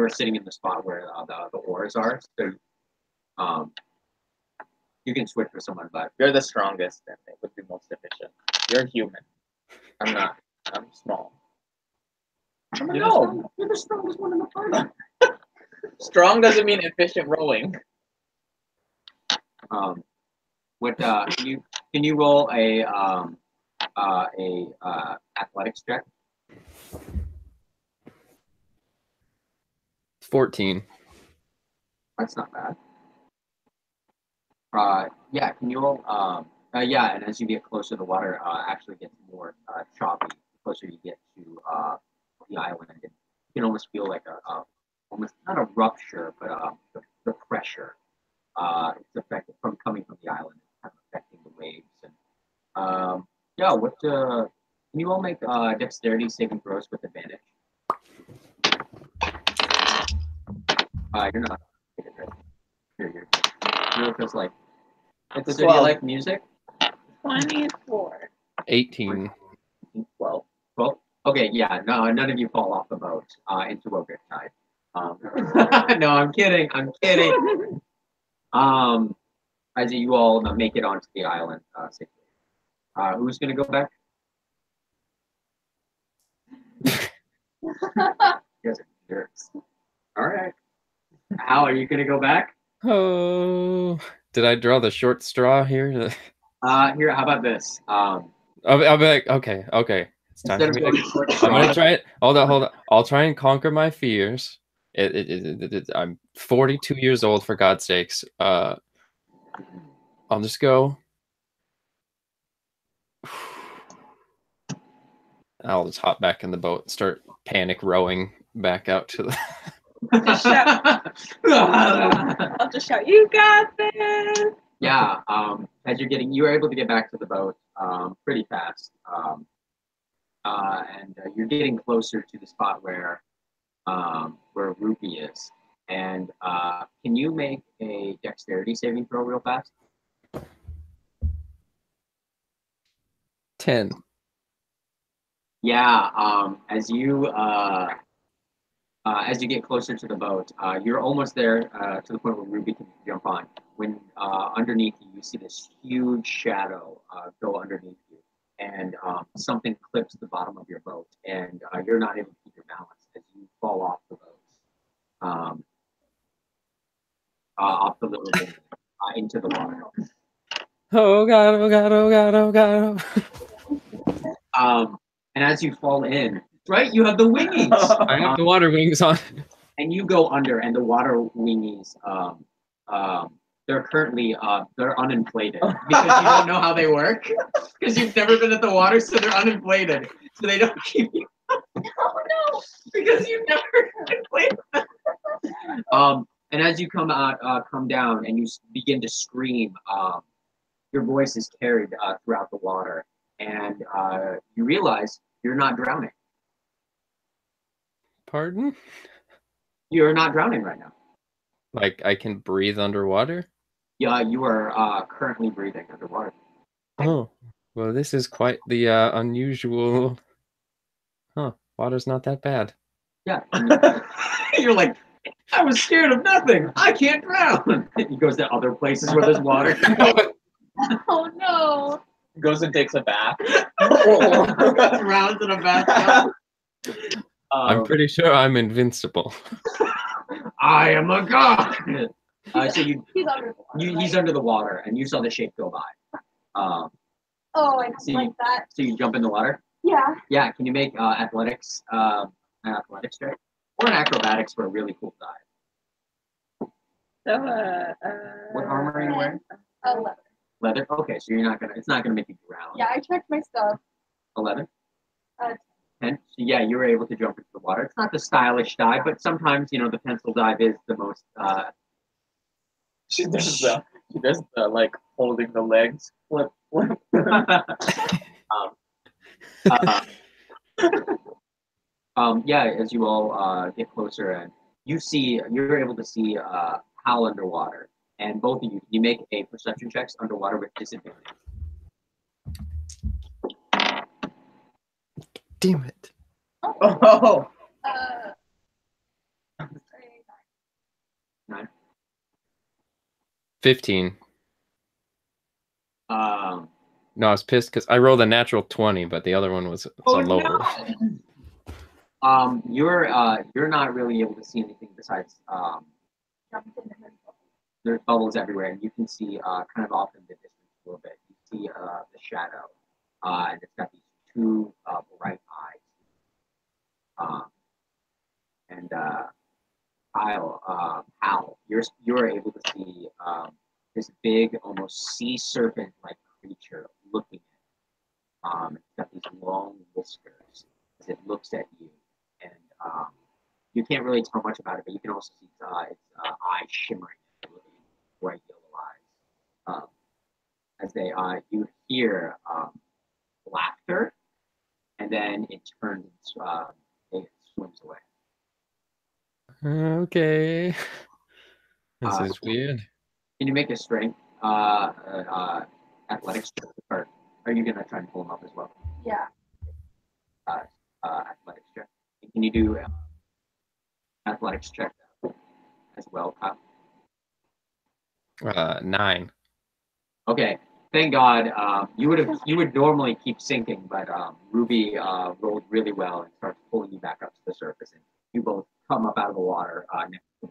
sitting in the spot where the oars are, so you can switch with someone, but You're the strongest, and it would be most efficient. You're human. I'm not. I'm small. you're the strongest one in the party. Strong doesn't mean efficient rowing. Can you roll a athletics check? 14. That's not bad. Yeah, can you roll? Yeah, and as you get closer, the water actually gets more choppy. The closer you get to the island, and you can almost feel like almost not a rupture, but the pressure. It's affected from coming from the island. It's kind of affecting the waves. And yeah, can you all make dexterity saving throws with advantage? You're not. You're just like. It's a So do you 12. like music? 24. 18. 12. Okay, yeah, no, none of you fall off the boat into Ogre Tide. No, I'm kidding. As you all make it onto the island safely. Who's gonna go back? You guys are jerks. All right. How are you gonna go back? Oh, did I draw the short straw here? Here, how about this? I'll be like, okay. It's time Instead for of me going to. short I'm straw, gonna try it. Hold on. I'll try and conquer my fears. I'm 42 years old, for God's sakes. I'll just go. I'll just hop back in the boat and start panic rowing back out to the. I'll just shout, "You got this!" Yeah. As you are able to get back to the boat pretty fast. And you're getting closer to the spot where Rupee is. And can you make a dexterity saving throw real fast? 10. Yeah. As you get closer to the boat, you're almost there to the point where Ruby can jump on. When underneath you see this huge shadow go underneath you, and something clips the bottom of your boat, and you're not able to keep your balance as you fall off the boat, off the little boat into the water. Oh God! And as you fall in, right, you have the wingings. I have the water wings on. and you go under, and the water weenies, they're currently they're uninflated because you don't know how they work because you've never been at the water, so they're uninflated, so they don't keep you. Oh no! Because you've never inflated them. And as you come down, and you begin to scream, your voice is carried throughout the water, and you realize you're not drowning. Pardon? You're not drowning right now. Like I can breathe underwater? Yeah, you are currently breathing underwater. Oh, well, this is quite the unusual. Huh? Water's not that bad. Yeah. You're like, I was scared of nothing. I can't drown. He goes to other places where there's water. Oh no. Goes and takes a bath. Drowns in a bathtub. I'm pretty sure I'm invincible. I am a god. So He's under the water. he's under the water, and you saw the shape go by. Oh, I don't so like that. So you jump in the water. Yeah. Yeah. Can you make athletics, an athletics check, or an acrobatics for a really cool dive? So, What armor are you wearing? leather. Leather. Okay, so it's not gonna make you drown. Yeah, I checked my stuff. 11. 10. So yeah, you were able to jump into the water. It's not the stylish dive, but sometimes the pencil dive is the most. She does the like holding the legs flip. Yeah, as you all get closer, and you're able to see Hal underwater, and both of you make a perception checks underwater with disadvantage. Damn it. Oh. 9. 15. No, I was pissed because I rolled a natural 20, but the other one was lower. No. You're not really able to see anything besides there's bubbles everywhere, and you can see kind of off in the distance a little bit. You see the shadow, and it's got these two bright eyes. And Hal, you're able to see this big, almost sea serpent-like creature looking at it. It's got these long whiskers as it looks at you, and you can't really tell much about it, but you can also see its eyes shimmering, bright yellow eyes. As you hear laughter, and then it turns, it swims away. Okay. This is weird. Can you make a strength athletics check, or are you gonna try and pull him up as well? Yeah. Athletics check. Can you do athletics check as well, Kyle? 9. Okay. Thank God. You would normally keep sinking, but Ruby rolled really well and starts pulling you back up to the surface, and you both come up out of the water next to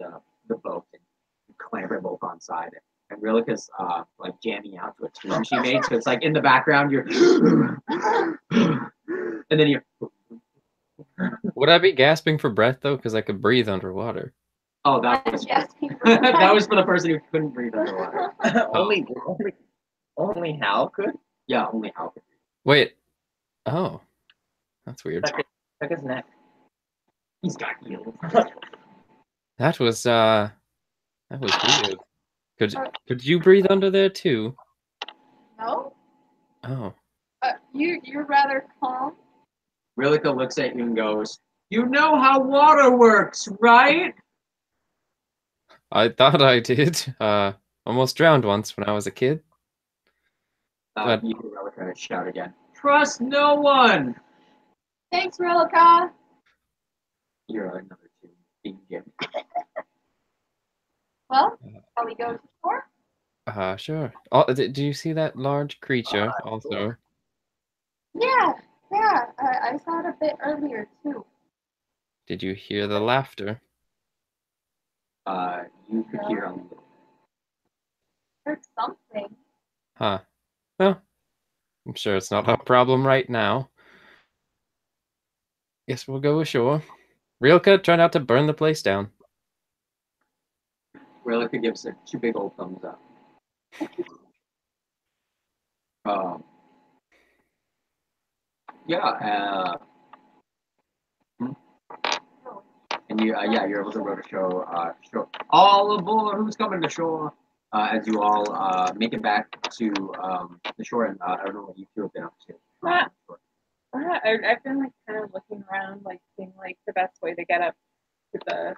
the boat, and you clamber both on side. And Rilika's like jamming out to a tune she made, so it's like in the background you're, and then you're. Would I be gasping for breath though? Because I could breathe underwater. Oh, that was that was for the person who couldn't breathe underwater. Only Hal could? Yeah, only Hal could. Wait. Oh, that's weird. Check his neck. He's got heels. That was weird. Could you breathe under there too? No. Oh. You're rather calm. Rilika looks at you and goes, "You know how water works, right?" I thought I did. Almost drowned once when I was a kid. You hear Rilika shout again. Trust no one. Thanks, Rilika. You're another two being Jim. Well, shall we go to shore? Sure. Oh, do you see that large creature also? Yeah. I saw it a bit earlier too. Did you hear the laughter? You could hear a little. Heard something. Huh. Well, I'm sure it's not a problem right now. Guess we'll go ashore. Rilka, try not to burn the place down. Relica gives it 2 big old thumbs up. Yeah. And you're able to row to show all aboard who's coming to shore. As you all make it back to the shore, and I don't know what you two have been up to. I've been like kind of looking around, like seeing like the best way to get up to the.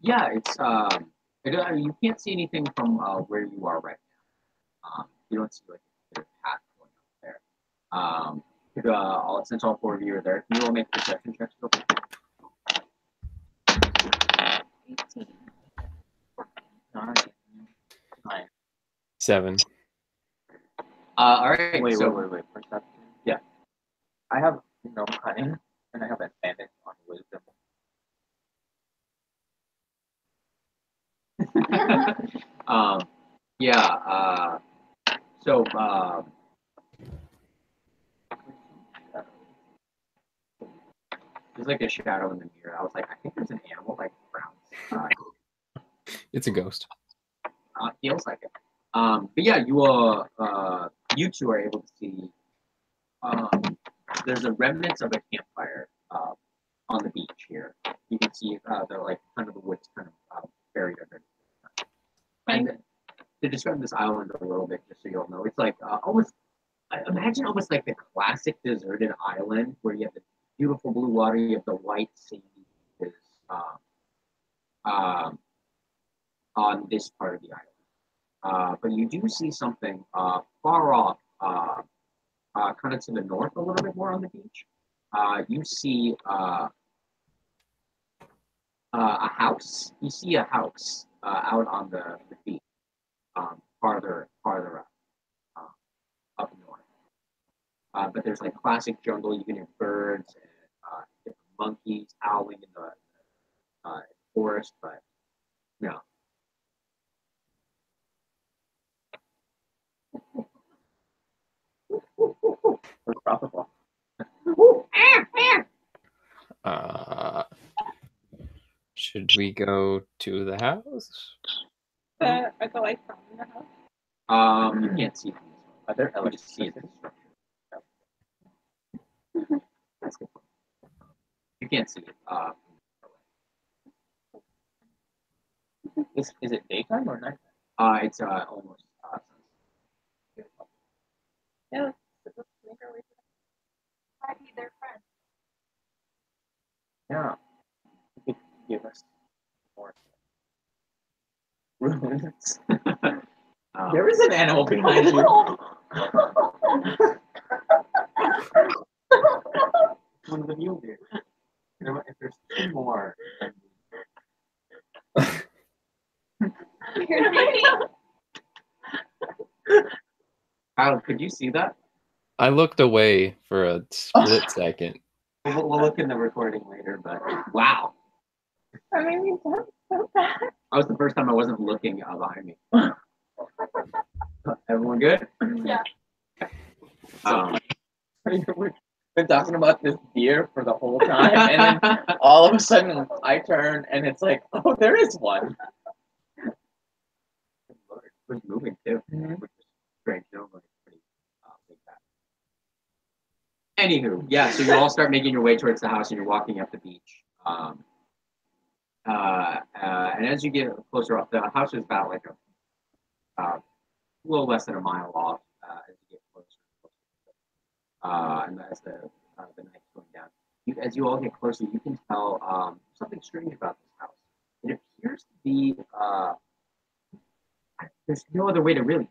Yeah, it's you can't see anything from where you are right now. You don't see like a path going up there. Since all 4 of you are there, can you all make perception checks? 18. 9. 7. All right. Wait. Perception. Yeah. I have no cunning, and I have advantage on wisdom. Yeah. So there's like a shadow in the mirror. I was like, I think there's an animal like frowns. It's a ghost. Feels like it. But yeah, you two are able to see. There's a remnants of a campfire on the beach here. You can see the like kind of the woods kind of buried under. And to describe this island a little bit, just so you all know, it's like almost. I imagine almost like the classic deserted island where you have the beautiful blue water, you have the white sea on this part of the island. But you do see something far off, kind of to the north a little bit more on the beach. You see a house. You see a house out on the beach, farther up north. But there's like classic jungle. You can hear birds and different monkeys howling in the forest, but no. What's tropical? Should we go to the house? Are the lights on in the house? You can't see them. Are there You just see LHCs? the structure. That's good. You can't see it. Is it daytime or night? It's almost. Yeah, let's make our way to Might be their friend. Yeah. You could give us more ruins. There is an animal behind you. One of the mule deer. You know, if there's 2 more. Kyle, could you see that? I looked away for a split second. We'll look in the recording later, but wow. I mean, so bad. That was the first time I wasn't looking behind me. Everyone good? Yeah. We've been talking about this deer for the whole time, and then all of a sudden I turn and it's like, oh, there is one. It was moving too, which is strange. Normally, it's pretty big back. Anywho, yeah. So you all start making your way towards the house, and you're walking up the beach. And as you get closer up, the house is about like a little less than a mile off. As you get closer, and as the night's going down, as you all get closer, you can tell something strange about this house. It appears to be there's no other way to really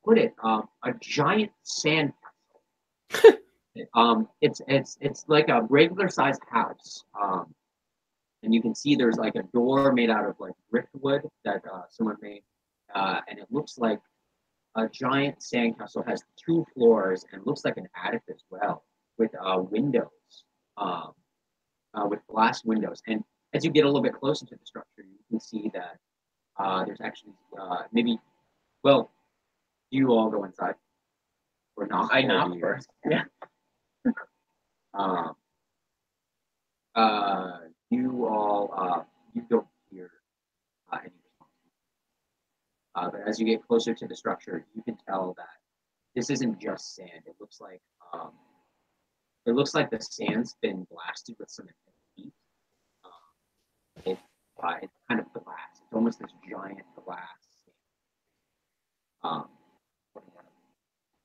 put it. A giant sand castle. It's like a regular sized house. And you can see there's like a door made out of like driftwood that someone made, and it looks like a giant sandcastle. Has 2 floors and looks like an attic as well, with windows, with glass windows. And as you get a little bit closer to the structure, you can see that there's actually maybe. Well, do you all go inside? or knock. I knock for you. first. Yeah. Um, you all, you don't hear any response. But as you get closer to the structure, you can tell that this isn't just sand. It looks like the sand's been blasted with some heat. It's kind of glass. It's almost this giant glass.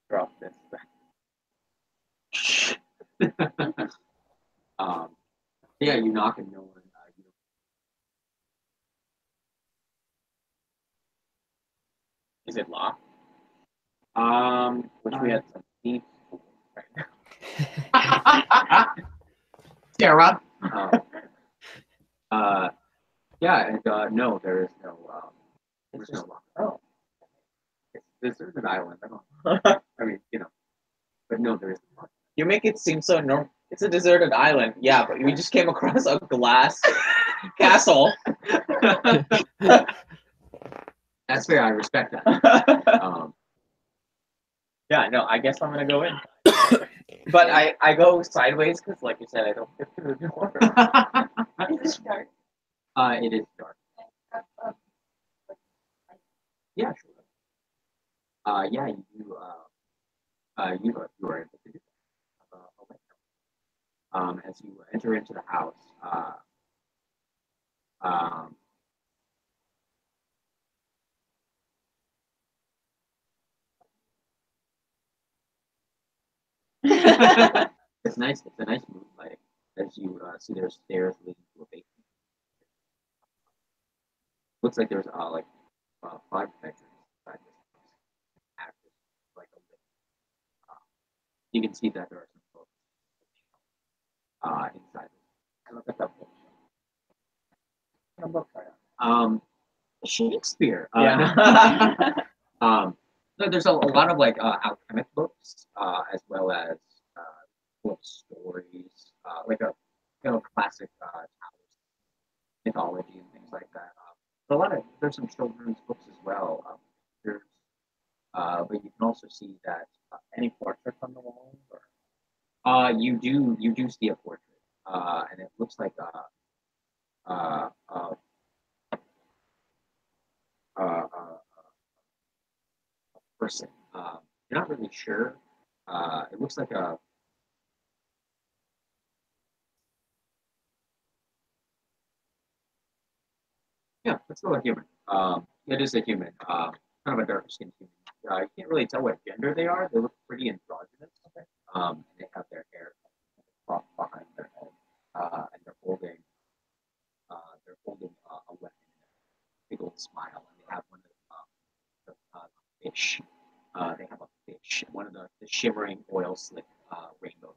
Drop this. Yeah, you knock and no one. Is it locked? Which we had some deep. Sarah. Yeah, and no, there is no. There's no lock. Oh. It's an island. I mean, but no, there isn't. You make it seem so normal. It's a deserted island. Yeah, but we just came across a glass castle. That's fair. I respect that. Yeah, no, I guess I'm gonna go in. But I go sideways because, like you said, I don't fit through the door. Is it dark? It is dark. Yeah, sure. Yeah, you are able to do that. As you enter into the house, it's nice. It's a nice moonlight as you see there's stairs leading to a basement. Looks like there's 5 bedrooms inside this house. Like you can see that there are some books inside. I look at that book. What book are you? Shakespeare. Yeah. No, there's a lot of alchemic books, as well as book stories, like a classic mythology and things like that. There's some children's books as well. But you can also see that Any portraits on the walls? you do see a portrait, and it looks like a person. You're not really sure. It looks like a. Yeah, let's go with human. It is a human. Kind of a darker skinned human. You can't really tell what gender they are. They look pretty androgynous. Okay. They have their hair behind their head, and they're holding a weapon, a big old smile, and they have one of the fish. They have a fish, one of the shimmering oil slick rainbow.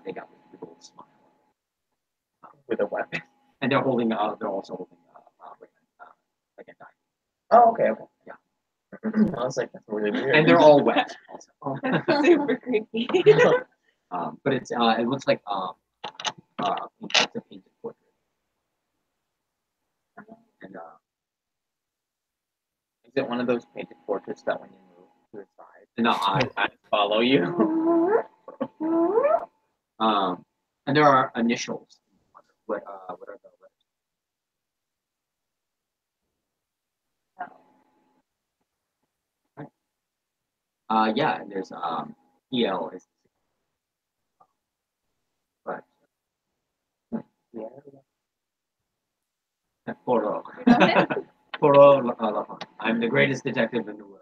They got this big old smile With a weapon. and they're holding. They're also holding like a diamond. Oh, okay. Yeah. I was like, that's really weird. And they're all wet. Also. That's super creepy. But it looks like it's a painted portrait. And Is it one of those painted portraits that when you move to the side, no, I follow you? and there are initials. What are the letters? Yeah, and there's EL is, but Poro. Poro. I'm the greatest detective in the world.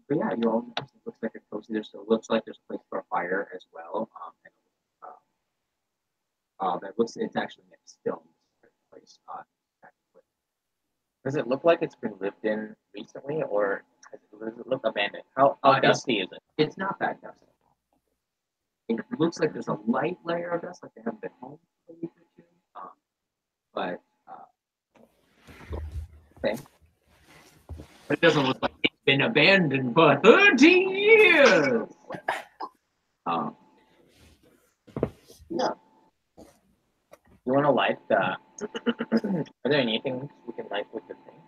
But yeah, you all it looks like a cozy. It looks like there's a place for a fire as well. It's actually next film. Place. Does it look like it's been lived in recently, or does it look abandoned? How dusty is it? It's not that dusty. It looks like there's a light layer of dust, like they haven't been home for a week or two. But okay. But it doesn't look like it's been abandoned for 30 years. No. You want to light the? Are there anything we can light with the thing?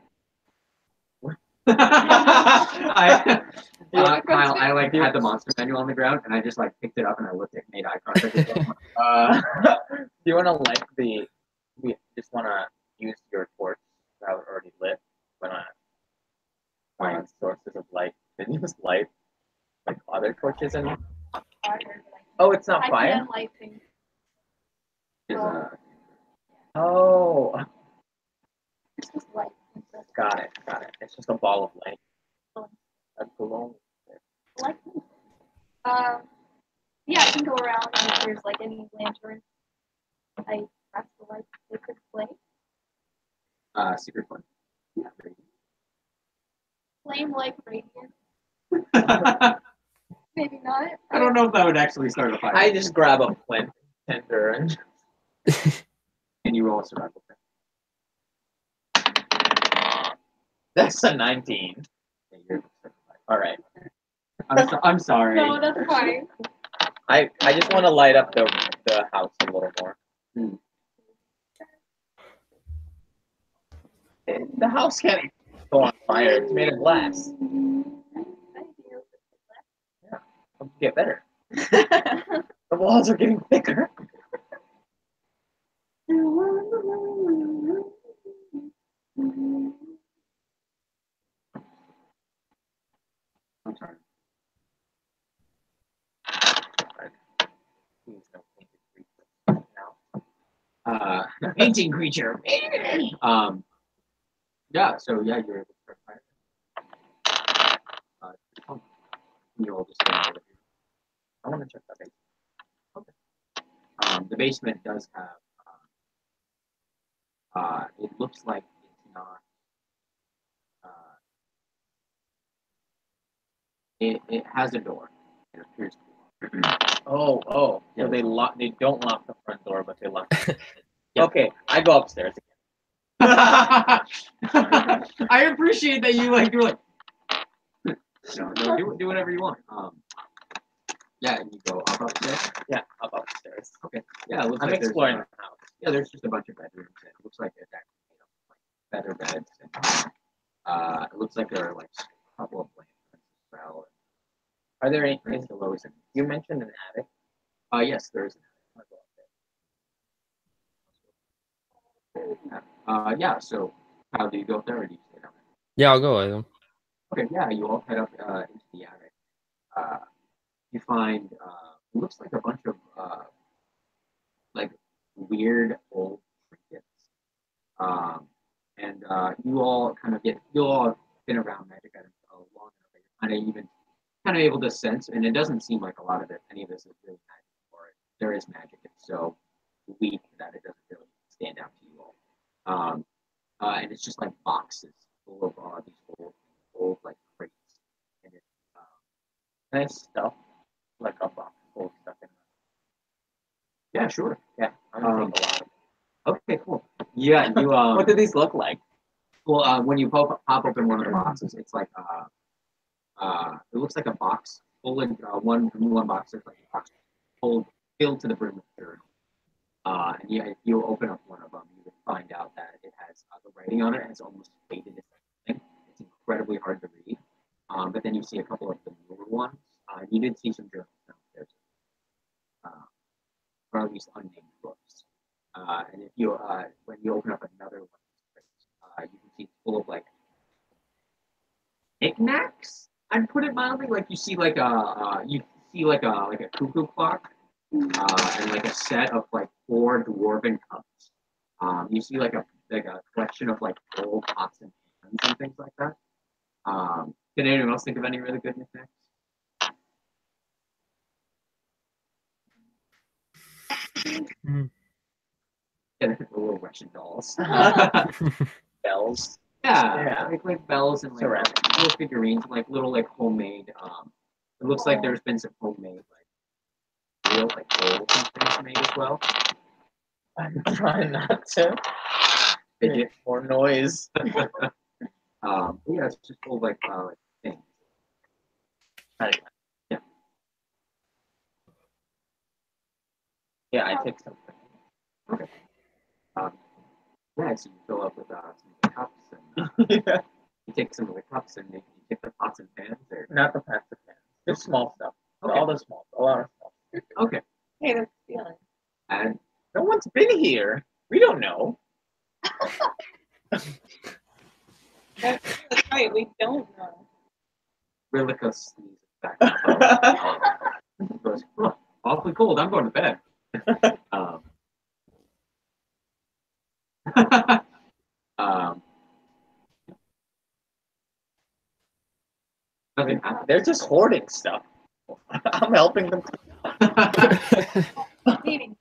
Kyle, I like had the monster manual on the ground, and I just like picked it up and I looked at it, made eye contact with him. Do you want to light the? We just want to use your torch that was already lit. Want to find sources of light. Then use light like other torches and. Oh, it's not I fire. can light things. Oh, It's just light. got it. It's just a ball of light. A glow. Light. Yeah, I can go around and if there's like any lantern, I press the light sacred flame. Secret one. Yeah. Flame like radiant. I Maybe not. don't know if that would actually start a fire. I just grab a flint tender and. And you roll a survival check. That's a 19. Yeah, you're All right. I'm sorry. No, that's fine. I just want to light up the house a little more. The house can't go on fire. It's made of glass. Yeah, it'll get better. The walls are getting thicker. I'm sorry. Please don't paint it now. Painting creature. Yeah. So yeah, you're able to start fire. You all just stand over here. I want to check that basement. The basement does have. It looks like it's not. It has a door. It appears to be. Oh. Yeah. So they don't lock the front door, but they lock. Yeah. Okay, I go upstairs again. I appreciate that you were like. No, do whatever you want. Yeah, and you go up upstairs. Yeah, up upstairs. Okay. Yeah, it looks I'm like exploring there's, the house. yeah, there's just a bunch of bedrooms. And it looks like it's actually made up of like feather beds. And, it looks like there are like a couple of lanterns as well. Are there any? It's the lowest. You mentioned an attic. Yes, there is an attic. Yeah. So, how do you go up there, or do you stay down there? Yeah, I'll go with him. Okay. Yeah, you all head up into the attic. You find it looks like a bunch of like weird old trinkets. And you all have been around magic items long enough that you're kind of able to sense, and it doesn't seem like a lot of any of this is really magic, or there is magic. It's so weak that it doesn't really stand out to you all. And it's just like boxes full of these old like crates, and it's Nice stuff. Like a box full of stuff in yeah, sure. there. Yeah, I'm gonna take a lot. Okay, cool. Yeah, you What do these look like? well, when you pop open one of the boxes, it's like it looks like a box full of one box is like a box filled to the brim with dirt. And yeah, if you open up one of them, you would find out that it has the writing on it has almost faded. It's incredibly hard to read. But then you see a couple of the newer ones. You did see some journals downstairs, or at least unnamed books. And if you when you open up another one, you can see it's full of like knickknacks. I'd put it mildly. Like you see like a cuckoo clock, and like a set of like 4 dwarven cups. You see like a collection of like old pots and pans and things like that. Did anyone else think of any really good knickknacks? Yeah, the little Russian dolls. Bells. Yeah, like bells and like Ceramic. little figurines, like little like homemade. It looks like there's been some homemade like real like bowls and things made as well. I'm trying not to. Fidget. More noise. Yeah, it's just full of like things. Yeah, I take something. Yeah, so you fill up with some cups and Yeah. You take some of the cups and you take the pots and pans, or Not the pants and pans. Just small stuff. Okay. All the small, a lot of small stuff. okay. Hey, that's feeling. And No one's been here. We don't know. That's right. We don't know. Rillica sneezes back. Goes, oh, awfully cold. I'm going to bed. Um, nothing happens. They're just hoarding stuff. I'm helping them. Meeting.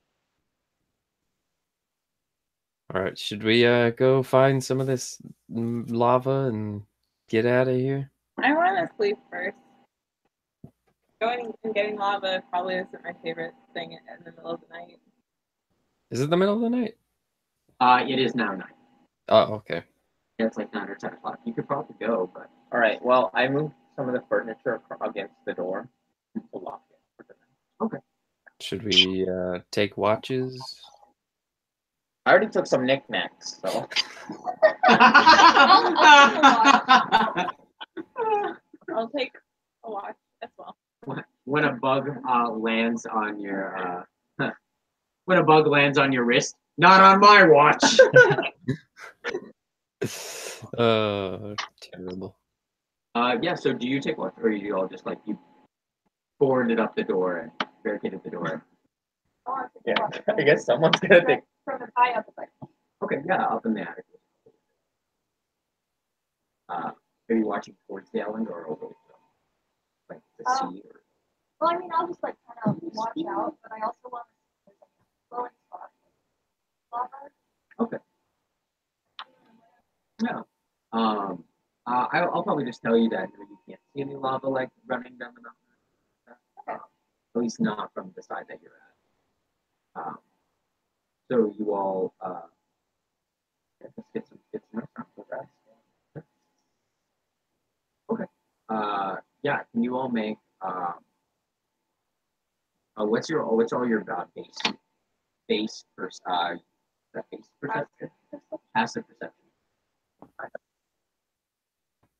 All right, should we go find some of this lava and get out of here? I want to sleep first. Going and getting lava probably isn't my favorite thing in the middle of the night. Is it the middle of the night? It is now 9. Oh, okay. Yeah, it's like 9 or 10 o'clock. You could probably go, but All right. Well, I moved some of the furniture against the door to lock it. For the night. Should we take watches? I already took some knickknacks, so I'll take a watch as well. when a bug lands on your when a bug lands on your wrist, not on my watch. Terrible. Yeah. So do you take watch, or you all just like you boarded up the door and barricaded the door? yeah. I guess someone's gonna take. From the high up, like, Okay. Yeah, up in the attic. Are you watching towards the island or over like the sea? Or... well, I mean, I'll just like kind of watch out, but I also want to see if there's like glowing spots. Lava. Okay. Yeah. I'll probably just tell you that you can't see any lava like running down the mountain. At least not from the side that you're at. So you all let's get some rest. Okay. Yeah. Can you all make what's all your base perception? Passive perception.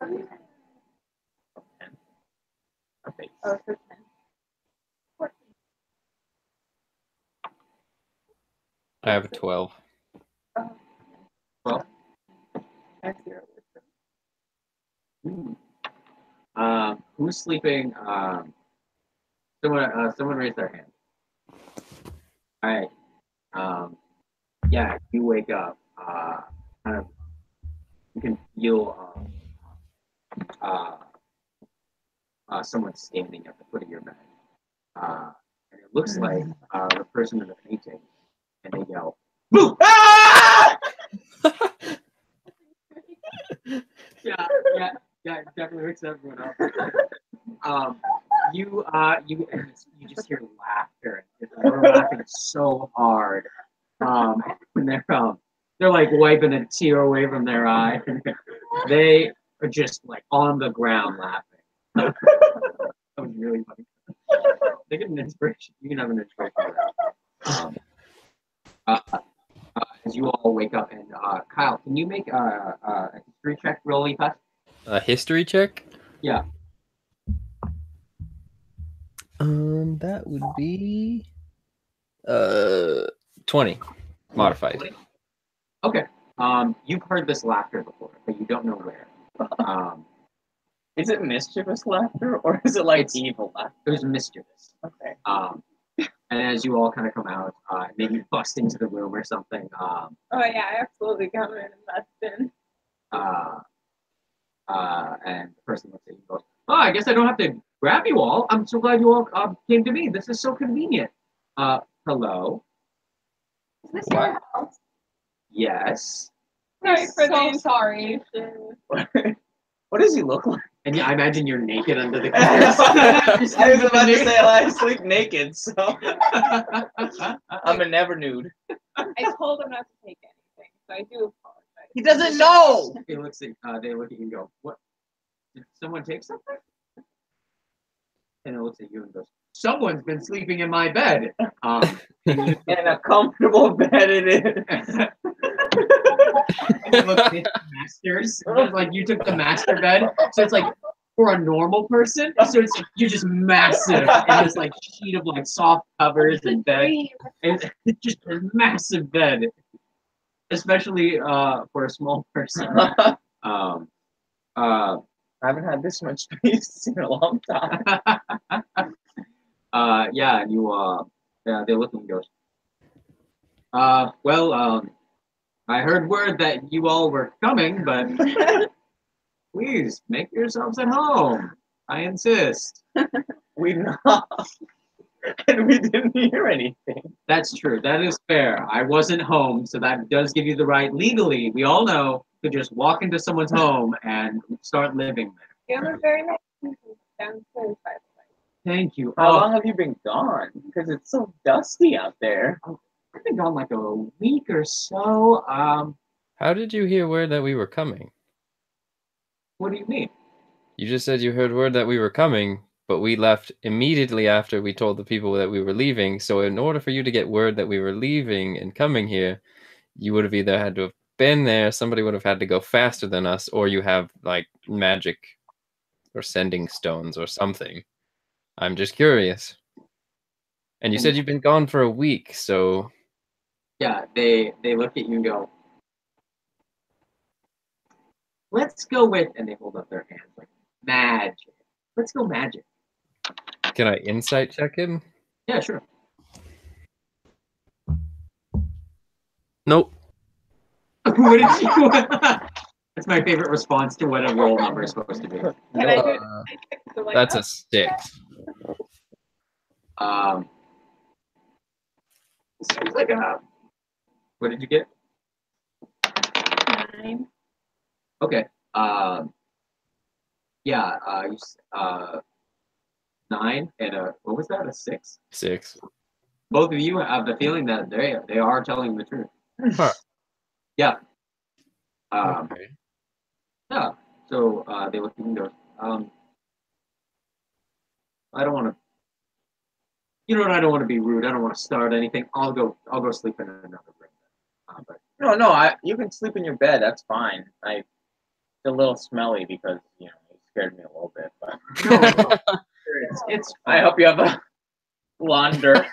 10. A base. Oh, for 10. 14. I have a 12. Well, I have 0 wisdom. who's sleeping? Someone raise their hand. All right. Yeah, you wake up. Kind of, you can feel someone standing at the foot of your bed, and it looks like the person in the painting, and they yell, "Boo!" Ah! yeah, it definitely wakes everyone up. You just hear laughter. They're laughing so hard. When they're like wiping a tear away from their eye. They are just like on the ground laughing. That was really funny. They get an inspiration. You can have an inspiration for that. As you all wake up, and Kyle, can you make a history check really fast? A history check? Yeah. That would be 20 modified. 20? Okay. You've heard this laughter before, but you don't know where. Is it mischievous laughter or is it like It's- evil laughter? It was mischievous. Okay. And as you all kind of come out, maybe bust into the room or something, Oh yeah, I absolutely come in and that's in. and the person looks at you and goes, "Oh, I guess I don't have to grab you all. I'm so glad you all came to me. This is so convenient." Hello? Is this your house? Yes. Sorry for So the sorry. What does he look like? And I imagine you're naked under the I covers. was about to say I sleep naked, so I'm a never nude. I told him not to take anything, so I do apologize. He doesn't know. They look at you and go, "What? Did someone take something?" And it looks at you and goes, "Someone's been sleeping in my bed." And you And a comfortable bed it is. and you look at masters. Like you took the master bed, so it's like for a normal person, so it's you're just massive in this like sheet of like soft covers and bed, and it's just a massive bed, especially for a small person. I haven't had this much space in a long time. Yeah, and they look and goes, well, I heard word that you all were coming, but please make yourselves at home. I insist. We knocked, and we didn't hear anything. That's true. That is fair. I wasn't home, so that does give you the right legally. We all know to just walk into someone's home and start living there. You have a very nice people downstairs, by the Thank you. How long have you been gone? Because it's so dusty out there. I've been gone like a week or so. How did you hear word that we were coming? What do you mean? You just said you heard word that we were coming, but we left immediately after we told the people that we were leaving. So in order for you to get word that we were leaving and coming here, you would have either had to have been there, somebody would have had to go faster than us, or you have like magic or sending stones or something. I'm just curious. And you said you've been gone for a week, so Yeah, they look at you and go, let's go with, and they hold up their hands like magic. Let's go magic. can I insight check him? Yeah, sure. Nope. What did you? That's my favorite response to what a roll number is supposed to be. way. And I did. So like, That's oh, a 6. Seems like a. What did you get? 9. Okay. Yeah. 9 and what was that? A 6. 6. Both of you have the feeling that they are telling the truth. Huh. Yeah. Okay. Yeah. So they look at you and go, I don't want to. You know what? I don't want to be rude. I don't want to start anything. I'll go sleep in another room. But No, you can sleep in your bed. That's fine. It's a little smelly because you scared me a little bit, but no, it's I hope you have a launder.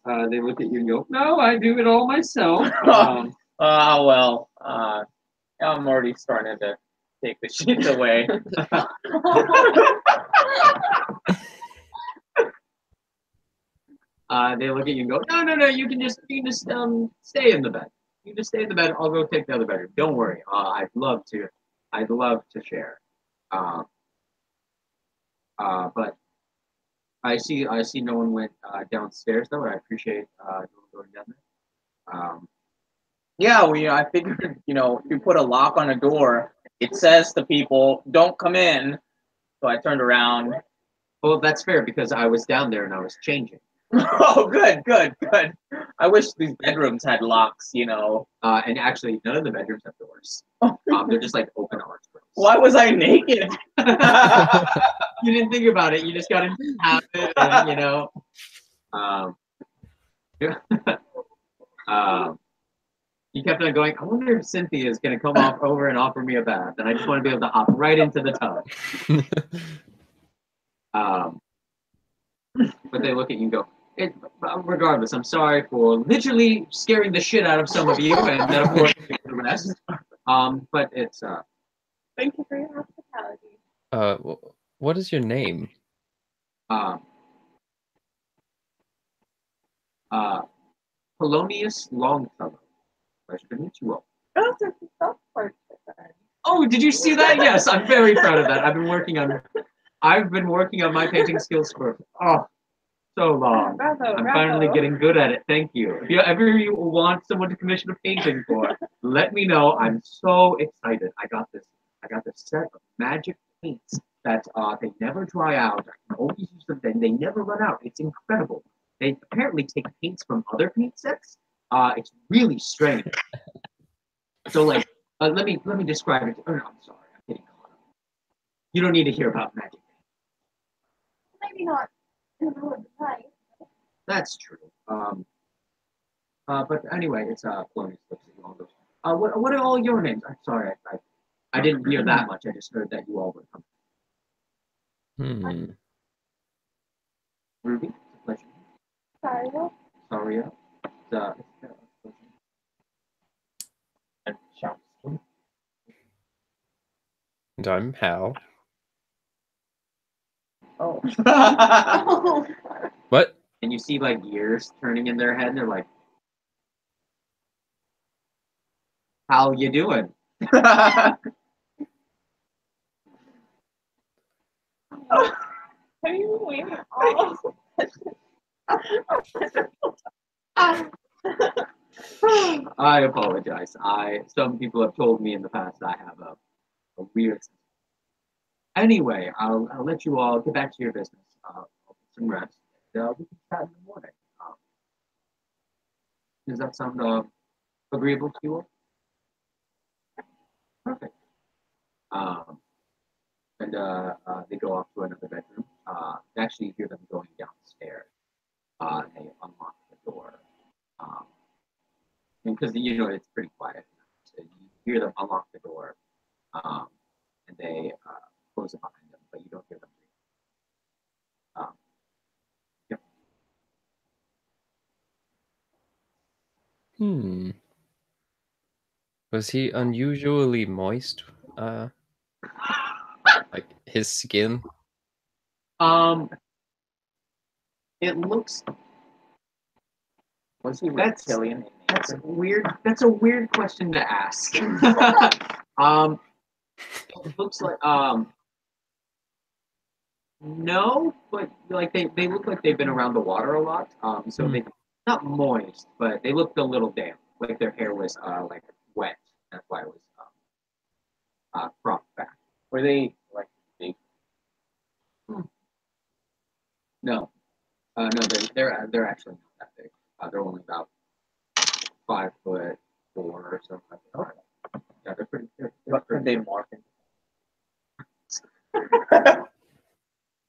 they look at you and go, no, I do it all myself. Well, I'm already starting to take the sheets away. They look at you and go, no, you can just stay in the bed. You just stay in the bed. I'll go take the other bedroom. Don't worry. I'd love to share. But I see no one went downstairs though. I appreciate no one going down there. Yeah, I figured, if you put a lock on a door, it says to people, "Don't come in." So I turned around. Well, that's fair because I was down there and I was changing. Oh, good. I wish these bedrooms had locks, And actually, none of the bedrooms have doors. They're just like open archways. Why was I naked? You didn't think about it. You just got into the habit, and you kept on going. I wonder if Cynthia is going to come over and offer me a bath, and I just want to be able to hop right into the tub. But they look at you and go, regardless, I'm sorry for literally scaring the shit out of some of you, and then of course the rest. But it's Thank you for your hospitality. What is your name? Polonius Longfellow. Pleasure to meet you all. Oh, there's a self-portrait then. Oh, did you see that? Yes, I'm very proud of that. I've been working on my painting skills for so long. Bravo, I'm finally getting good at it. Thank you. If you ever want someone to commission a painting for, let me know. I'm so excited. I got this set of magic paints that they never dry out. I can always use them. They never run out. It's incredible. They apparently take paints from other paint sets. It's really strange. So like, let me describe it. Oh no, I'm sorry. I'm getting caught up. You don't need to hear about magic. Maybe not in the middle of the night. That's true. But anyway, it's Polonius looks at you all and goes, what are all your names? I'm sorry, I didn't hear that much. I just heard that you all were coming. Ruby, it's a pleasure. Saria. Saria. It's a pleasure. And Shams. And I'm Hal. Oh. What? And you see like gears turning in their head, and they're like, "How you doing?" Are you waiting all I apologize. Some people have told me in the past I have a weird. Anyway, I'll let you all get back to your business. I'll get some rest. And, we can chat in the morning. Does that sound agreeable to you all? Perfect. And they go off to another bedroom. You actually hear them going downstairs. They unlock the door. Because it's pretty quiet. So you hear them unlock the door. And they close it behind them, but you don't hear them. Yep. Was he unusually moist? Like his skin? It looks. Was he That's reptilian? that's weird. That's a weird question to ask. It looks like no, but like they look like they've been around the water a lot. So they not moist, but they looked a little damp. Like their hair was like wet. That's why it was cropped back. Were they like big? No, no, they're actually not that big. They're only about 5'4" or something like that. Yeah, they're pretty. What could they morph into?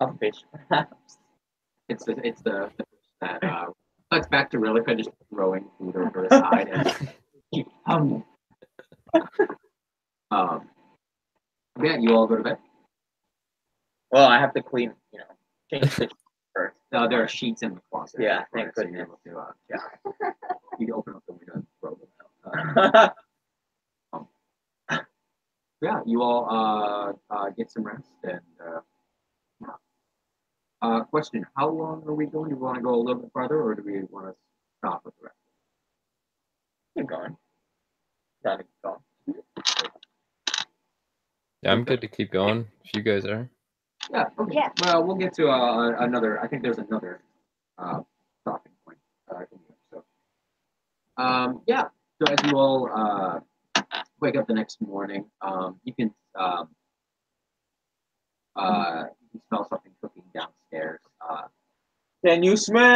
A fish, perhaps. It's the fish that cuts back to Relica just throwing food over the side and keep yeah, you all go to bed. Well, I have to clean, change the first. There are sheets in the closet. Yeah, thank so you're goodness. able to, yeah. You open up the window and throw them out. Yeah, you all get some rest and question: how long are we going? Do we want to go a little bit farther, or do we want to stop with the rest? Keep going. Gotta keep going. Yeah, I'm good to keep going if you guys are. Yeah. Okay. Yeah. Well, we'll get to another. I think there's another stopping point. So, yeah. So as you all wake up the next morning, you can smell something cooking downstairs. Can you smell?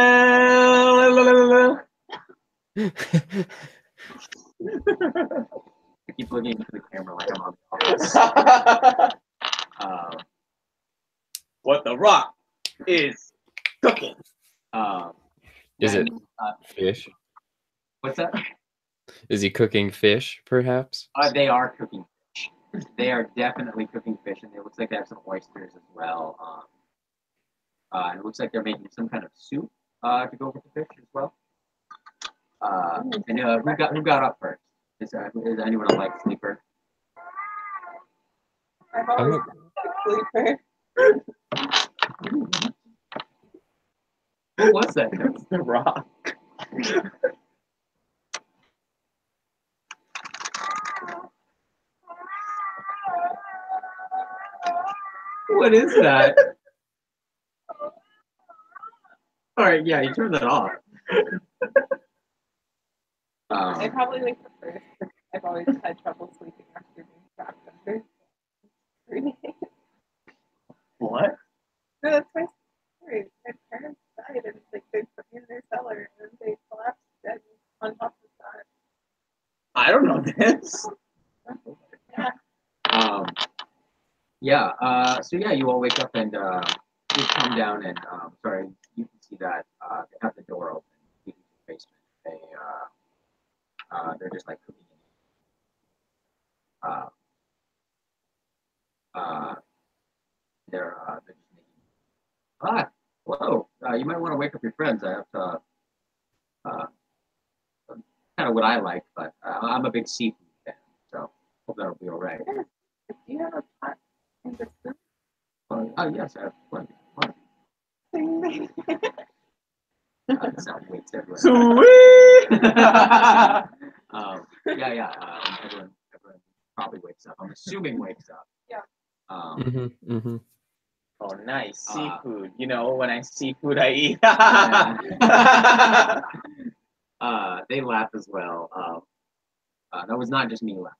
I keep looking into the camera like I'm on the office. What the Rock is cooking. Is it yeah, fish? what's that? Is he cooking fish, perhaps? They are cooking fish. They are definitely cooking fish, and it looks like they have some oysters as well. And it looks like they're making some kind of soup to go with the fish as well. And who got up first? Is anyone a light sleeper? I've always been a sleeper. What was that? It's the Rock. What is that? All right, yeah, you turn that off. I probably like the first. I've always had trouble sleeping after being trapped under 3 days. What? No, that's my story. My parents died and like they put me in their cellar and then they collapsed dead on top of that. I don't know this. Yeah. So yeah, you all wake up and you come down and sorry, you can see that they have the door open. You can see the basement. they're just like cooking. Uh, they're just making. Hello. You might want to wake up your friends. I have to. Kind of what I like, but I'm a big seafood fan, so hope that'll be all right. Yes. Do you have a pot in the soup? Oh yes, I have plenty. Sound waits everywhere. Sweet. Everyone probably wakes up. I'm assuming wakes up. Yeah. Oh, nice seafood. Uh, When I see food, I eat. They laugh as well. That was not just me laughing.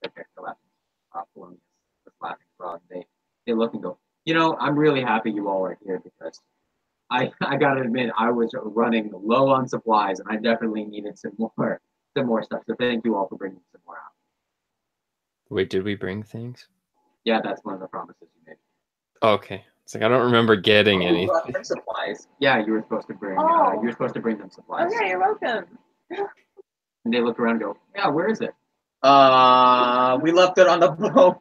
Okay, they're laughing. Polonius was laughing as well. They look and go, I'm really happy you all are here because I gotta admit I was running low on supplies and I definitely needed some more stuff. So thank you all for bringing some more out. Wait, did we bring things? Yeah, that's one of the promises you made. Okay. It's like I don't remember getting anything. Supplies. Yeah, you were supposed to bring. Oh. You were supposed to bring them supplies. Okay, you're welcome. And they look around and go, yeah, where is it? We left it on the boat.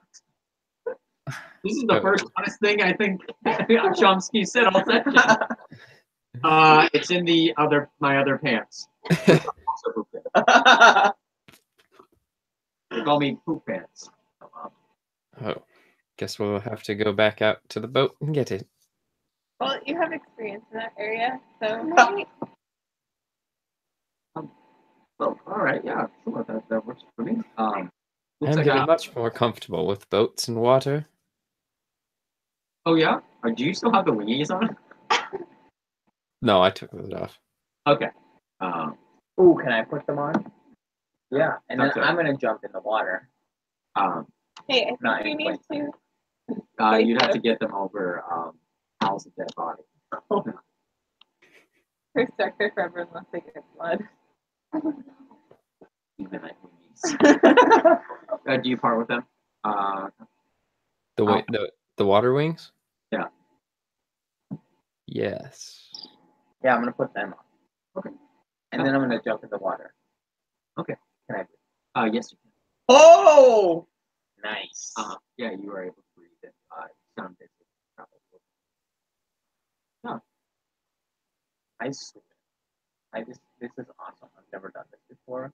This is the first honest thing I think Chomsky said all session. It's in my other pants. Also poop pants. They call me poop pants. Oh, guess we'll have to go back out to the boat and get it. Well, you have experience in that area, so maybe. Oh, all right, yeah, sure, that works for me. I'm Looks like getting much more comfortable with boats and water. Oh yeah, do you still have the wingies on? No, I took those off. Okay. Ooh, can I put them on? Yeah, And then okay. I'm gonna jump in the water. Hey, I Not think we need to. You'd have to get them over Hal's dead body. They're stuck there forever unless they get blood. Even like wingies. Do you part with them? The water wings? Yeah. Yes. Yeah, I'm gonna put them on. Okay. And then I'm gonna jump in the water. Okay. Can I? Yes, you can. Oh! Nice. Yeah, you are able to breathe it. Sound basically. Yeah. I swim. This is awesome. I've never done this before.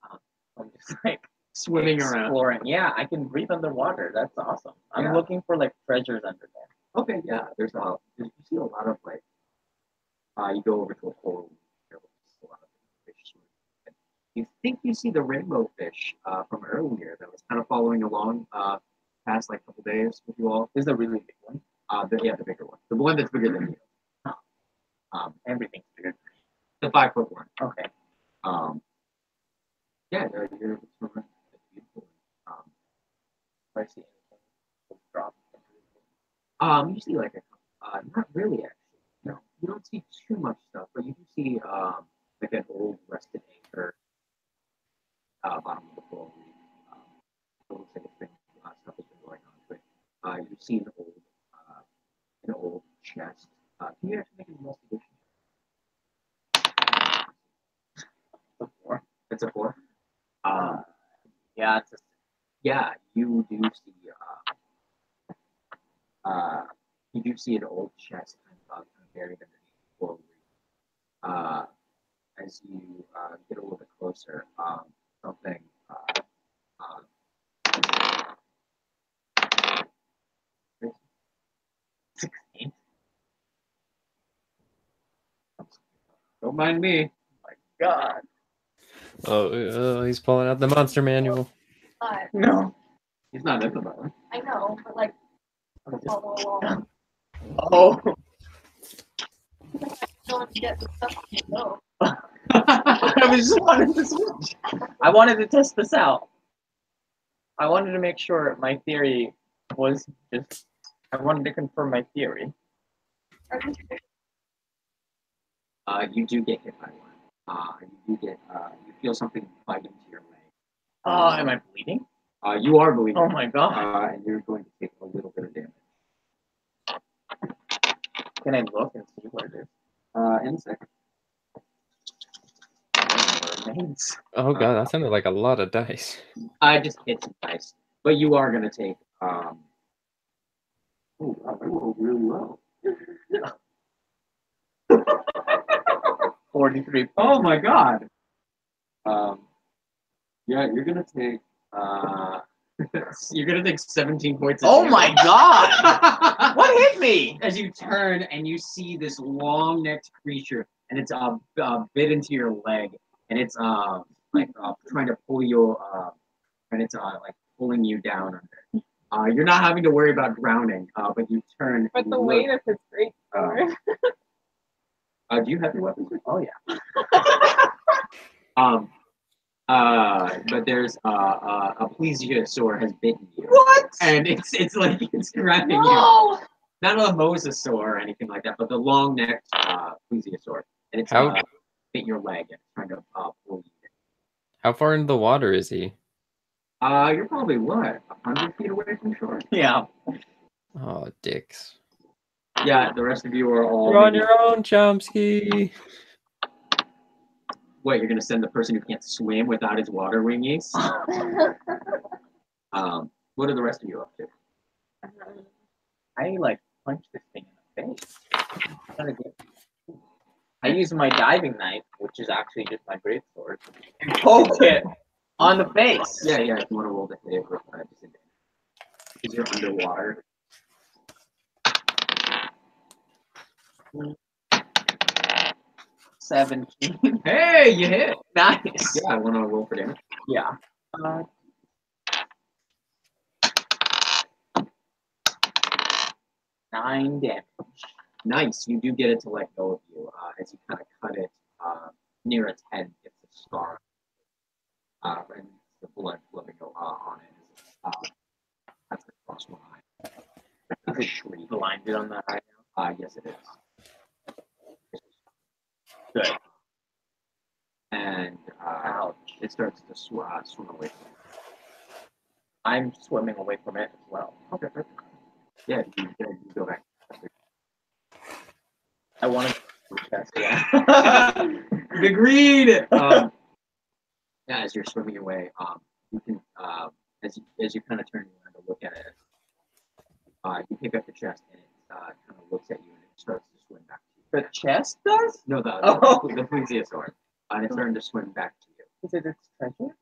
I'm just like Swimming around. exploring. Yeah, I can breathe underwater. That's awesome. I'm Yeah. looking for like treasures under there. Okay, yeah. You see a lot of like. You go over to a coral reef. There's a lot of fish. You think you see the rainbow fish from earlier that was kind of following along past like a couple days with you all. This is a really big one. The bigger one. The one that's bigger than you. Everything's bigger. The 5-foot one. Okay. Yeah, you're swimming. It's beautiful. I see anything drop. You see like not really actually. No, you don't see too much stuff, but you do see like an old rusted anchor bottom of the coral reef. It looks like it's been stuff has been going on to it. You see an old chest. Can you actually make an investigation? It's a 4. Yeah, it's a Yeah, you do see. You do see an old chest kind of buried underneath the coral reef. As you get a little bit closer, something. 16. Don't mind me. my god. Oh, he's pulling out the monster manual. No. He's not in the bottom. I know, but like, Oh. don't get the stuff on the go. I was just wanted to switch. I wanted to test this out. I wanted to make sure my theory was just. I wanted to confirm my theory. You do get hit by one. You feel something bite into your leg. Am I bleeding? You are bleeding. Oh my god. And you're going to take a little bit of damage. Can I look and see what it is? In a second. points. Oh god, that sounded like a lot of dice. I just hit some dice, but you are gonna take. Oh, I rolled really well. 43. Oh my god. Yeah, you're gonna take. You're gonna take 17 points. Of Oh my damage. god! What hit me? As you turn and you see this long-necked creature, and it's bit into your leg, and it's trying to pull you, and it's like pulling you down under. You're not having to worry about drowning, but you turn. But and the you weight look. of his great sword. Do you have your weapons? Oh yeah. But there's a plesiosaur has bitten you. What? And it's like it's grabbing you. No! Not a mosasaur or anything like that, but the long-necked plesiosaur, and it's How- bit your leg and trying to pull you. How far into the water is he? You're probably what 100 feet away from shore. Yeah. Oh, dicks. Yeah, the rest of you are all. You're on your own, Chomsky. What, you're gonna send the person who can't swim without his water wingies? What are the rest of you up to? I like punched this thing in the face. Kinda good. I use my diving knife, which is actually just my greatsword, and poke it on the face. Yeah, if you want to roll the hit with disadvantage. Because you're underwater. $17. Hey, you hit! Nice. Yeah, I want to roll for damage. Yeah. 9 damage. Nice. You do get it to let go of you as you kind of cut it near its head, gets a scar. And the blood flowing on it. That's the cross one eye. Is it Shriek. blinded on the eye now? Yes, it is. Good. And it starts to swim away from you. I'm swimming away from it as well. Okay, perfect. Yeah, you go back. I want to go to the chest, yeah. Agreed. As you're swimming away, you can as you kind of turn around to look at it, you pick up the chest and it kind of looks at you and it starts to swim back to you. The chest does? No, Oh. the plesiosaur. And it's starting to swim back to you. Is it its treasure?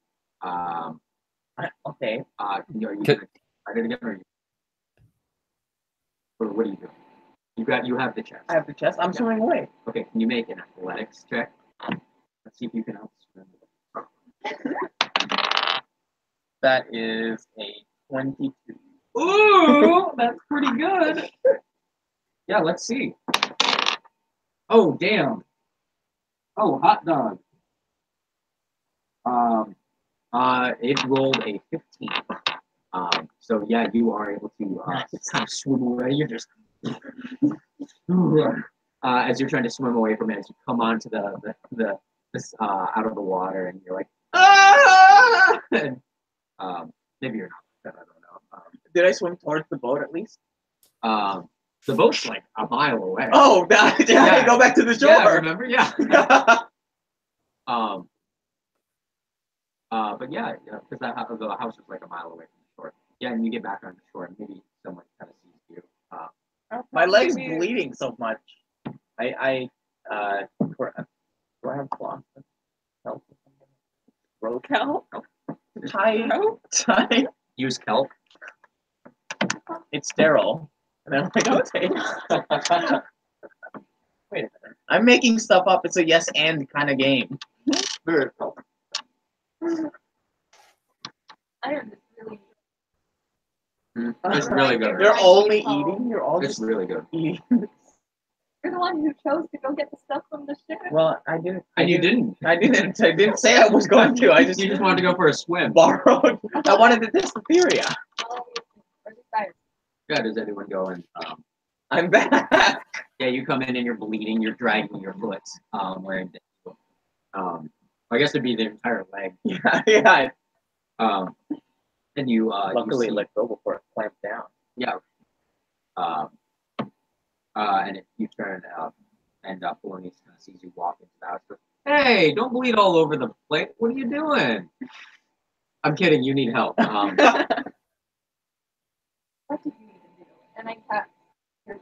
Okay. Are you Can- gonna fight it again, or what are you doing? You have the chest. I have the chest. I'm swimming away. Okay, can you make an athletics check? Let's see if you can outswim. That is a 22. Ooh, that's pretty good. Yeah, let's see. Oh, damn. Oh, hot dog. It rolled a 15. So yeah, you are able to kind of swim away. You're just as you're trying to swim away from it, as you come onto this out of the water, and you're like, ah! And, maybe you're not. I don't know. Did I swim towards the boat at least? The boat's like a mile away. Oh, I had to go back to the shore. Yeah, remember? Yeah. But yeah, because the house was like a mile away from the shore. Yeah, and you get back on the shore, and maybe someone kind of sees you. My leg's bleeding so much. Do I have cloth? Help. Rope help? Tie. Use kelp. It's sterile. And I'm like, okay. Wait a minute. I'm making stuff up. It's a yes and kind of game. I am just really. It's really good. You're only eating. You're all It's just really good. eating. You're the one who chose to go get the stuff from the ship. Well, I didn't. And you didn't. I didn't say I was going to. I You just wanted to go for a swim. borrowed. I wanted the diphtheria. Or just guys. Yeah, does anyone go and I'm back. yeah, you come in and you're bleeding, you're dragging your foot, wearing I guess it'd be the entire leg. Yeah. And you Luckily, you see, let go before it clamped down. yeah. And if you turn and Polonius kind of sees you walk into the house, goes, Hey, don't bleed all over the plate. What are you doing? I'm kidding. You need help. What did you even do? And I kept your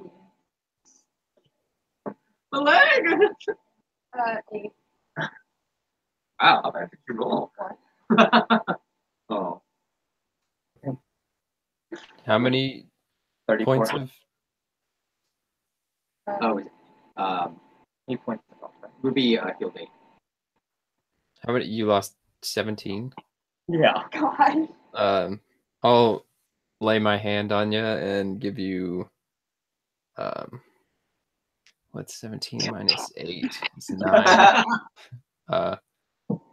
My leg. 8. Wow, how bad did you roll? Oh, How many 34. points of? oh, um, 8 points. Ruby healed 8. How many? You lost 17. Yeah. God. I'll lay my hand on you and give you. What's 17 minus 8? It's 9.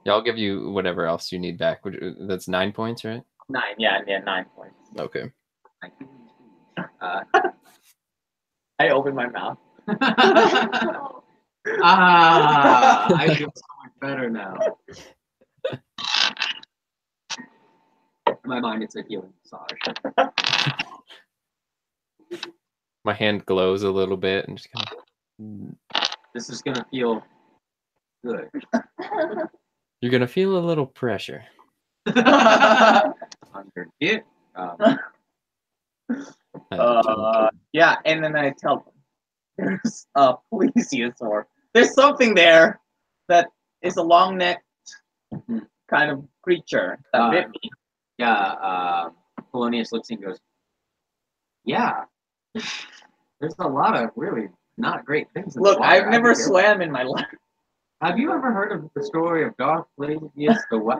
Yeah, I'll give you whatever else you need back. That's 9 points, right? 9. Yeah, 9 points. Okay. I opened my mouth. I feel so much better now. In my mind, it's a healing massage. My hand glows a little bit and just kind of. This is gonna feel good. You're gonna feel a little pressure. Under it. Yeah, and then I tell them there's a plesiosaur. There's something there that is a long necked kind of creature that bit me. Yeah, Polonius looks and goes, yeah, there's a lot of really not great things in the Look, water. I've never I'd be careful. swam in my life. Have you ever heard of the story of Darth Plagueis the what?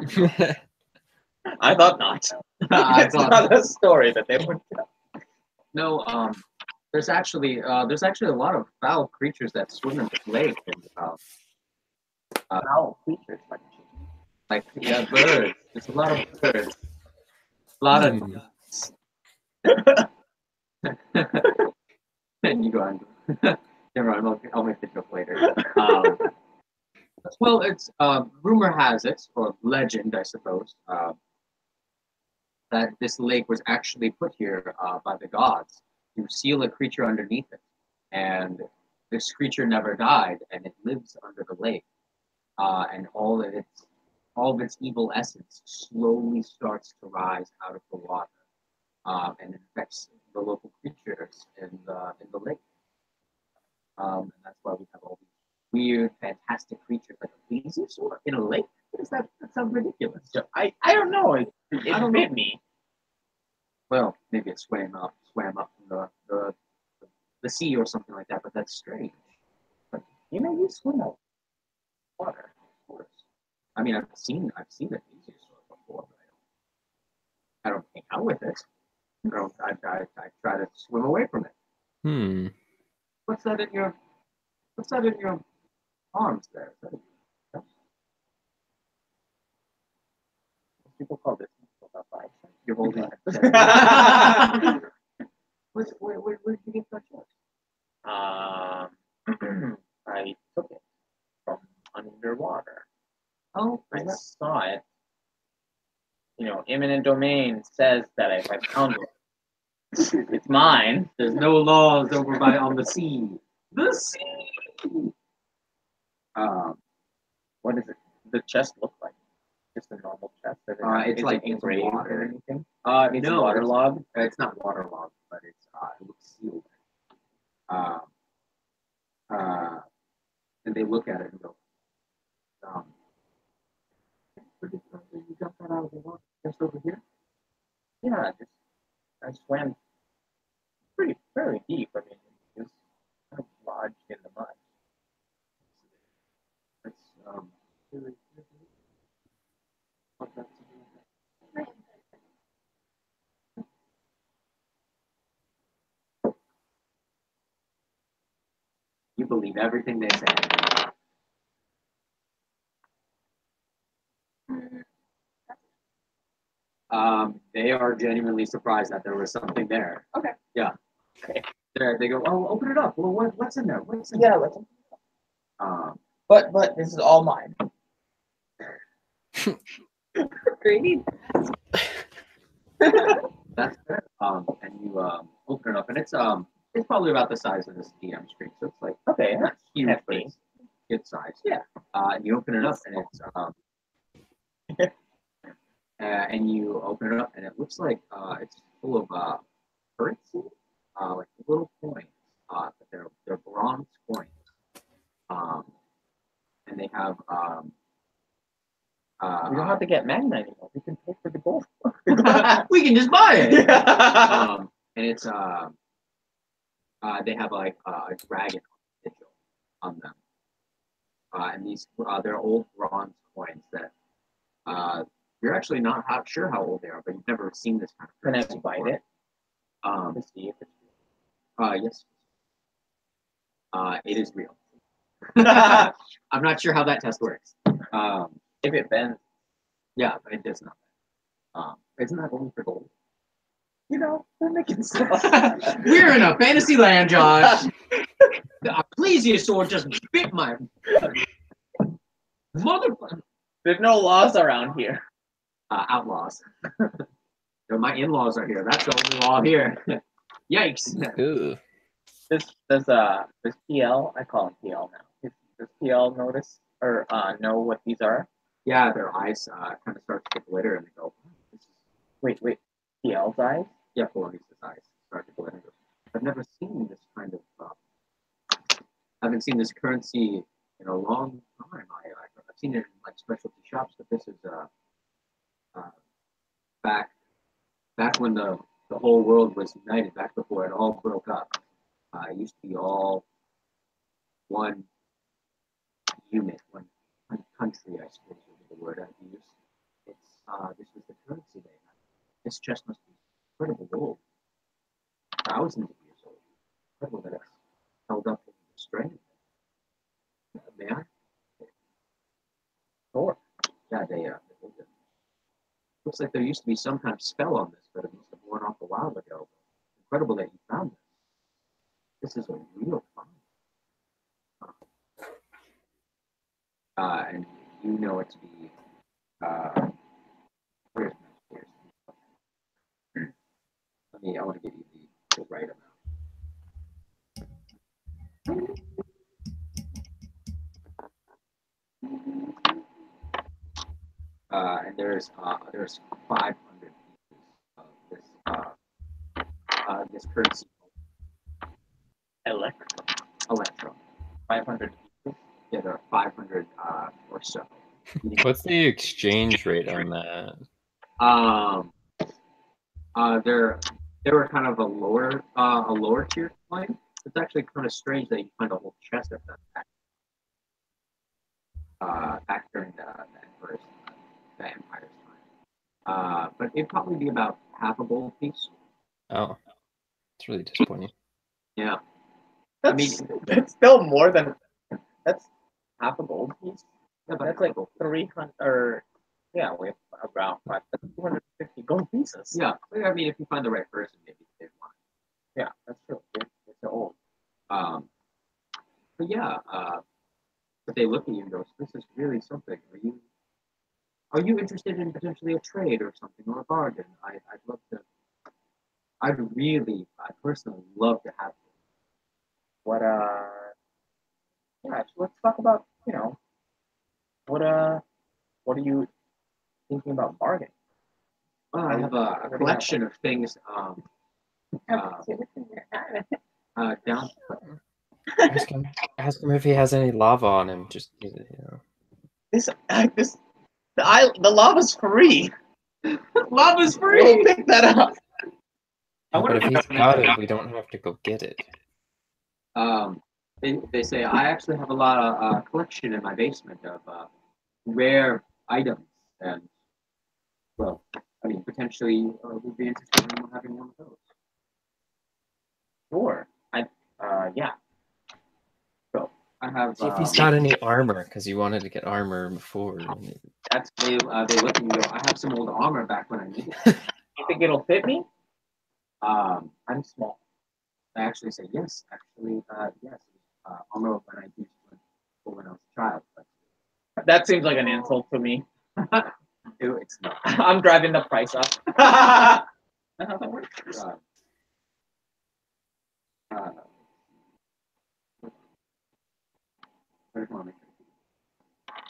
I thought not. I It's thought not a story that they would tell. no. There's actually a lot of foul creatures that swim in the lake, and Foul creatures. like yeah, birds. There's a lot of birds. A lot of. And you go on. Never mind. I'll make the joke later. Well, it's rumor has it, or legend, I suppose, that this lake was actually put here by the gods to seal a creature underneath it, and this creature never died, and it lives under the lake, and all of its evil essence slowly starts to rise out of the water, and infects the local creatures in the lake, and that's why we have all these weird, fantastic creatures like a plesiosaur in a lake. What is that? That sounds ridiculous. I don't know. It bit me. Well, maybe it swam up from the sea or something like that, but that's strange. But you swim out water, of course. I mean, I've seen a plesiosaur before, but I don't hang out with it. I try to swim away from it. What's that in your arms there? People call this You're holding it. Where did you get that shot? I took it from underwater. Oh, I saw it. Eminent domain says that if I found it, it's mine. There's no laws over on the sea. The sea. What is it? The chest look like? Just a normal chest. It's like engraved water. or anything. It's No, waterlogged. It's not waterlogged, but it looks sealed. And they look at it and go, you got that out of the water just over here? Yeah, I swam very deep. I mean, it was kind of lodged in the mud. It's really. You believe everything they say. They are genuinely surprised that there was something there. Okay. Yeah. Okay. They go, oh, open it up. Well, what's in there? What's in Yeah, there? let's. But this is all mine. Great. That's fair. And you open it up, and it's probably about the size of this DM screen, so it's like Okay, not huge, but hefty. it's good size. Yeah. And you open it up, and it's and you open it up, and it looks like it's full of currency, like little coins. But they're bronze coins. And they have We don't have to get Magna anymore. We can pay for the gold. we can just buy it. Yeah. And it's they have like a dragon sigil on them. And these they're old bronze coins that you're actually not sure how old they are, but you've never seen this kind of Can I currency bite before. it to see if it's Yes. It is real. I'm not sure how that test works. if it bends? Yeah, it does not. Isn't that only for gold? You know, they're making stuff. We're in a fantasy land, Josh. The plesiosaur just bit my motherfucker. There's no laws around here. Outlaws. My in-laws are here. That's the only law here. Yikes. Ooh. Does PL? I call him PL now. Does PL notice or know what these are? Yeah, their eyes kind of start to glitter and they go, this is... Wait. PL's eyes? Yeah, Polonius' eyes start to glitter. I've never seen this kind of... I haven't seen this currency in a long time. I've seen it in like specialty shops, but this is back when the whole world was united, back before it all broke up. It used to be all one unit, one country, I suppose would be the word I'd use. It's this was the currency they had. This chest must be incredible old, thousands of years old. Incredible that it's held up in strength. May I? Sure. Yeah, they hold it. Looks like there used to be some kind of spell on this, but it must have worn off a while ago. Incredible that you found this. This is a real find. And you know it to be here's I want to give you the right amount. And there's 500 pieces of this currency. Electro. 500 pieces. Yeah, there are 500 or so. What's the exchange rate on that? They were kind of a lower tier coin. It's actually kind of strange that you find a whole chest of them back during the Empire's time. But it'd probably be about half a gold piece. Oh, it's really disappointing. Yeah. That's still more than that's half a gold piece. Yeah, but That's like 300 or yeah, we have around 250 gold pieces. Yeah. I mean, if you find the right person, maybe they'd want it. Yeah, that's true. It's old. But yeah, but they look at you and go, "This is really something. Are you interested in potentially a trade or something or a bargain? I'd love to. I personally love to have this." What yeah, so let's talk about, what are you thinking about bargaining? Well, I have a collection of things down. Ask him if he has any lava on him. Just The lava's free. Lava's free. We'll pick that up. But if he's got it, we don't have to go get it. They say I actually have a lot of collection in my basement of rare items, and well, I mean potentially would be interested in having one of those. Sure. Yeah. So I have. See if he's got any armor, because you wanted to get armor before. That's they look at me and go, I have some old armor back when I need it. You think it'll fit me? I'm small. I actually say yes. Actually, yes. Armor when I used when I was a child. But That seems like an insult to me. it's not. I'm driving the price up. That's how that works.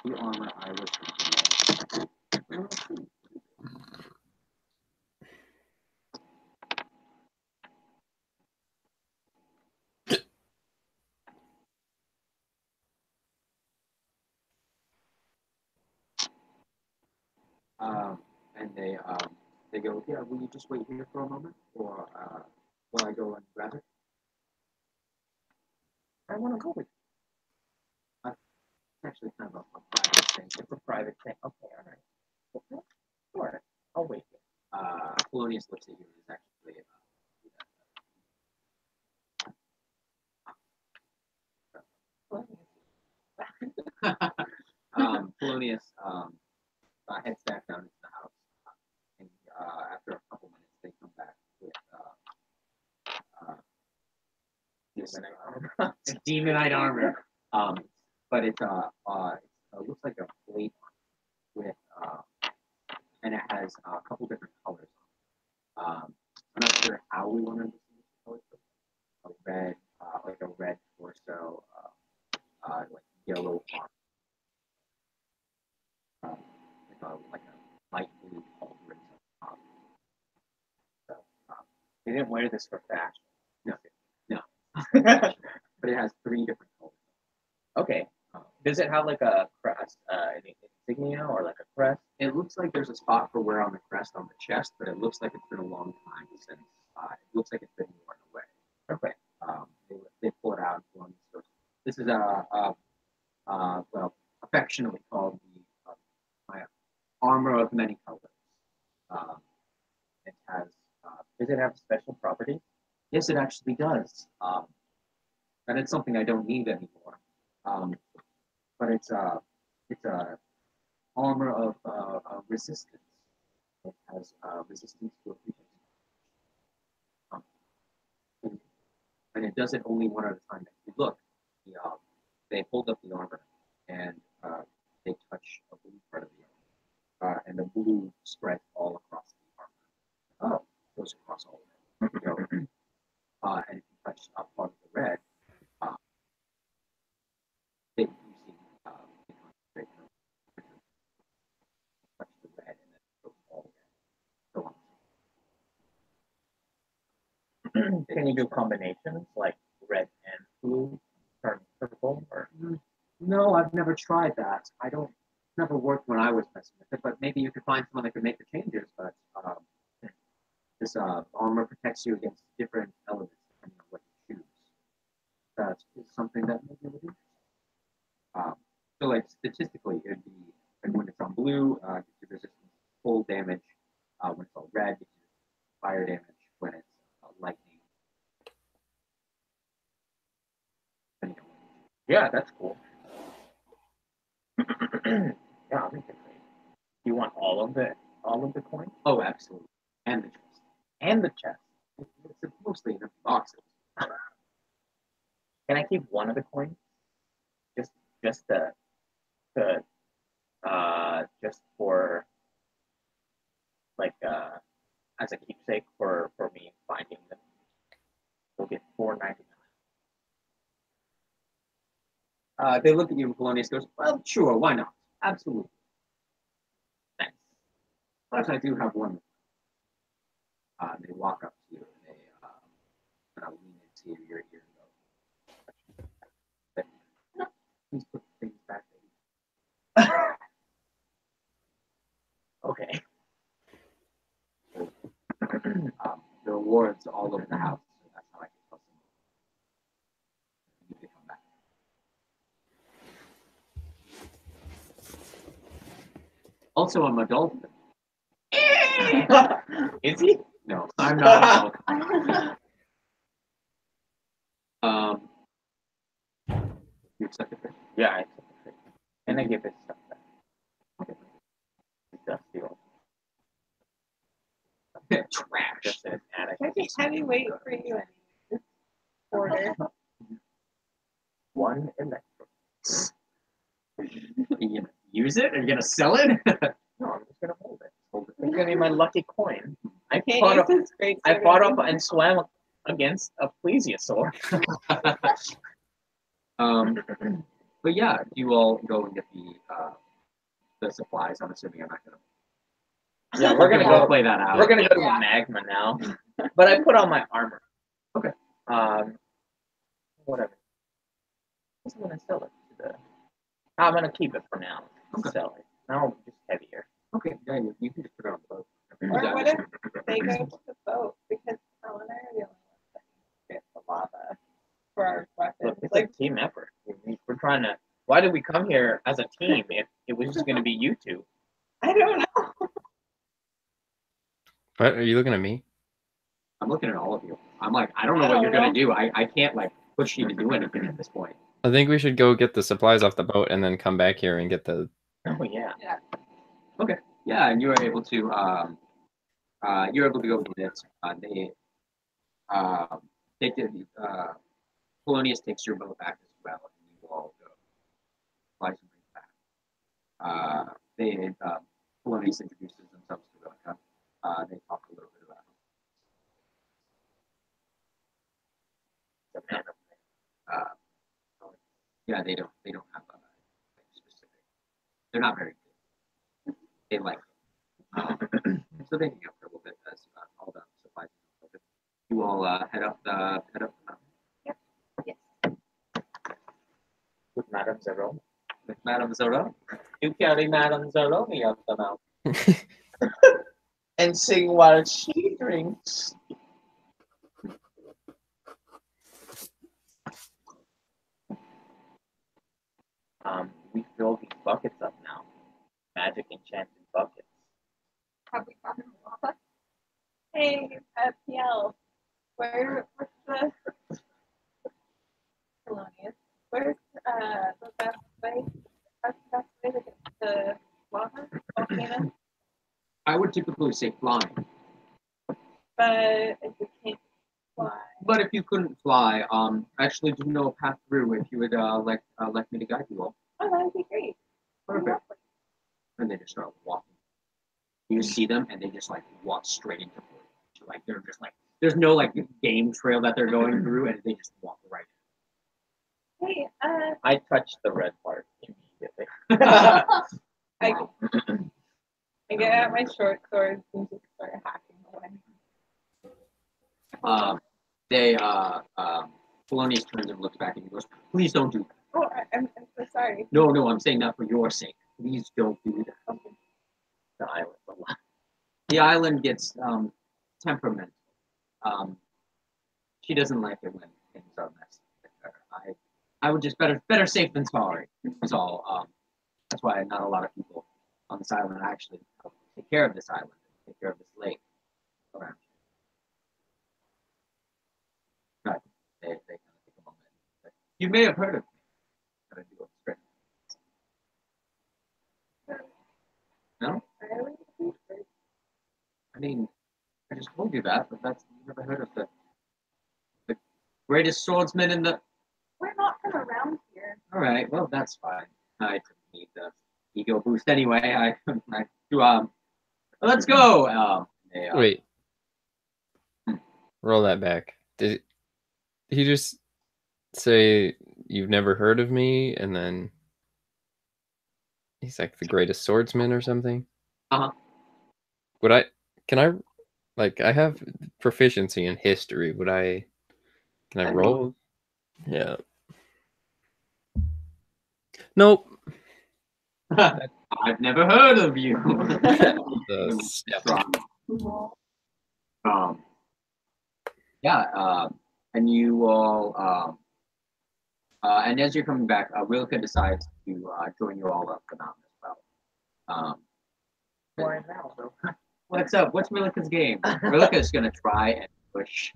The armor I was thinking of. And they go, yeah, will you just wait here for a moment, or will I go and grab it? I want to go with you. It's actually kind of a private thing. It's a private thing. Okay, all right. Okay. Sure. I'll wait here. Polonius looks at you and is actually Polonius heads back down into the house, and after a couple minutes, they come back with demonite armor. But it looks like a plate with and it has a couple different colors. I'm not sure how we want to distinguish the colors. A red, like a red torso, like yellow arm, like a light blue pauldron. So, You didn't wear this for fashion. No. But it has 3 different colors. Okay. Does it have like a crest, an insignia or like a crest? It looks like there's a spot for wear on the crest on the chest, but it looks like it's been a long time since. It looks like it's been worn away. Okay. They pull it out and pull on the source. This is well, affectionately called my armor of many colors. It has. Does it have special properties? Yes, it actually does. And it's something I don't need anymore. But it's a armor of resistance. It has resistance to affliction. And it does it only one at a time. If you look, they hold up the armor and they touch a blue part of the armor. And the blue spreads all across the armor. Goes across all of it. And if you touch a part of the red, you see touch the red and then it goes all red. Go on. Can you do combinations like red and blue, turn purple, or? No, I've never tried that. Never worked when I was messing with it, but maybe you could find someone that could make the changes. But this armor protects you against different elements depending on what you choose. That is something that maybe would be interesting. So, like statistically, it'd be, and when it's on blue, gives you resistance to full damage. When it's on red, gives you fire damage. When it's lightning. Yeah, that's cool. Yeah, I'll make it great. Do you want all of the coins? Oh, absolutely, and the chest. And the chest. It's mostly in empty boxes. Can I keep one of the coins? Just for like as a keepsake for me finding them. We'll get $4.99. They look at you and Polonius goes, well, sure, why not? Absolutely. Thanks. But I do have one. They walk up to you and they kind of lean into your ear and go, please put things back there. Okay. The rewards all over the house, so that's how I can tell someone. You need to come back. Also, I'm a dolphin. Is he? No, I'm not a dolphin. You accept the fish? Yeah, I accept the fish. And I give his stuff back. It's dusty old. Trash. Just an attic. I just heavyweight for you and order. One electro. Are you gonna use it? Are you gonna sell it? No, I'm just gonna hold it. It's gonna be my lucky coin. I Can't fought use up. this great I soda. fought up and swam against a plesiosaur. But yeah, you all go and get the supplies. I'm assuming I'm not gonna. Yeah, we're gonna go play that out. We're gonna go to the magma now. But I put on my armor. Okay. Whatever. I'm gonna sell it to the. I'm gonna keep it for now. Okay. Sell it. Now just heavier. Okay. Yeah, you can just put it on the boat. Or what if they go to the boat because Helen and I are the only ones that can get the lava for our weapons? Look, it's Like, a team effort. We're trying to. Why did we come here as a team if it was just gonna be you two? I don't know. What are you looking at me? I'm looking at all of you. I'm like, I don't know what you're gonna do. I can't like push you to do anything at this point. I think we should go get the supplies off the boat and then come back here and get the. Oh yeah. Yeah, and you were able to go get it. They take the Polonius takes your boat back as well, and you all go fly some things back. Polonius introduces themselves to Vilka. They talk a little bit about yeah, they don't have a specific. They're not very good. They like it. So they hang out for a little bit as all the supplies. You all head up the mountain. Yes. With Madame Zero. With Madame Zoro. You carry Madame Zero me up the mountain. And sing while she drinks. We fill these buckets up now. Magic enchanted buckets. Have we found the lava? Hey, PL, where's the Polonius? Where's the best way? That's the best way to get the lava volcano? I would typically say flying, But if we can't fly, but if you couldn't fly, I actually do know a path through. If you would like me to guide you all. oh, that would be great. Perfect. And they just start walking. You see them, and they just like walk straight into it. Like they're just like there's no like game trail that they're going through, and they just walk right Hey, I touched the red part immediately. I get out my short swords and just start hacking away. Polonius turns and looks back and he goes, "Please don't do that. Oh, I'm so sorry. No, I'm saying that for your sake. Please don't do that." Okay. The island a lot. The island gets temperamental. She doesn't like it when things are messy with her. I would just better safe than sorry. That's all. That's why not a lot of people on this island actually take care of this island, take care of this lake around here. Right. They kind of take a moment. But you may have heard of me. Gotta do it straight. No? I mean, I just told you that, but that's you never heard of the greatest swordsman in the. We're not from around here. All right, well that's fine. I didn't need the ego boost anyway. Let's go. Wait. Roll that back. Did he just say you've never heard of me, and then he's like the greatest swordsman or something? Uh-huh. Can I like I have proficiency in history. Can I roll? Yeah. Nope. I've never heard of you. And you all, and as you're coming back, Rilka decides to join you all up the mountain as well. What's up? What's Rilka's game? Rilka's gonna try and push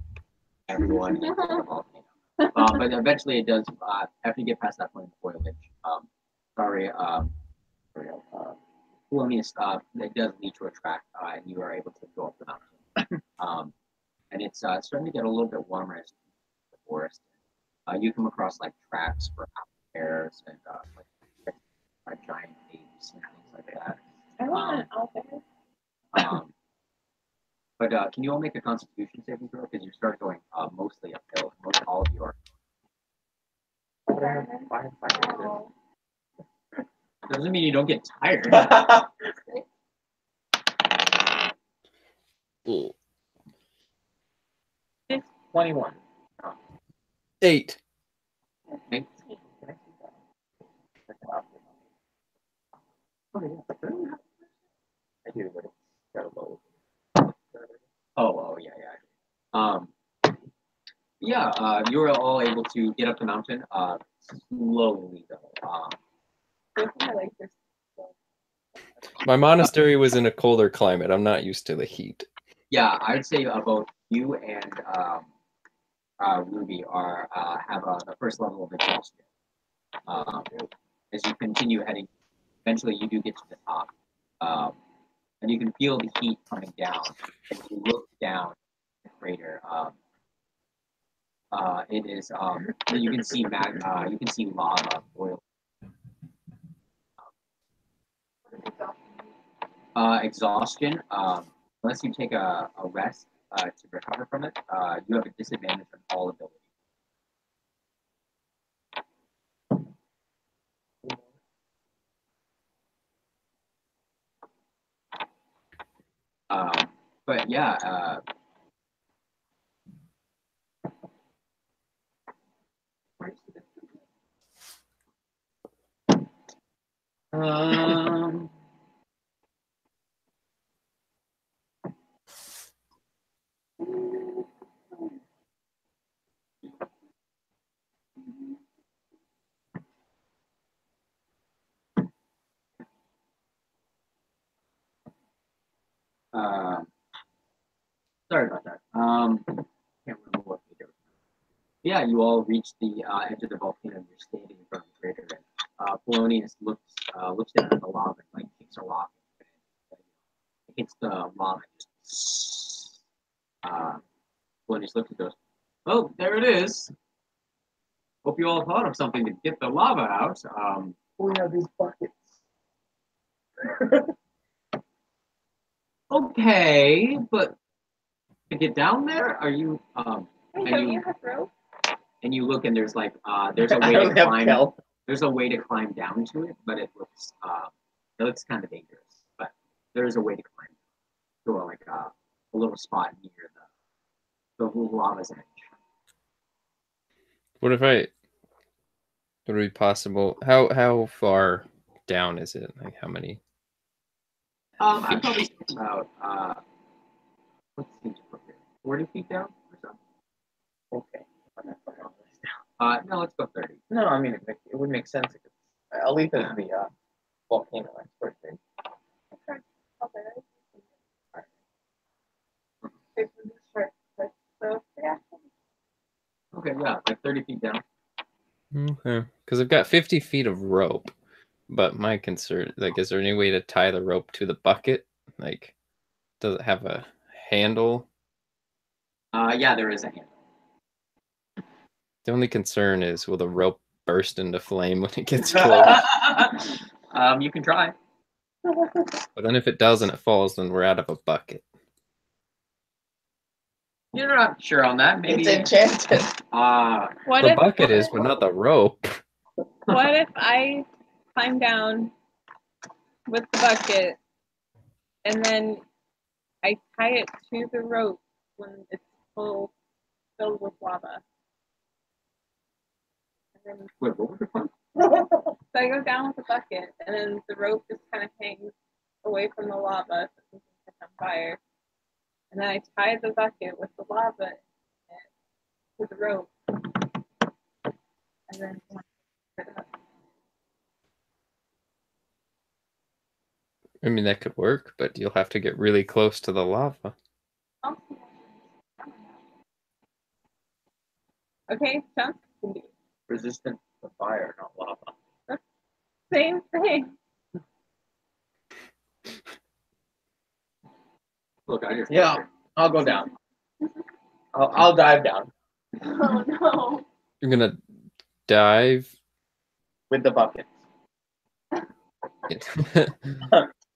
everyone into the volcano. But eventually it does, after you get past that point of foliage, Polonius, it does lead to a track, and you are able to go up the mountain. And it's starting to get a little bit warmer as the forest. You come across like tracks for bears and like giant apes and things like that. I want an owlbear. But can you all make a Constitution saving throw? Because you start going mostly uphill. Most all of you are. Doesn't mean you don't get tired. 21. 8. Okay. I do, but it's got a low. Oh, yeah. You were all able to get up the mountain, slowly though. Both of my legs are still. My monastery was in a colder climate. I'm not used to the heat. Yeah, I'd say both you and Ruby are have the first level of exhaustion. As you continue heading, eventually you do get to the top, and you can feel the heat coming down. As you look down the crater, it is you can see you can see lava boiling. Exhaustion. Unless you take a rest to recover from it, you have a disadvantage on all abilities. But yeah, sorry about that. Can't remember what we did. Yeah, you all reach the edge of the volcano. You're standing in front of the crater, and Polonius looks down at the lava and like kicks a rock. It hits the lava. Just, Polonius looks and goes, "Oh, there it is. Hope you all thought of something to get the lava out." We have these buckets. Okay, but to get down there, are you Wait, and don't you you have rope? and you look and there's like there's a I way to only have climb. kelp. There's a way to climb down to it, but it looks kind of dangerous. But there is a way to climb to like a little spot near the lava's edge. What if I? Would it be possible? How far down is it? Like how many? I'm probably thinking about what's the 40 feet down or so. Okay. I'm not putting all this down. No, let's go 30. No, I mean, it would make sense. Aletha's the volcano expert thing. Okay. It's really short, but so yeah. Okay, yeah, like 30 feet down. Okay, because I've got 50 feet of rope, but my concern, like, is there any way to tie the rope to the bucket? Like, does it have a handle? Yeah, there is a handle. The only concern is, will the rope burst into flame when it gets close? You can try. But then if it does and it falls, then we're out of a bucket. You're not sure on that. Maybe It's enchanted. What The if bucket is, but not the rope. what if I climb down with the bucket and then I tie it to the rope when it's filled with lava? And then Wait, what was the fun? so I go down with the bucket and then the rope just kind of hangs away from the lava so it doesn't catch on fire. And then I tie the bucket with the lava in it to the rope. And then put it up. I mean, that could work, but you'll have to get really close to the lava. Okay, sounds can do. Resistant to fire, not lava. Same thing. Look, I just Yeah, I'll go down. I'll dive down Oh no. You're gonna dive. with the bucket.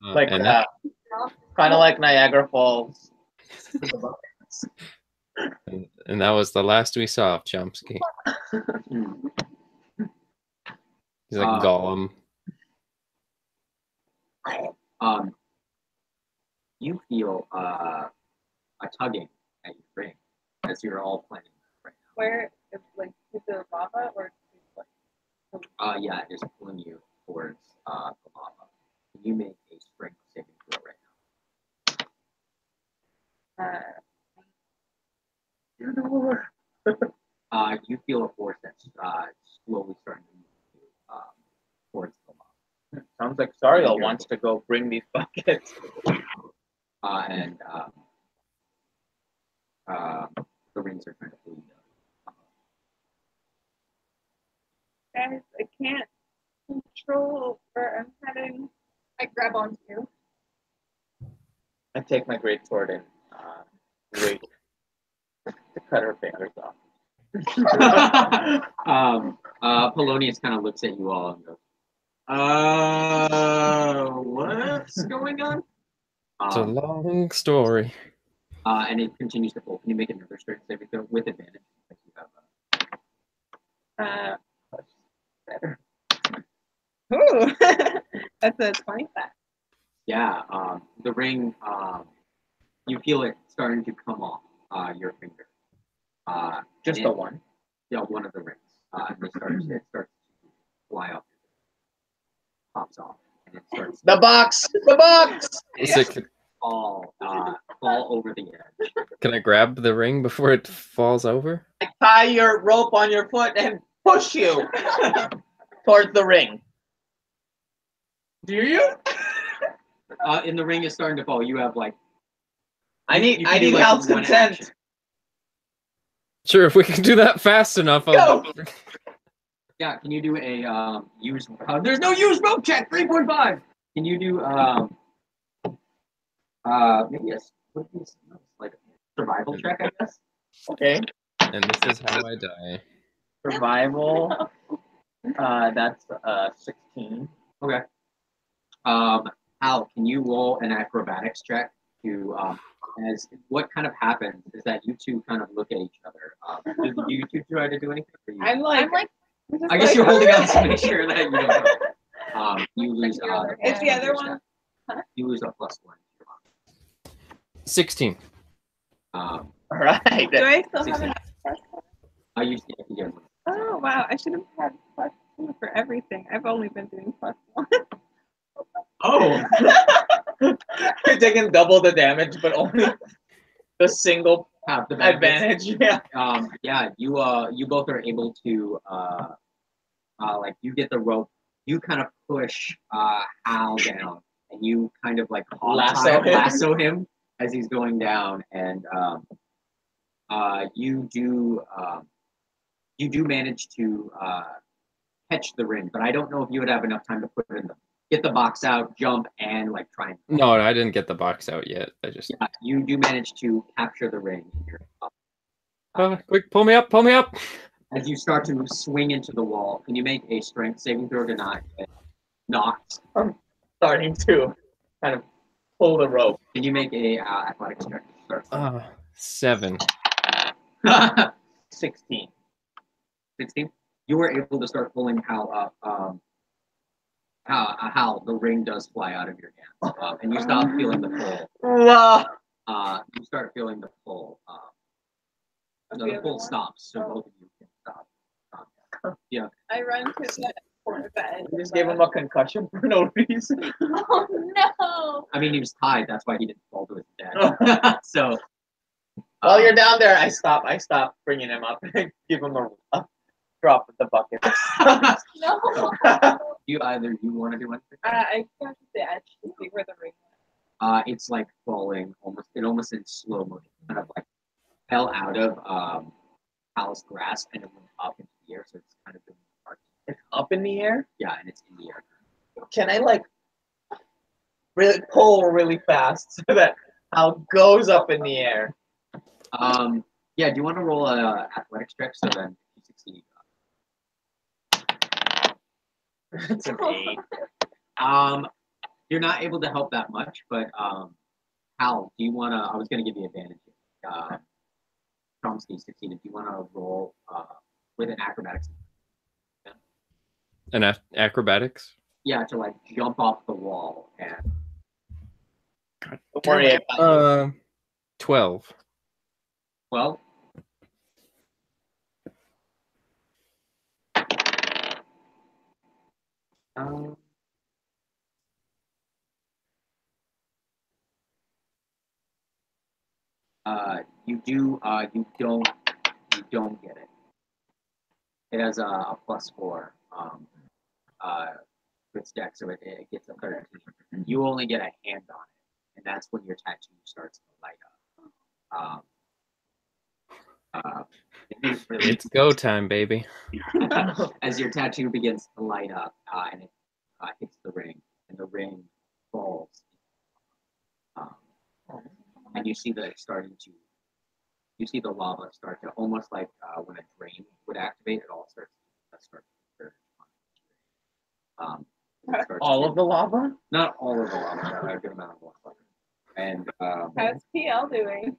Like and kind of like Niagara Falls. and that was the last we saw of Chomsky. He's like Gollum. You feel a tugging at your ring as you're all playing right Where is like is the lava or now. Yeah, it is pulling you towards the lava. Can you make a strength saving throw right now? You feel a force that's slowly starting to move you towards the lava. Sounds like Sariel wants to go bring these buckets. And the rings are trying to pull you down. guys? I can't control where I'm heading. I grab onto you. I take my great sword and wait to cut her fingers off. Polonius kind of looks at you all and goes, what's going on? It's a long story. And it continues to pull. Can you make another strength saving throw with advantage? If you have Better. Ooh, that's a 25. Yeah, the ring, you feel it starting to come off your finger. Just the one. Yeah, one of the rings. And it starts to fly off. Pops off. And it starts The box! The box! to fall over the edge. Can I grab the ring before it falls over? I tie your rope on your foot and push you towards the ring. Do you? And the ring is starting to fall. You have like I you need can do, like, Hal's one consent. action. Sure, if we can do that fast enough. I'll... Yeah, can you do a use? There's no use rope check. 3.5. Can you do maybe like a survival check? I guess. Okay. And this is how I die. Survival. That's 16. Okay. Al, can you roll an acrobatics check to as what kind of happens is that you two kind of look at each other. Do you two try to do anything? Or you, I'm like I guess you're holding on to make sure that you don't. You lose. Is the other one? You lose a +1. 16. All right. Do I still have 16. enough plus one? I used to get one. Oh wow, I should have had +2 for everything. I've only been doing +1. Oh. You're taking double the damage, but only the single Have the advantage. Yeah. Yeah. You both are able to like you get the rope. You kind of push Hal down, and you kind of like lasso him as he's going down, and you do manage to catch the ring, but I don't know if you would have enough time to put it in get the box out, jump, and like try and. No, I didn't get the box out yet. I just. Yeah, you do manage to capture the ring. Quick, pull me up, pull me up. As you start to swing into the wall, can you make a strength saving throw to not get knocked? I'm starting to kind of pull the rope. Can you make a athletics check to start? 7. 16. 16. You were able to start pulling Hal up. Hal, the ring does fly out of your hands, and you stop feeling the pull. Wow. You start feeling the pull. So the pull stops, so both of you can stop. Yeah. I run to the corner bed. You just gave him a concussion for no reason. Oh no! I mean, he was tied. That's why he didn't fall to his death. So. While you're down there, I stop bringing him up and give him a drop of the bucket. No! You want to do anything? I go to the edge to see where the ring It's like falling almost in slow motion, kind of like fell out of Hal's grasp and it went up into the air, so it's kind of doing hard. It's up in the air? Yeah, and it's in the air. Can I like really pull really fast so that Hal goes up in the air? Yeah, do you want to roll a athletics check so then if you succeed? It's an 8. You're not able to help that much, but Hal, do you want to? I was going to give you advantage. Chomsky succeeded. Do you want to roll with an acrobatics? An acrobatics? Yeah, to like jump off the wall and. Don't worry, I got you. 12. Well. You don't get it. It has a +4 to its deck, so it gets a 13. You only get a hand on it, and that's when your tattoo starts to light up. It's go time, baby. As your tattoo begins to light up, and it hits the ring, and the ring falls. And you see that it's starting to. You see the lava start to almost like when a drain would activate. It all starts to All of the lava? Not all of the lava, but a good amount of lava. And How's PL doing?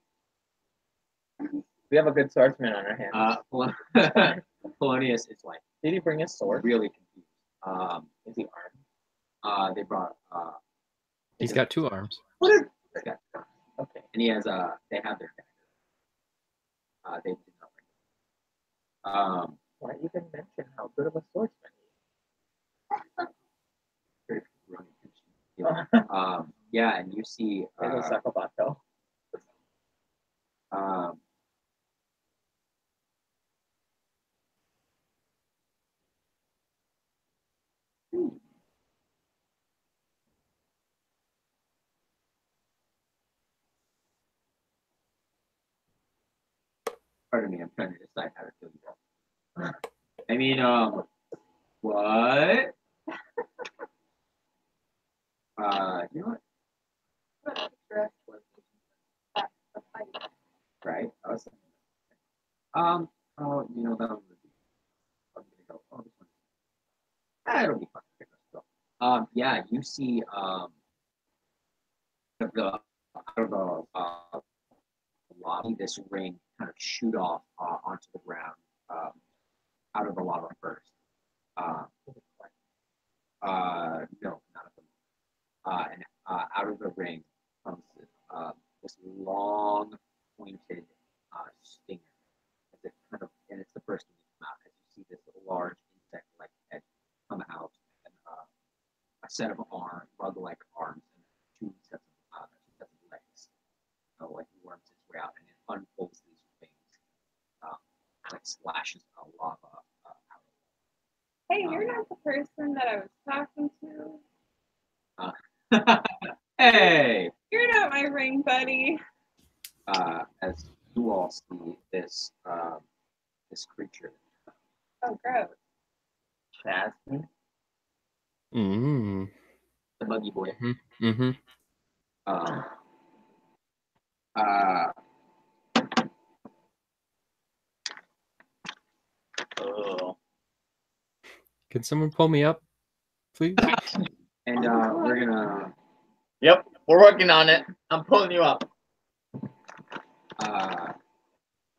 We have a good swordsman on our hands. Polonius is like. Did he bring his sword? Really confused. Is he armed? They brought. He's got 2 arms. Okay. Okay. And he has they have their dagger. They did not bring it. Why even mention how good of a swordsman Yeah, and you see. There's a Sakabato. Pardon me, I'm trying to decide how to kill you. I mean, what? You know what? Right? I was thinking. Oh, you know that was. I'm gonna go. Oh, this one. It'll be fun. Yeah, you see, out of the lava, this ring kind of shoot off onto the ground, out of the lava first. No, not at the moment. And out of the ring comes this long, pointed stinger. As it kind of, and it's the first thing to come out as you see this large insect-like head come out, and a set of bug-like arms, and two sets of legs. Like it worms its way out, and it unfolds these wings, like splashes of lava out. Hey, you're not the person that I was talking to. Hey! You're not my ring buddy. As you all see this this creature. Oh, gross. Jasmine? Mm. The buggy boy. Mm-hmm. Oh. Can someone pull me up, please? And we're gonna. Yep, we're working on it. I'm pulling you up.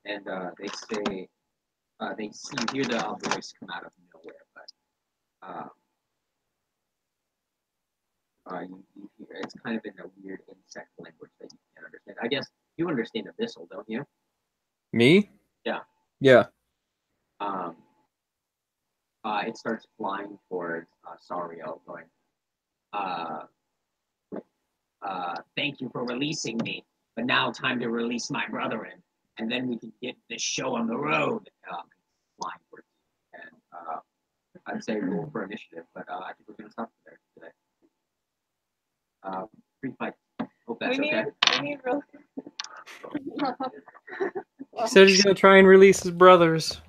And they say they see hear the voice come out of nowhere, but you hear it's kind of in a weird insect language that you can't understand. I guess you understand abyssal, don't you? Me? Yeah. Yeah. It starts flying towards Sario, going, thank you for releasing me, but now time to release my brethren, and then we can get this show on the road. Flying towards you. And I'd say roll for initiative, but I think we're going to stop there today. Free fight. Hope that's We need real. He said he's gonna try and release his brothers.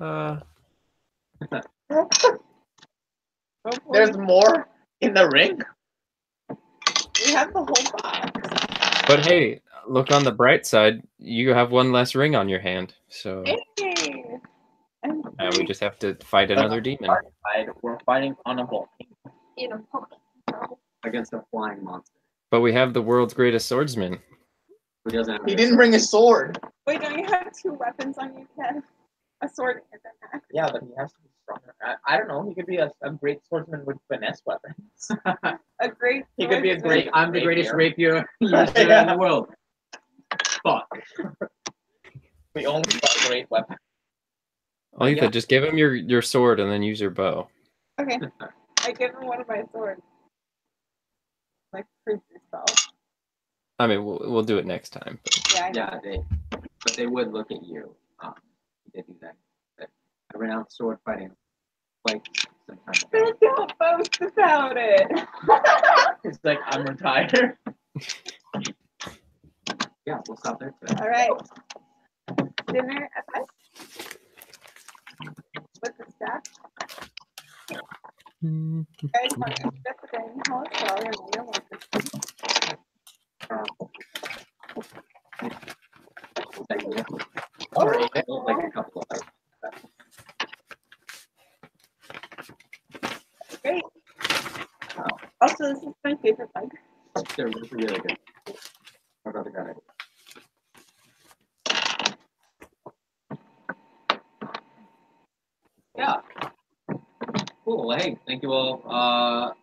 There's more in the ring? We have the whole box. But hey, look on the bright side. You have one less ring on your hand, so Hey. we just have to fight another demon. We're fighting on a volcano. In a pocket. against a flying monster. But we have the world's greatest swordsman. Who doesn't have He didn't bring his sword. Wait, don't you have 2 weapons on you, Kev? A sword and an axe. Yeah, but he has to be stronger. I don't know. He could be a great swordsman with finesse weapons. A great. He could be a swordsman. great. I'm the greatest rapier user Yeah. in the world. Fuck. We only got great weapons. Aletha, Yeah. just give him your sword and then use your bow. Okay. I give him one of my swords. Like creature spell. I mean, we'll do it next time. But Yeah, I know. Yeah, but they would look at you. They do that. But I renounce sword fighting. Like sometimes. Don't boast about it. It's like I'm retired. Yeah, we'll stop there. Today. All right. Dinner at us. With the staff. Guys, want to get the dining hall as well? You're more than welcome. Or like a couple of Great. Also, this is my favorite bug. They're really good. My brother got it. Yeah. Cool. Well, hey, thank you all.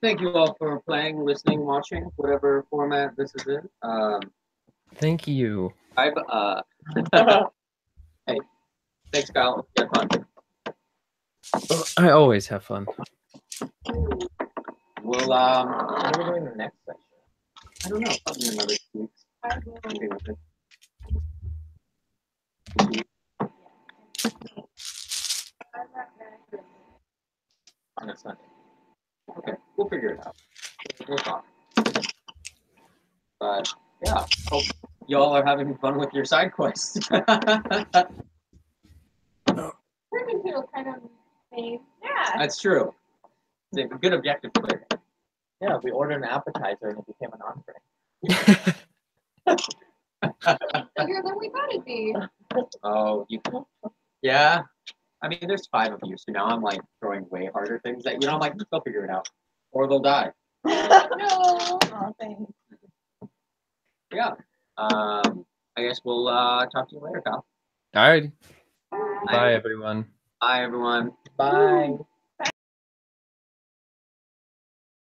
Thank you all for playing, listening, watching, whatever format this is in. thank you. I've hey, thanks, Kyle. You had fun. I always have fun. We'll What are we doing the next session? I don't know, probably in another 2 weeks. Maybe with it. On a Sunday. Okay, we'll figure it out. We'll talk. But yeah, hope y'all are having fun with your side quests. Turned into a kind of name. Yeah. That's true. It's a good objective player. Yeah, we ordered an appetizer and it became an entree. Bigger than we thought it'd be. Oh, yeah. I mean, there's 5 of you, so now I'm like throwing way harder things at you. I'm like, they'll figure it out, or they'll die. No. Oh, thanks. Yeah. I guess we'll talk to you later, Kyle. All right. Bye. Bye, everyone. Bye, everyone. Bye.